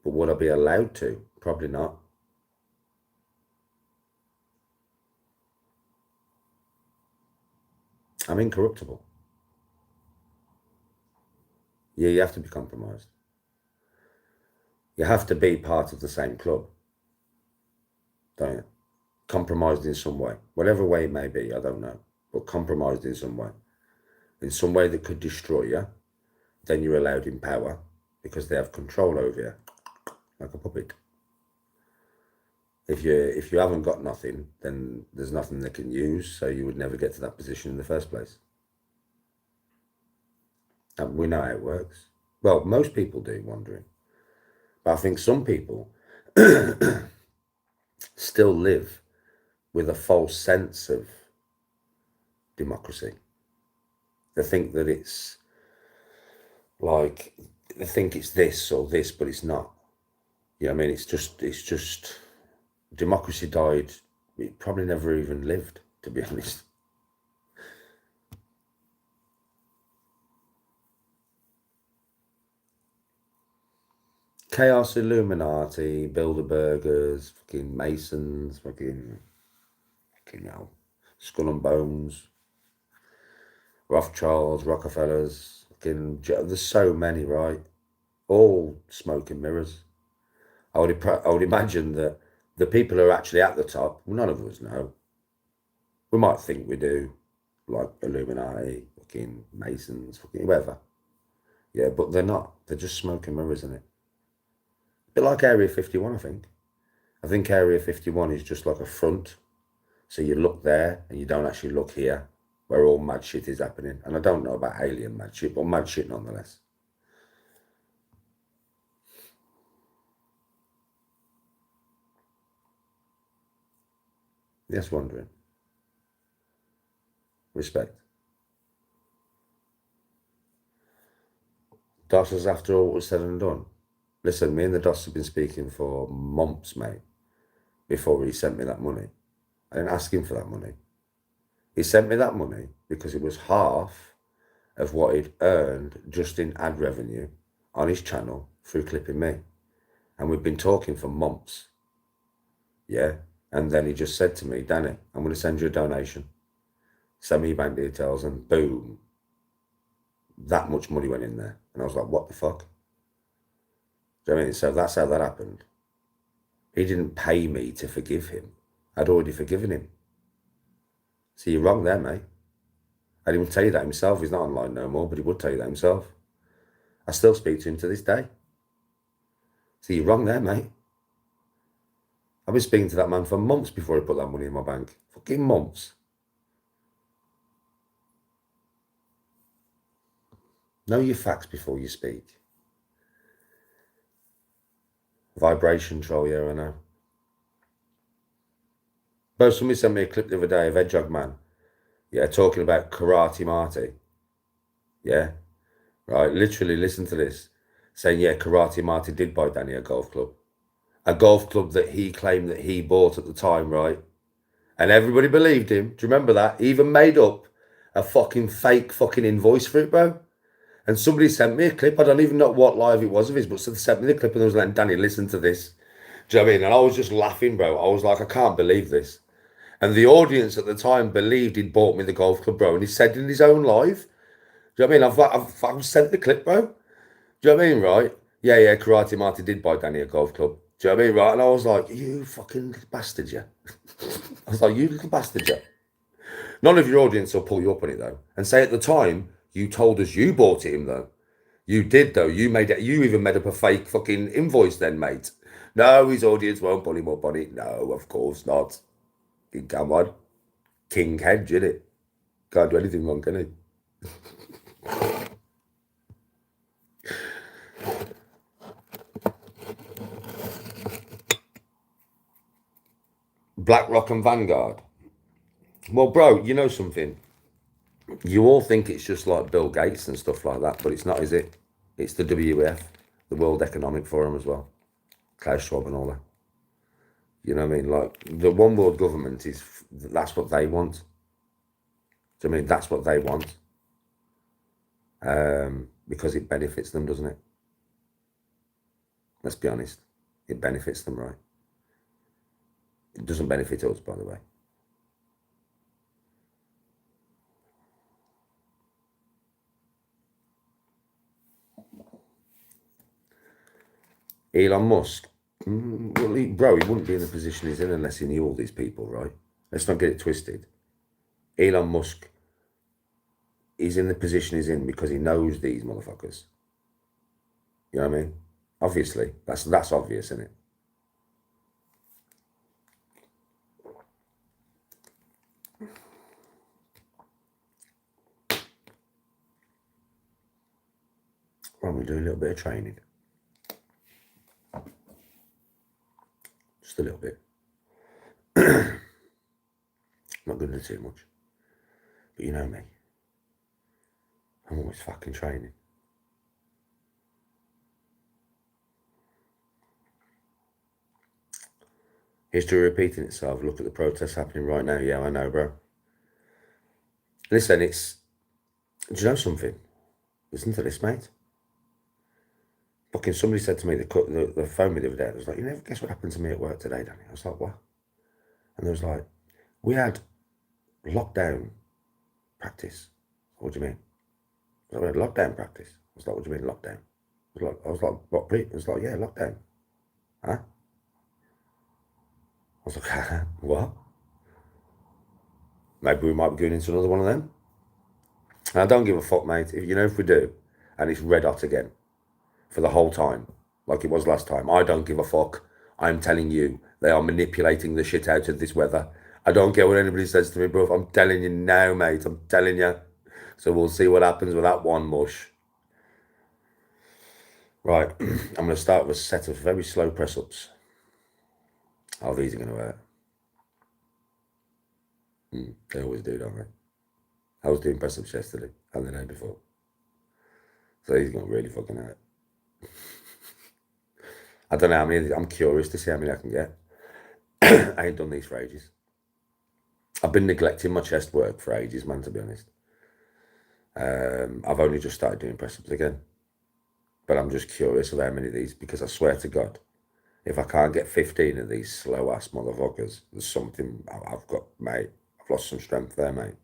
but would I be allowed to? Probably not. I'm incorruptible. Yeah, you have to be compromised. You have to be part of the same club, don't you? Compromised in some way, whatever way it may be, I don't know, but compromised in some way that could destroy you. Then you're allowed in power because they have control over you, like a puppet. If you haven't got nothing, then there's nothing they can use, so you would never get to that position in the first place. And we know how it works. Well, most people do, wondering. But I think some people still live with a false sense of democracy. They think that it's like, they think it's this or this, but it's not. You know what I mean? It's just democracy died. It probably never even lived, to be honest. Chaos Illuminati, Bilderbergers, fucking Masons, fucking hell, Skull and Bones, Rothschilds, Rockefellers, fucking, there's so many, right? All smoke and mirrors. I would imagine that the people who are actually at the top, none of us know. We might think we do, like Illuminati, fucking Masons, fucking whoever. Yeah, but they're not. They're just smoke and mirrors, isn't it? A bit like Area 51, I think. I think Area 51 is just like a front. So you look there and you don't actually look here, where all mad shit is happening. And I don't know about alien mad shit, but mad shit nonetheless. Yes, wondering. Respect. Dossers, after all was said and done. Listen, me and the Doss have been speaking for months, mate, before he sent me that money. I didn't ask him for that money. He sent me that money because it was half of what he'd earned just in ad revenue on his channel through clipping me. And we've been talking for months. Yeah. And then he just said to me, Danny, I'm going to send you a donation. Send me your bank details, and boom, that much money went in there. And I was like, what the fuck? Do you know what I mean? So that's how that happened. He didn't pay me to forgive him. I'd already forgiven him. So you're wrong there, mate. And he would tell you that himself. He's not online no more, but he would tell you that himself. I still speak to him to this day. So you're wrong there, mate. I've been speaking to that man for months before he put that money in my bank. Fucking months. Know your facts before you speak. Vibration troll, yeah, I know. But somebody sent me a clip the other day of Hedgehog Man. Yeah, talking about Karate Marty. Yeah. Right, literally listen to this. Saying, yeah, Karate Marty did buy Danny a golf club. A golf club that he claimed that he bought at the time, right? And everybody believed him. Do you remember that? He even made up a fucking fake fucking invoice for it, bro. And somebody sent me a clip. I don't even know what live it was of his, but they sent me the clip and they was like, Danny, listen to this. Do you know what I mean? And I was just laughing, bro. I was like, I can't believe this. And the audience at the time believed he'd bought me the golf club, bro. And he said in his own live. Do you know what I mean? I've sent the clip, bro. Do you know what I mean, right? Yeah, Karate Marty did buy Danny a golf club. Do you know what I mean, right? And I was like, you fucking little bastard, yeah. I was like, you little bastard, yeah. None of your audience will pull you up on it, though. And say at the time, you told us you bought it him, though. You did, though. You even made up a fake fucking invoice then, mate. No, his audience won't pull him up on it. No, of course not. Come on. King Hedge, innit? Can't do anything wrong, can he? BlackRock and Vanguard. Well, bro, you know something? You all think it's just like Bill Gates and stuff like that, but it's not, is it? It's the WEF, the World Economic Forum as well. Klaus Schwab and all that. You know what I mean? Like, the one world government is, that's what they want. Do you know what I mean? That's what they want. Because it benefits them, doesn't it? Let's be honest. It benefits them, right? It doesn't benefit us, by the way. Elon Musk, well, bro, he wouldn't be in the position he's in unless he knew all these people, right? Let's not get it twisted. Elon Musk is in the position he's in because he knows these motherfuckers. You know what I mean? Obviously, that's obvious, isn't it? Well, we do a little bit of training. Just a little bit. Not going to do too much. But you know me. I'm always fucking training. History repeating itself. Look at the protests happening right now. Yeah, I know, bro. Listen, do you know something? Listen to this, mate. Fucking somebody said to me, they phoned me the other day. It was like, you never guess what happened to me at work today, Danny? I was like, what? And they was like, we had lockdown practice. What do you mean? I was like, we had lockdown practice. I was like, what do you mean lockdown? I was like, what? It was like, yeah, lockdown. Huh? I was like, what? Maybe we might be going into another one of them. And I don't give a fuck, mate. If we do, and it's red hot again for the whole time, like it was last time, I don't give a fuck. I'm telling you, they are manipulating the shit out of this weather. I don't care what anybody says to me, bro. I'm telling you now, mate. I'm telling you. So we'll see what happens with that one mush. Right, I'm going to start with a set of very slow press-ups. Oh, these are going to hurt. They always do, don't they? I was doing press-ups yesterday and the day before. So these are going to really fucking hurt. I don't know how many. I'm curious to see how many I can get. I ain't done these for ages. I've been neglecting my chest work for ages, man, to be honest. I've only just started doing press-ups again. But I'm just curious of how many of these, because I swear to God, if I can't get 15 of these slow-ass motherfuckers, there's something I've got, mate. I've lost some strength there, mate.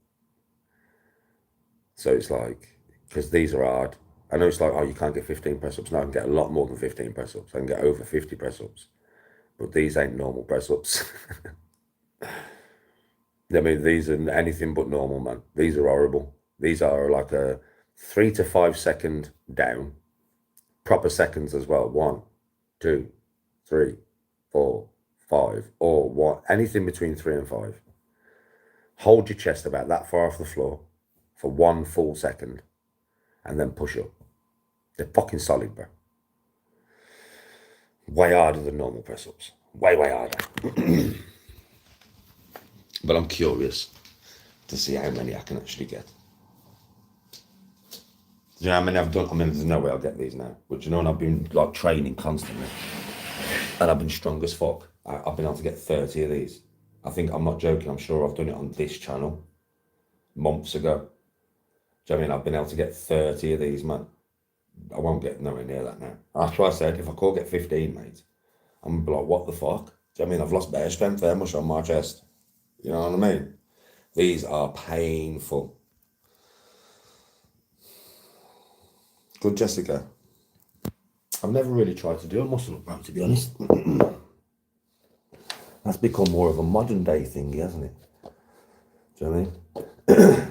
So it's like, because these are hard. I know it's like, oh, you can't get 15 press-ups. No, I can get a lot more than 15 press-ups. I can get over 50 press-ups. But these ain't normal press-ups. I mean, these are anything but normal, man. These are horrible. These are like a 3 to 5 second down. Proper seconds as well. 1, 2, 3, 4, 5, or what? Anything between 3 and 5. Hold your chest about that far off the floor for 1 full second, and then push up. They're fucking solid, bro. Way harder than normal press-ups. Way harder. But I'm curious to see how many I can actually get. Do you know how many I've done? I mean, there's no way I'll get these now. But you know, and I've been like training constantly. And I've been strong as fuck. I've been able to get 30 of these. I think, I'm not joking, I'm sure I've done it on this channel months ago. Do you know what I mean? I've been able to get 30 of these, man. I won't get nowhere near that now. That's why I said, if I could get 15, mate, I'm gonna be like, what the fuck? Do you know what I mean? I've lost better strength there much on my chest. You know what I mean? These are painful. Good, Jessica. I've never really tried to do a muscle up, bro, to be honest. That's become more of a modern day thing, hasn't it? Do you know what I mean?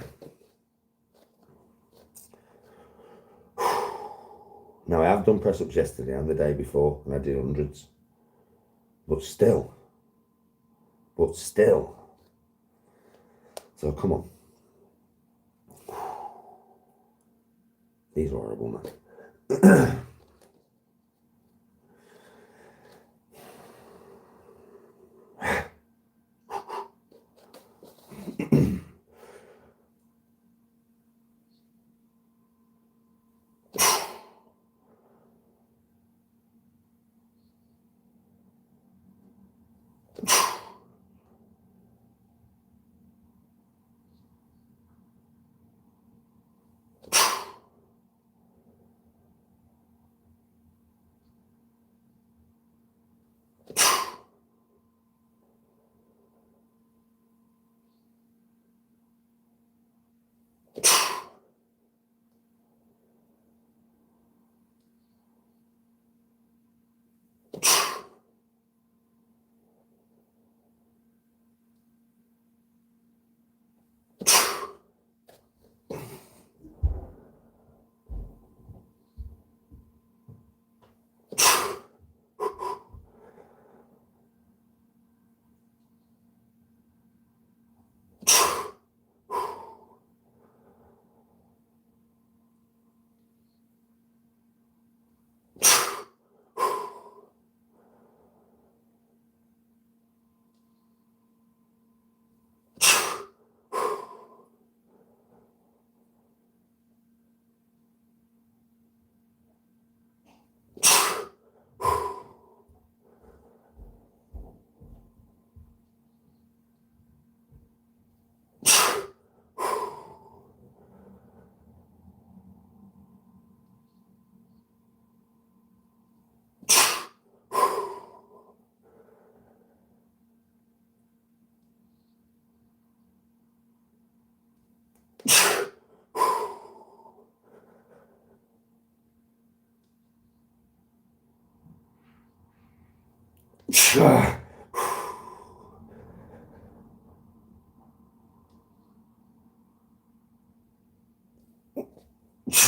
Now, I have done press-ups yesterday and the day before, and I did hundreds. But still. So, come on. These are horrible, man.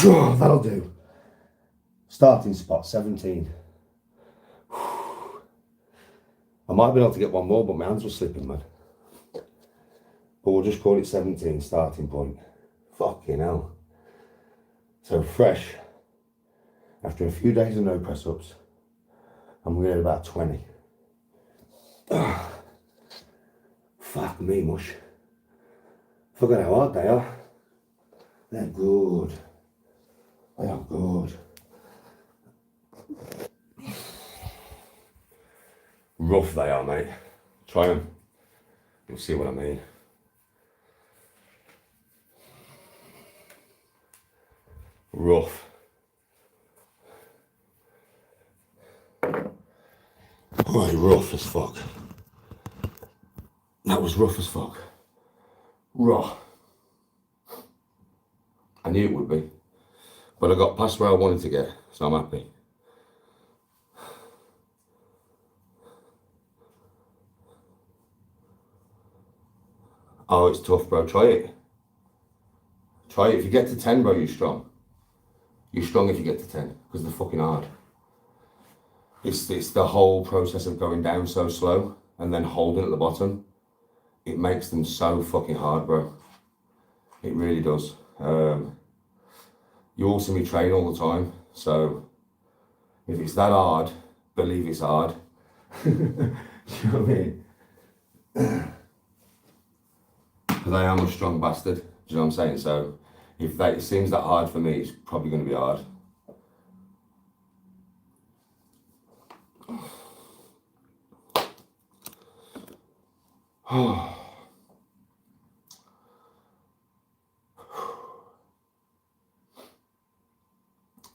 That'll do. Starting spot 17. I might be able to get one more, but my hands were slipping, man. But we'll just call it 17, starting point. Fucking hell. So fresh. After a few days of no press ups, I'm going to get about 20. Fuck me, mush. Forget how hard they are. They're good. They are good. Rough they are, mate. Try them. You'll see what I mean. Rough. Right, rough as fuck. That was rough as fuck. Raw. I knew it would be. But I got past where I wanted to get, so I'm happy. Oh, it's tough, bro. Try it. Try it. If you get to 10, bro, you're strong. You're strong if you get to 10, because they're fucking hard. It's the whole process of going down so slow and then holding at the bottom. It makes them so fucking hard, bro. It really does. You all see me train all the time, so if it's that hard, believe it's hard. Do you know what I mean? Because I am a strong bastard, do you know what I'm saying? So if it seems that hard for me, it's probably going to be hard.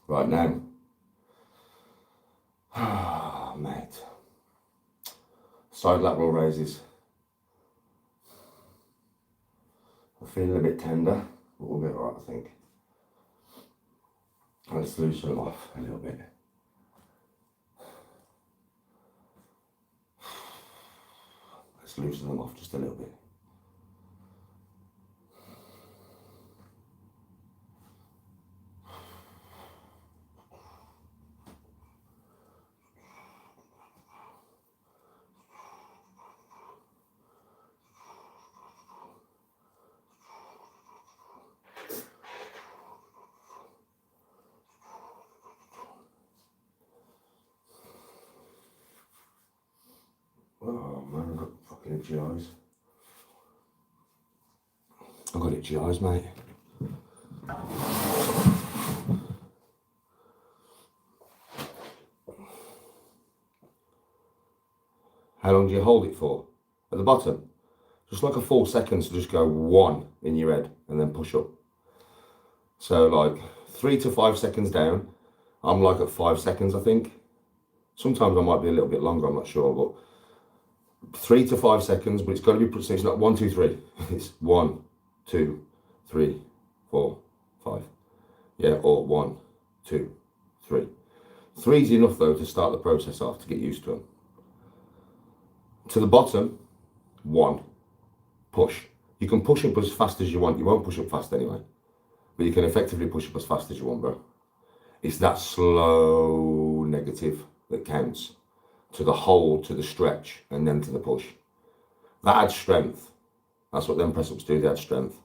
Right now. Mate. Side lateral raises. I'm feeling a bit tender, but we'll be alright, I think. Let's loosen them off a little bit. Let's loosen them off just a little bit. Oh man, I've got fucking itchy eyes. I've got itchy eyes, mate. How long do you hold it for? At the bottom? Just like a 4 seconds to just go 1 in your head and then push up. So like 3 to 5 seconds down, I'm like at 5 seconds, I think. Sometimes I might be a little bit longer, I'm not sure, but 3 to 5 seconds, but it's got to be precise. It's not 1, 2, 3. It's 1, 2, 3, 4, 5. Yeah, or 1, 2, 3. 3 is enough though to start the process off, to get used to them. To the bottom, 1. Push. You can push up as fast as you want. You won't push up fast anyway. But you can effectively push up as fast as you want, bro. It's that slow negative that counts. To the hold, to the stretch, and then to the push. That adds strength. That's what them press-ups do, they add strength.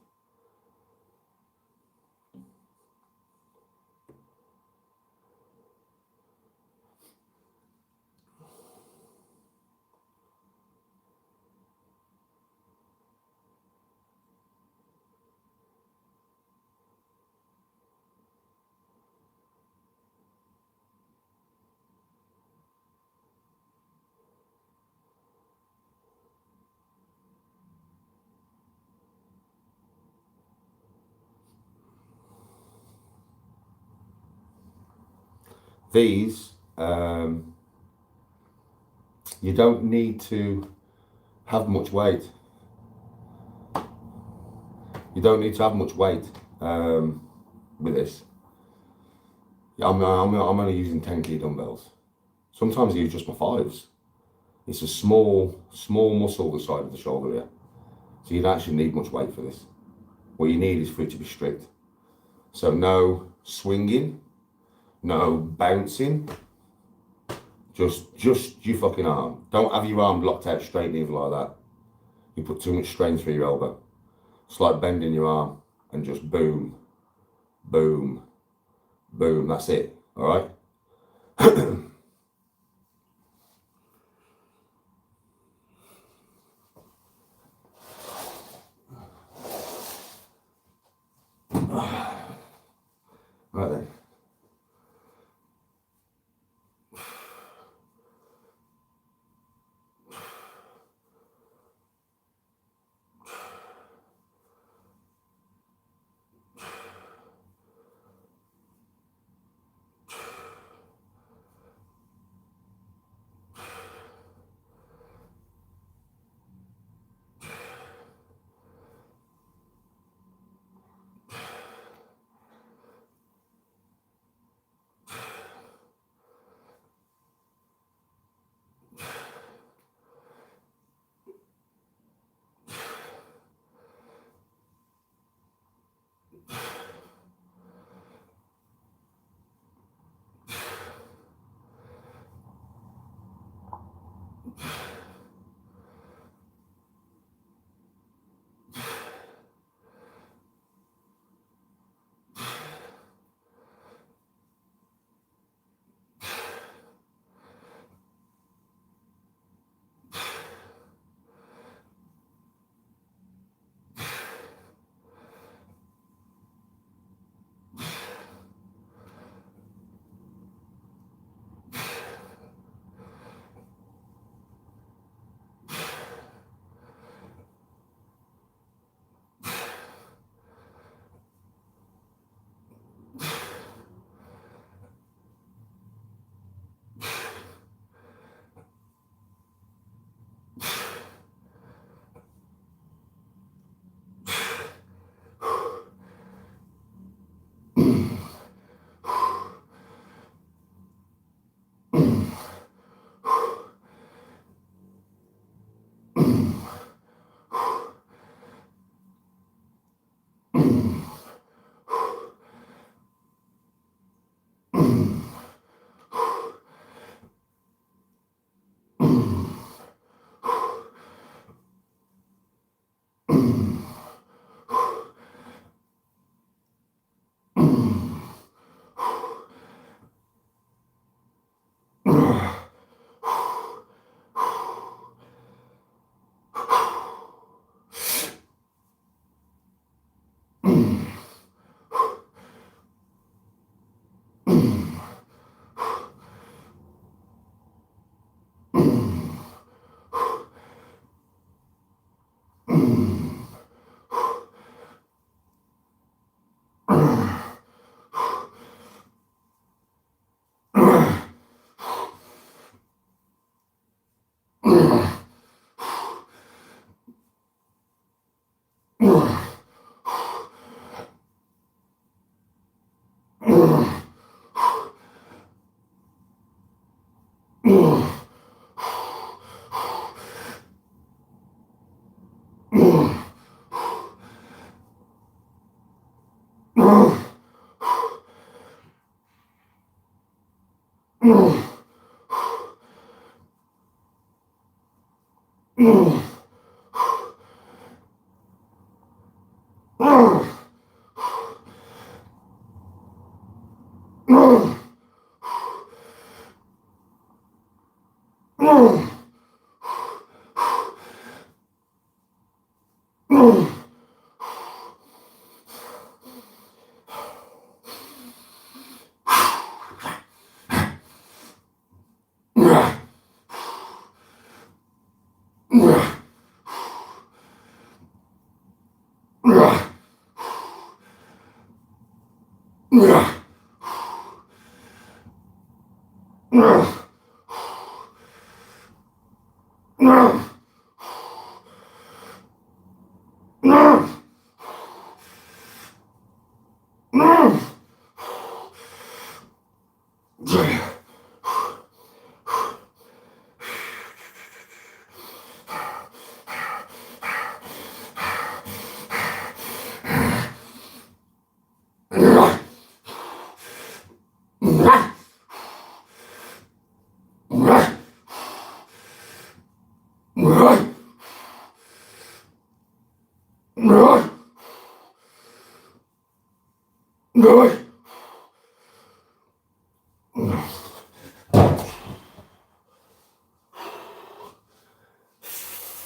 These, you don't need to have much weight. You don't need to have much weight with this. I'm only using 10 kg dumbbells. Sometimes I use just my 5s. It's a small muscle the side of the shoulder here. So you don't actually need much weight for this. What you need is for it to be strict. So no swinging, no bouncing, just your fucking arm. Don't have your arm locked out straight either like that. You put too much strain through your elbow. It's like bending your arm and just boom, boom, boom, that's it, all right? Right then.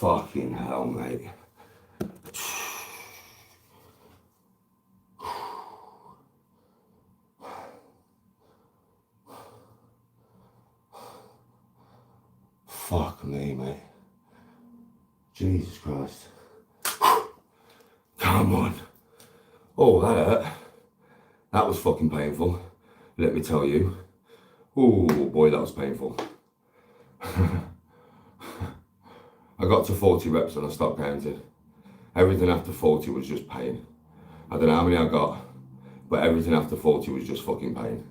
Fucking hell, mate. Fuck me, mate. Jesus Christ. Come on. Oh, that hurt. That was fucking painful. Let me tell you. Oh boy, that was painful. I got to 40 reps and I stopped counting. Everything after 40 was just pain. I don't know how many I got, but everything after 40 was just fucking pain.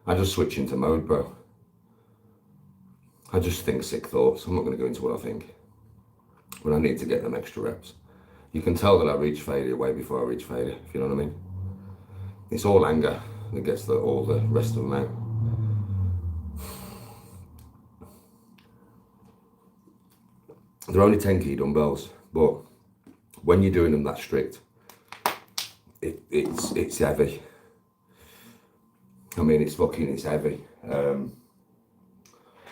I just switch into mode, bro. I just think sick thoughts. I'm not going to go into what I think. But I need to get them extra reps. You can tell that I reach failure way before I reach failure, if you know what I mean. It's all anger that gets all the rest of them out. They're only 10 key dumbbells, but when you're doing them that strict, it's heavy. I mean, it's heavy.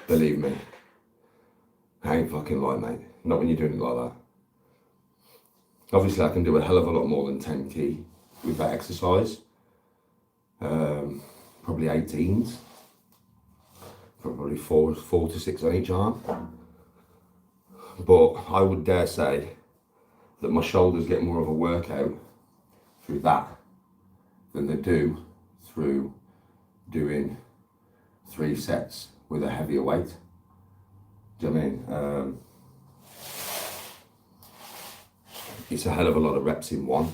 Believe me, I ain't fucking lying, mate. Not when you're doing it like that. Obviously, I can do a hell of a lot more than 10 key with that exercise. Probably 18s. Probably four to six on each arm. But I would dare say that my shoulders get more of a workout through that than they do through doing 3 sets with a heavier weight. Do you know what I mean? It's a hell of a lot of reps in one,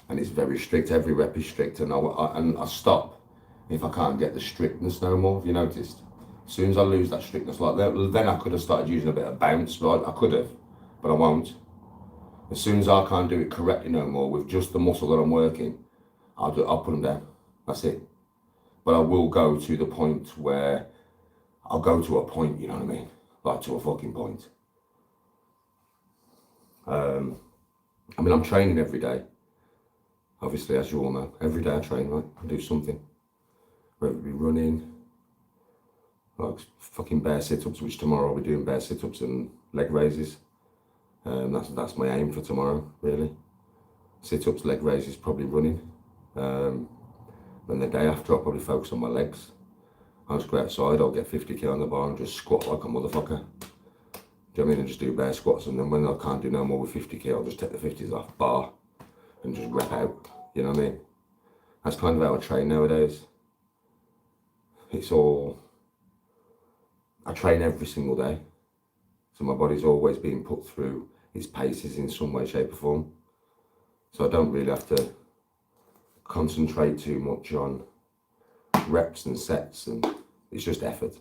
and it's very strict. Every rep is strict, and I stop if I can't get the strictness no more. Have you noticed? As soon as I lose that strictness like that, then I could have started using a bit of bounce, right? I could have, but I won't. As soon as I can't do it correctly no more with just the muscle that I'm working, I'll put them down. That's it. But I will go to the point where I'll go to a point, you know what I mean? Like to a fucking point. I mean, I'm training every day. Obviously, as you all know, every day I train, right? I do something. Whether it be running, like fucking bear sit-ups, which tomorrow I'll be doing bear sit-ups and leg raises. That's my aim for tomorrow, really. Sit-ups, leg raises, probably running. Then the day after, I'll probably focus on my legs. I'll just go outside, I'll get 50 kg on the bar and just squat like a motherfucker. Do you know what I mean? And just do bare squats, and then when I can't do no more with 50k, I'll just take the 50s off bar and just rep out. You know what I mean? That's kind of how I train nowadays. It's all, I train every single day. So my body's always being put through its paces in some way, shape or form. So I don't really have to concentrate too much on reps and sets, and it's just effort.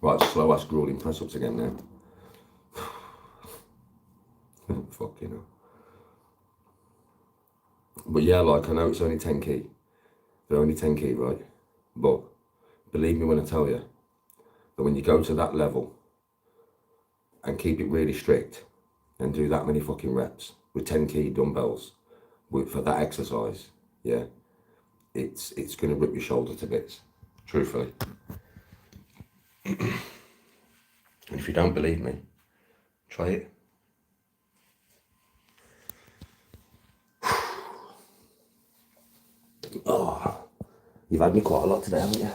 Right, slow ass grueling press ups again now. Fucking hell. But yeah, like, I know it's only 10 key. They're only 10 key, right? But believe me when I tell you that when you go to that level and keep it really strict and do that many fucking reps with 10 key dumbbells for that exercise, yeah, it's going to rip your shoulder to bits, truthfully. And if you don't believe me, try it. Oh, you've had me quite a lot today, haven't you?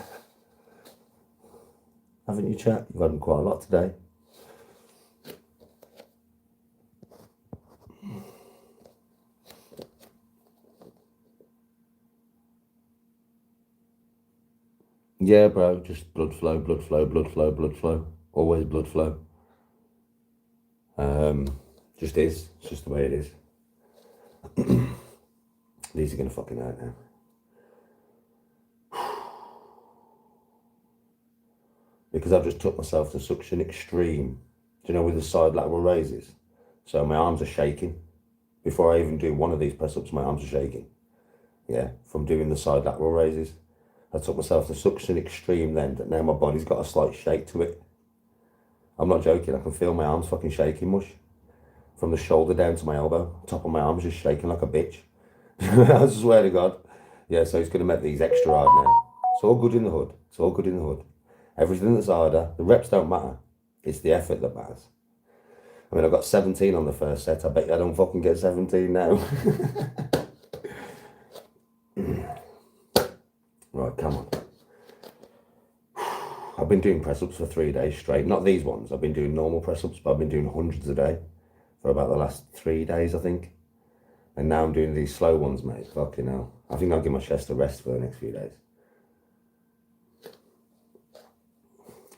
Haven't you, chat? You've had me quite a lot today. Yeah, bro, just blood flow, blood flow, blood flow, blood flow. Always blood flow. Just is. It's just the way it is. These are gonna fucking hurt now. Because I've just took myself to such an extreme, do you know, with the side lateral raises. So my arms are shaking. Before I even do one of these press ups, my arms are shaking. Yeah, from doing the side lateral raises. I took myself to such an extreme then that now my body's got a slight shake to it. I'm not joking, I can feel my arms fucking shaking mush. From the shoulder down to my elbow, top of my arms just shaking like a bitch. I swear to God. Yeah, so it's going to make these extra hard now. It's all good in the hood. It's all good in the hood. Everything that's harder, the reps don't matter. It's the effort that matters. I mean, I got 17 on the first set. I bet you I don't fucking get 17 now. Right, come on. I've been doing press-ups for 3 days straight. Not these ones. I've been doing normal press-ups, but I've been doing hundreds a day for about the last 3 days, I think. And now I'm doing these slow ones, mate. Fucking hell. I think I'll give my chest a rest for the next few days.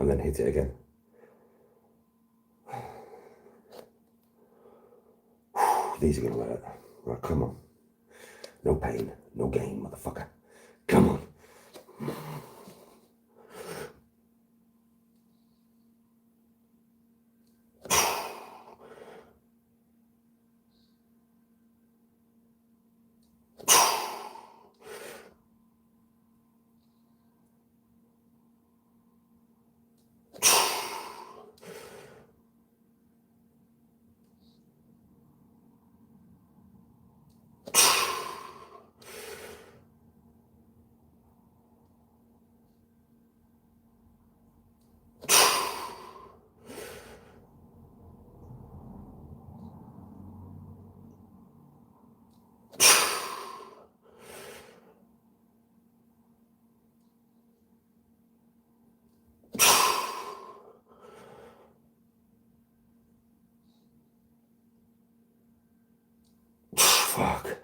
And then hit it again. These are gonna hurt. Right, come on. No pain, no gain, motherfucker. Come on. Fuck.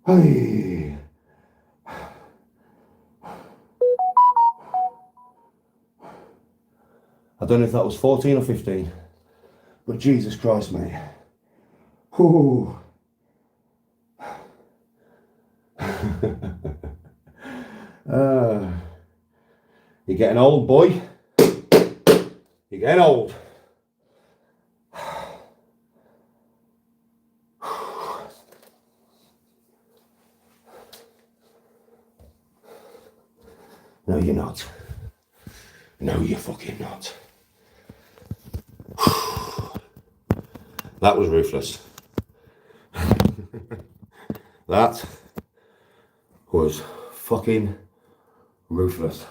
Hey. I don't know if that was 14 or 15, but Jesus Christ, mate. Ooh. You're getting old, boy. You're getting old. No, you're not. No, you're fucking not. That was ruthless. That was fucking ruthless.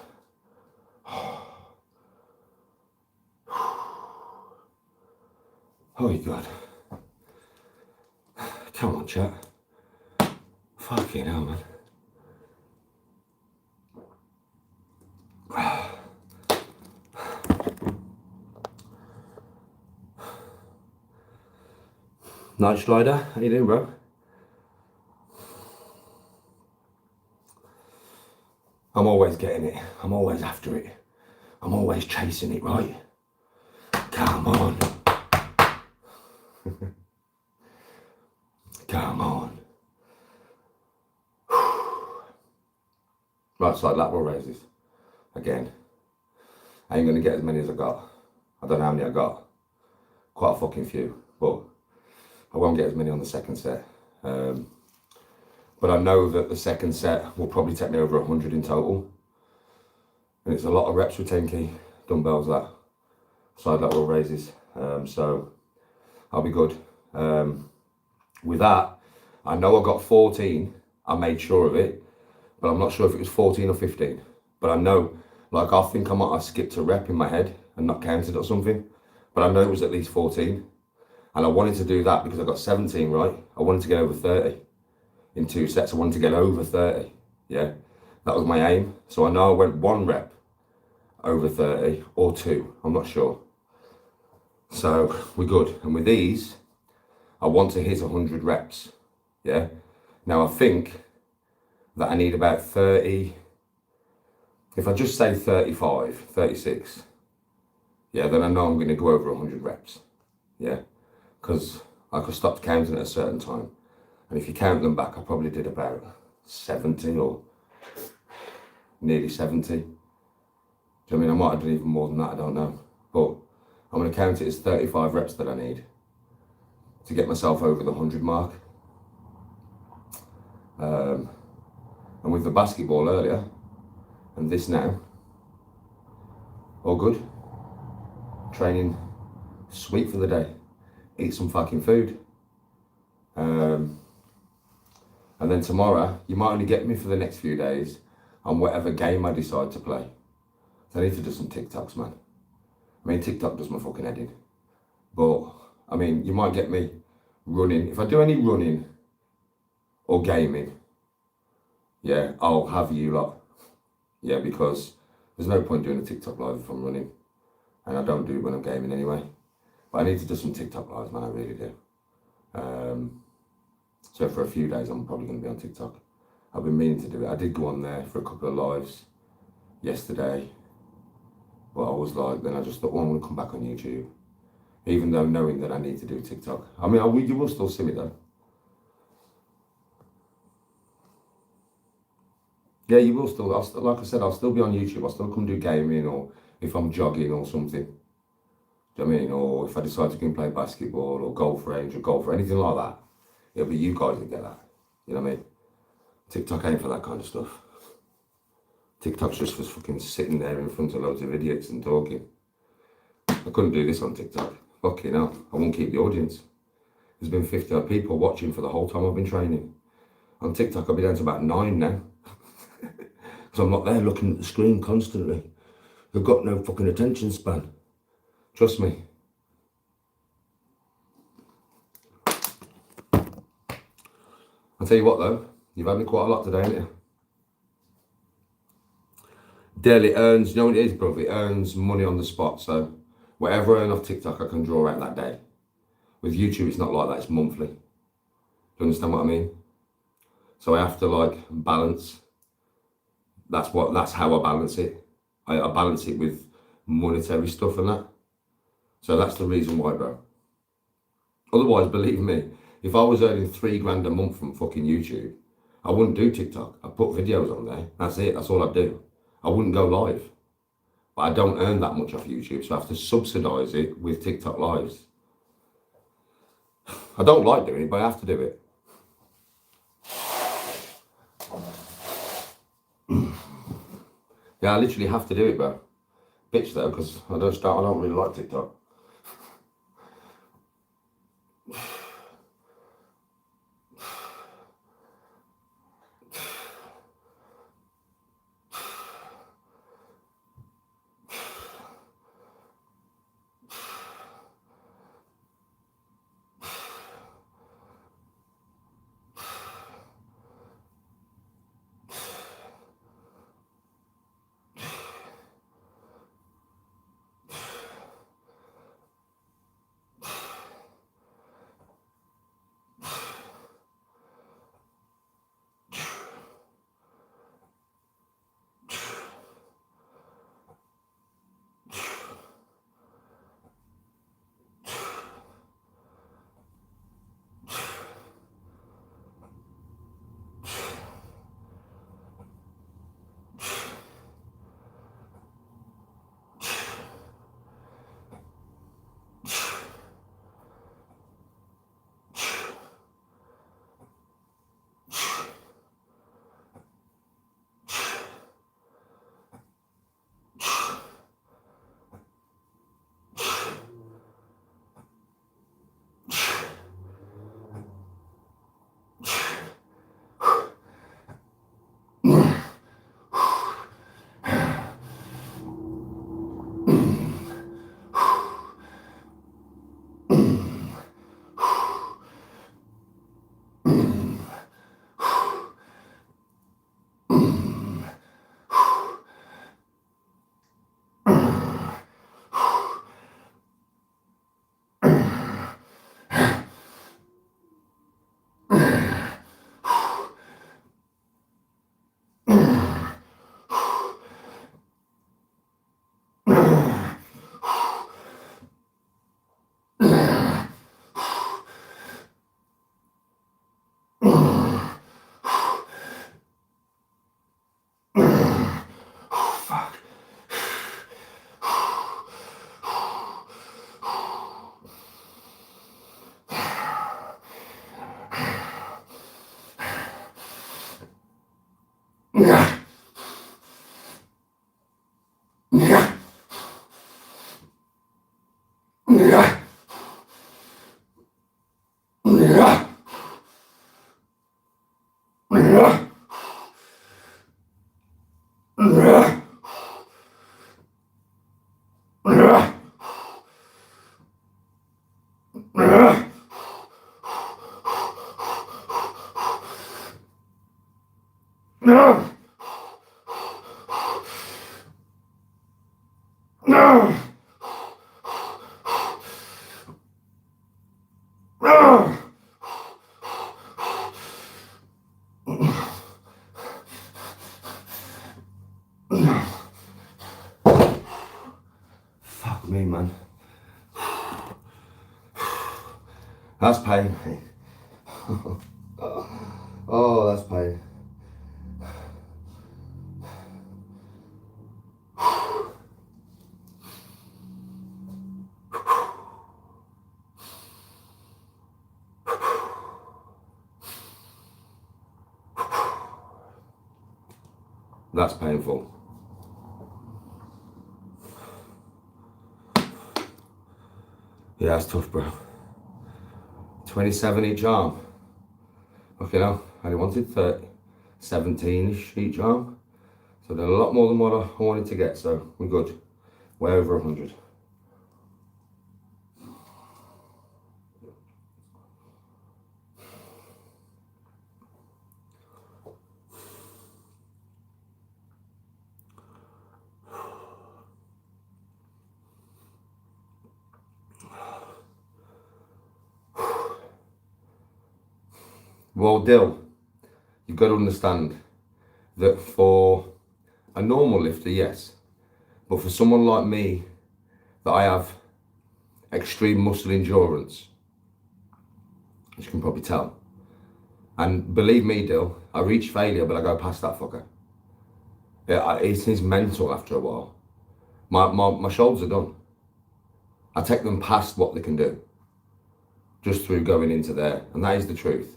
Oh my God. Come on, chat. Fucking hell, man. Night Strider, how you doing, bro? I'm always getting it. I'm always after it. I'm always chasing it, right? Come on. Come on. Right side lateral raises. Again. I ain't gonna get as many as I got. I don't know how many I got. Quite a fucking few, but I won't get as many on the second set. But I know that the second set will probably take me over 100 in total. And it's a lot of reps with 10 key dumbbells, that side lateral raises. So I'll be good. With that, I know I got 14. I made sure of it, but I'm not sure if it was 14 or 15. But I know, like, I think I might have skipped a rep in my head and not counted or something. But I know it was at least 14. And I wanted to do that because I got 17 right. I wanted to get over 30 in 2 sets. I wanted to get over 30. Yeah, that was my aim. So I know I went 1 rep over 30 or 2. I'm not sure. So we're good. And with these, I want to hit 100 reps. Yeah. Now I think that I need about 30. If I just say 35, 36, yeah, then I know I'm going to go over 100 reps. Yeah. Because I could stop counting at a certain time. And if you count them back, I probably did about 70 or nearly 70. Do you know what I mean? I might have done even more than that, I don't know. But I'm going to count it as 35 reps that I need to get myself over the 100 mark. And with the basketball earlier, and this now, all good. Training sweet for the day. Eat some fucking food. And then tomorrow, you might only get me for the next few days on whatever game I decide to play. So I need to do some TikToks, man. I mean, TikTok does my fucking head in. But, I mean, you might get me running. If I do any running or gaming, yeah, I'll have you lot. Yeah, because there's no point doing a TikTok live if I'm running. And I don't do it when I'm gaming anyway. But I need to do some TikTok lives, man, I really do. So for a few days, I'm probably going to be on TikTok. I've been meaning to do it. I did go on there for a couple of lives yesterday. But I was like, then I just thought, well, I'm going to come back on YouTube. Even though knowing that I need to do TikTok. I mean, you will still see me though. Yeah, you will still, like I said, I'll still be on YouTube. I'll still come do gaming, or if I'm jogging or something. Do you know what I mean? Or if I decide to go and play basketball or golf range or golf or anything like that, it'll be you guys that get that. You know what I mean? TikTok ain't for that kind of stuff. TikTok's just for fucking sitting there in front of loads of idiots and talking. I couldn't do this on TikTok. Fucking hell, I won't keep the audience. There's been 50 odd people watching for the whole time I've been training. On TikTok, I'll be down to about 9 now. Because I'm not there looking at the screen constantly. I've got no fucking attention span. Trust me. I'll tell you what though, you've had me quite a lot today, haven't you? Daily earns, you know what it is, bro? It earns money on the spot. So whatever I earn off TikTok, I can draw out that day. With YouTube, it's not like that, it's monthly. Do you understand what I mean? So I have to like balance. That's how I balance it. I balance it with monetary stuff and that. So that's the reason why, bro. Otherwise, believe me, if I was earning $3 grand a month from fucking YouTube, I wouldn't do TikTok. I put videos on there. That's it. That's all I do. I wouldn't go live. But I don't earn that much off YouTube, so I have to subsidise it with TikTok lives. I don't like doing it, but I have to do it. Yeah, I literally have to do it, bro. Bitch though, because I don't really like TikTok. Fuck me, man. That's pain. Oh, that's pain. That's painful. Yeah, that's tough, bro. 27 each arm. Okay, now I only wanted 30, 17-ish each arm. So I did a lot more than what I wanted to get, so we're good. Way over 100. Well, Dill, you've got to understand that for a normal lifter, yes, but for someone like me, that I have extreme muscle endurance, as you can probably tell, And believe me, Dill, I reach failure, but I go past that fucker. It's mental after a while. My shoulders are done. I take them past what they can do, just through going into there, and that is the truth.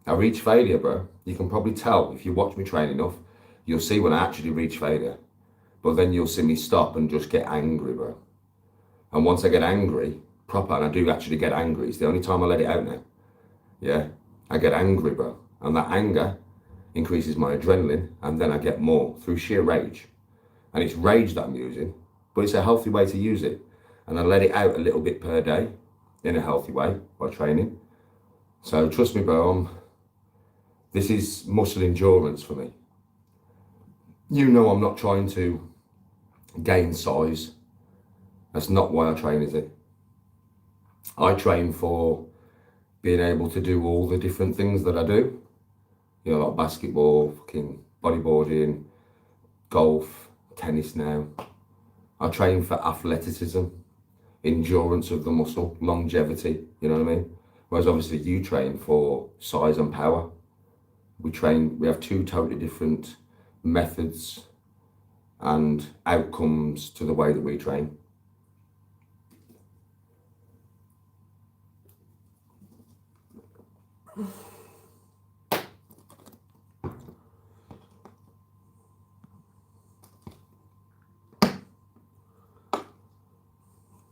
I reach failure, bro. You can probably tell if you watch me train enough, you'll see when I actually reach failure. But then you'll see me stop and just get angry, bro. And once I get angry, proper, and I do actually get angry, it's the only time I let it out now. Yeah, I get angry, bro. And that anger increases my adrenaline, and then I get more through sheer rage. And it's rage that I'm using, but it's a healthy way to use it. And I let it out a little bit per day in a healthy way by training. So trust me, bro, this is muscle endurance for me. You know I'm not trying to gain size. That's not why I train, is it? I train for being able to do all the different things that I do. You know, like basketball, fucking bodyboarding, golf, tennis now. I train for athleticism, endurance of the muscle, longevity, you know what I mean? Whereas obviously you train for size and power. We have two totally different methods and outcomes to the way that we train.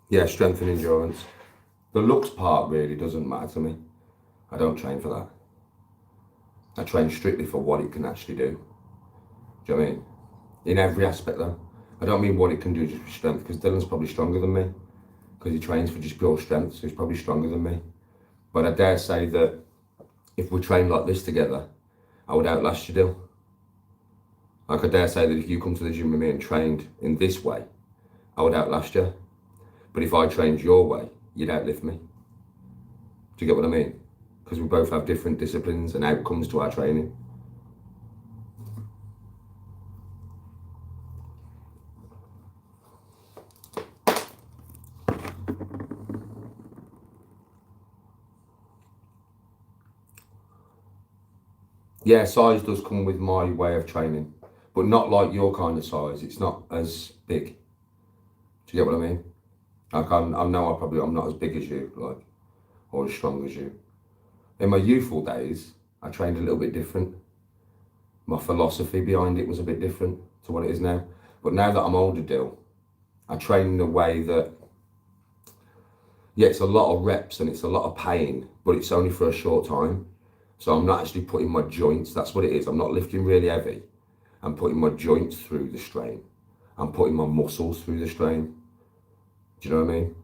Yeah, strength and endurance. The looks part really doesn't matter to me. I don't train for that. I train strictly for what it can actually do. Do you know what I mean? In every aspect though. I don't mean what it can do just for strength, because Dylan's probably stronger than me. Because he trains for just pure strength, so he's probably stronger than me. But I dare say that if we trained like this together, I would outlast you, Dyl. Like I dare say that if you come to the gym with me and trained in this way, I would outlast you. But if I trained your way, you'd outlift me. Do you get what I mean? Because we both have different disciplines and outcomes to our training. Yeah, size does come with my way of training, but not like your kind of size. It's not as big. Do you get what I mean? Like I know I'm not as big as you, like, or as strong as you. In my youthful days, I trained a little bit different. My philosophy behind it was a bit different to what it is now. But now that I'm older, Dill, I train in a way that, yeah, it's a lot of reps and it's a lot of pain, but it's only for a short time. So I'm not actually putting my joints, that's what it is. I'm not lifting really heavy. I'm putting my joints through the strain. I'm putting my muscles through the strain. Do you know what I mean?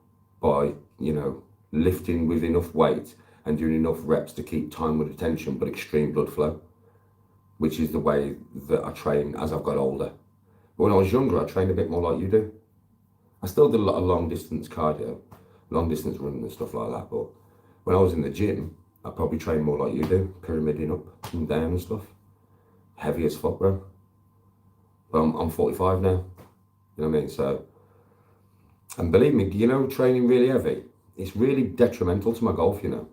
By, you know, lifting with enough weight and doing enough reps to keep time with attention, but extreme blood flow, which is the way that I train as I've got older. But when I was younger, I trained a bit more like you do. I still did a lot of long distance cardio, long distance running and stuff like that. But when I was in the gym, I probably trained more like you do, pyramiding up and down and stuff. Heavy as fuck, bro. But I'm 45 now. You know what I mean? So, and believe me, you know, training really heavy, it's really detrimental to my golf, you know.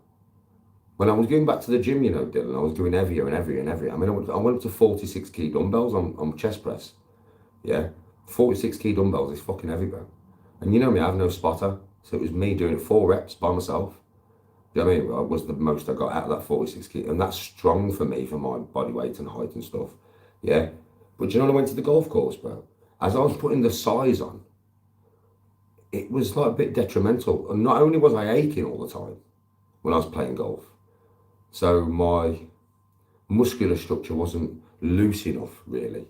When I was going back to the gym, you know, Dylan, I was doing heavier and heavier and heavier. I mean, I went up to 46 key dumbbells on chest press. Yeah, 46 key dumbbells is fucking heavy, bro. And you know me, I have no spotter. So it was me doing 4 reps by myself. You know what I mean? It was the most I got out of that 46 key. And that's strong for me, for my body weight and height and stuff. Yeah. But you know, when I went to the golf course, bro, as I was putting the size on, it was like a bit detrimental. And not only was I aching all the time when I was playing golf, so my muscular structure wasn't loose enough, really.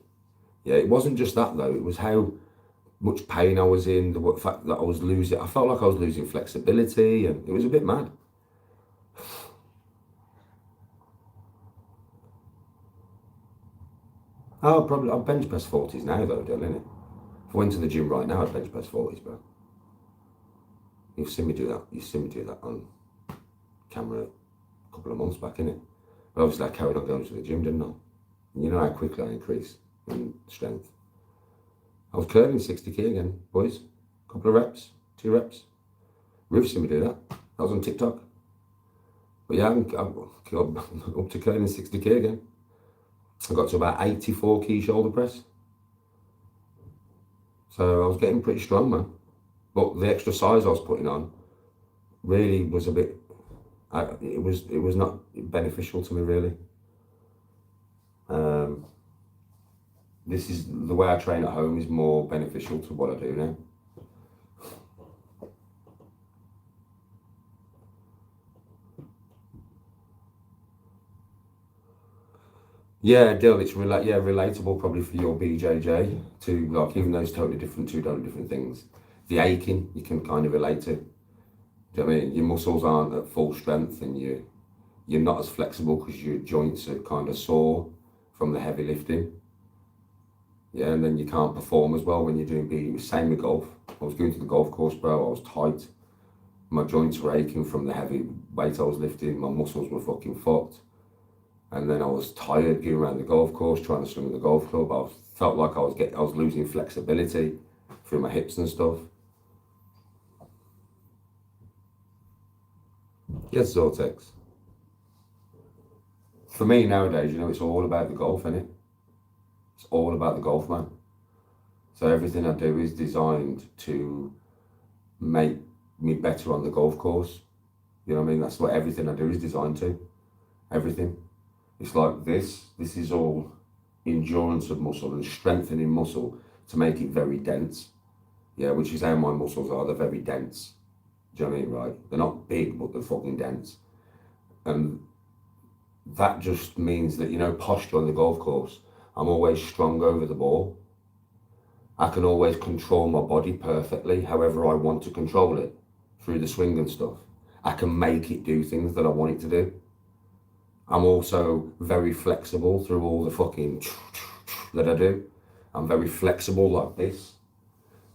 Yeah, it wasn't just that though. It was how much pain I was in, the fact that I was losing. I felt like I was losing flexibility, and it was a bit mad. I'll bench press 40s now though, Dylan. If I went to the gym right now, I'd bench press 40s, bro. You've seen me do that. You've seen me do that on camera a couple of months back, innit? But obviously I carried on going to the gym, didn't I? And you know how quickly I increased in strength. I was curling 60 key again, boys. Couple of reps, 2 reps. Ruth's seen me do that. That was on TikTok. But yeah, I'm up to curling 60k again. I got to about 84 key shoulder press. So I was getting pretty strong, man. But the extra size I was putting on really was a bit, it was not beneficial to me, really. This is the way I train at home is more beneficial to what I do now. Yeah, Dill, it's relatable probably for your BJJ to, like, even though it's totally different, two totally different things. The aching you can kind of relate to. Do you know what I mean? Your muscles aren't at full strength and you're not as flexible because your joints are kind of sore from the heavy lifting. Yeah, and then you can't perform as well when you're doing BJJ. It was same with golf. I was going to the golf course, bro. I was tight. My joints were aching from the heavy weight I was lifting. My muscles were fucking fucked. And then I was tired going around the golf course trying to swing with the golf club. I felt like I was losing flexibility through my hips and stuff. Yes, Zortex. For me nowadays, you know, it's all about the golf, innit? It's all about the golf, man. So everything I do is designed to make me better on the golf course. You know what I mean? That's what everything I do is designed to. Everything. It's like this is all endurance of muscle and strengthening muscle to make it very dense. Yeah, which is how my muscles are, they're very dense. Do you know what I mean, right? They're not big, but they're fucking dense. And that just means that, you know, posture on the golf course, I'm always strong over the ball. I can always control my body perfectly, however I want to control it, through the swing and stuff. I can make it do things that I want it to do. I'm also very flexible through all the fucking that I do. I'm very flexible like this.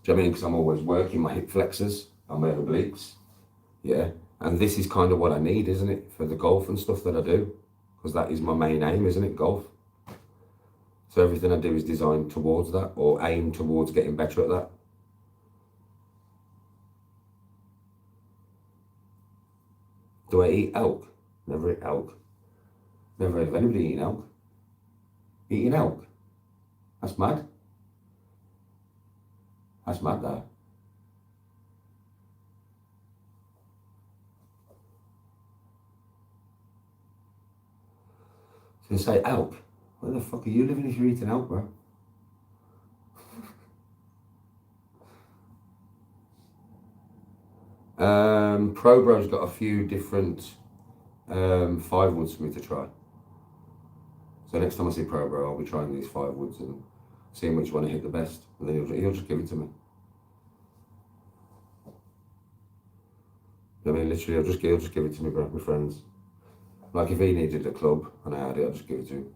Do you know what I mean? Because I'm always working my hip flexors and my obliques. Yeah. And this is kind of what I need, isn't it? For the golf and stuff that I do. Because that is my main aim, isn't it? Golf. So everything I do is designed towards that, or aim towards getting better at that. Do I eat elk? Never eat elk. Never heard of anybody eating elk. Eating elk? That's mad. That's mad, that. I was going to say elk. Where the fuck are you living if you're eating elk, bro? Pro Bro's got a few different 5 woods for me to try. So next time I see Pro Bro, I'll be trying these 5 woods and seeing which one I hit the best. And then he'll just give it to me. I mean, literally, he'll just give it to me, bro, my friends. Like if he needed a club and I had it, I'll just give it to him.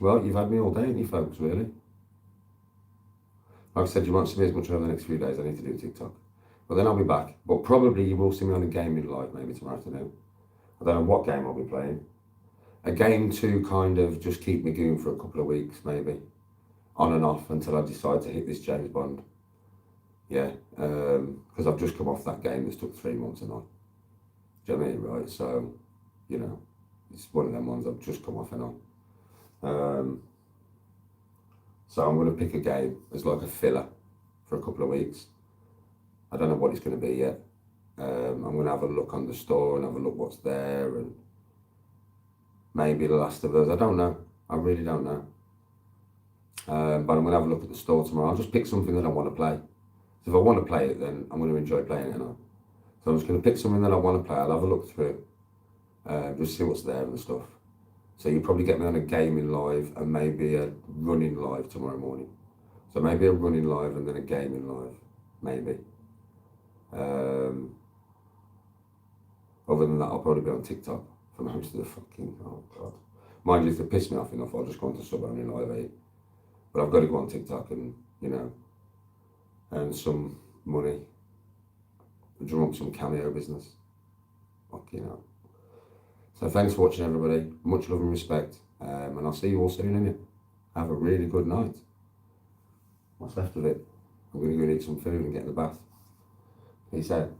Well, you've had me all day, haven't you, folks, really? Like I said, you won't see me as much over the next few days. I need to do TikTok. But then I'll be back. But probably you will see me on a gaming live maybe tomorrow afternoon. I don't know what game I'll be playing. A game to kind of just keep me going for a couple of weeks, maybe. On and off until I decide to hit this James Bond. Yeah, because I've just come off that game that's took 3 months and on. Do you know what I mean, right? So, you know, it's one of them ones I've just come off and on. So I'm going to pick a game as like a filler for a couple of weeks. I don't know what it's going to be yet. I'm going to have a look on the store and have a look what's there and maybe The Last of Us. I don't know. I really don't know. But I'm going to have a look at the store tomorrow. I'll just pick something that I want to play. So if I want to play it, then I'm going to enjoy playing it. So I'm just going to pick something that I want to play. I'll have a look through, just see what's there and stuff. So you'll probably get me on a gaming live and maybe a running live tomorrow morning. So maybe a running live and then a gaming live, maybe. Other than that, I'll probably be on TikTok for most of the fucking, oh God. Mind you, if they piss me off enough, I'll just go on to sub-only live 8. But I've got to go on TikTok and, you know, earn some money, drum up some cameo business. Fucking hell. So thanks for watching, everybody. Much love and respect. And I'll see you all soon, innit? Have a really good night. What's left of it. I'm going to go and eat some food and get in the bath. Peace out.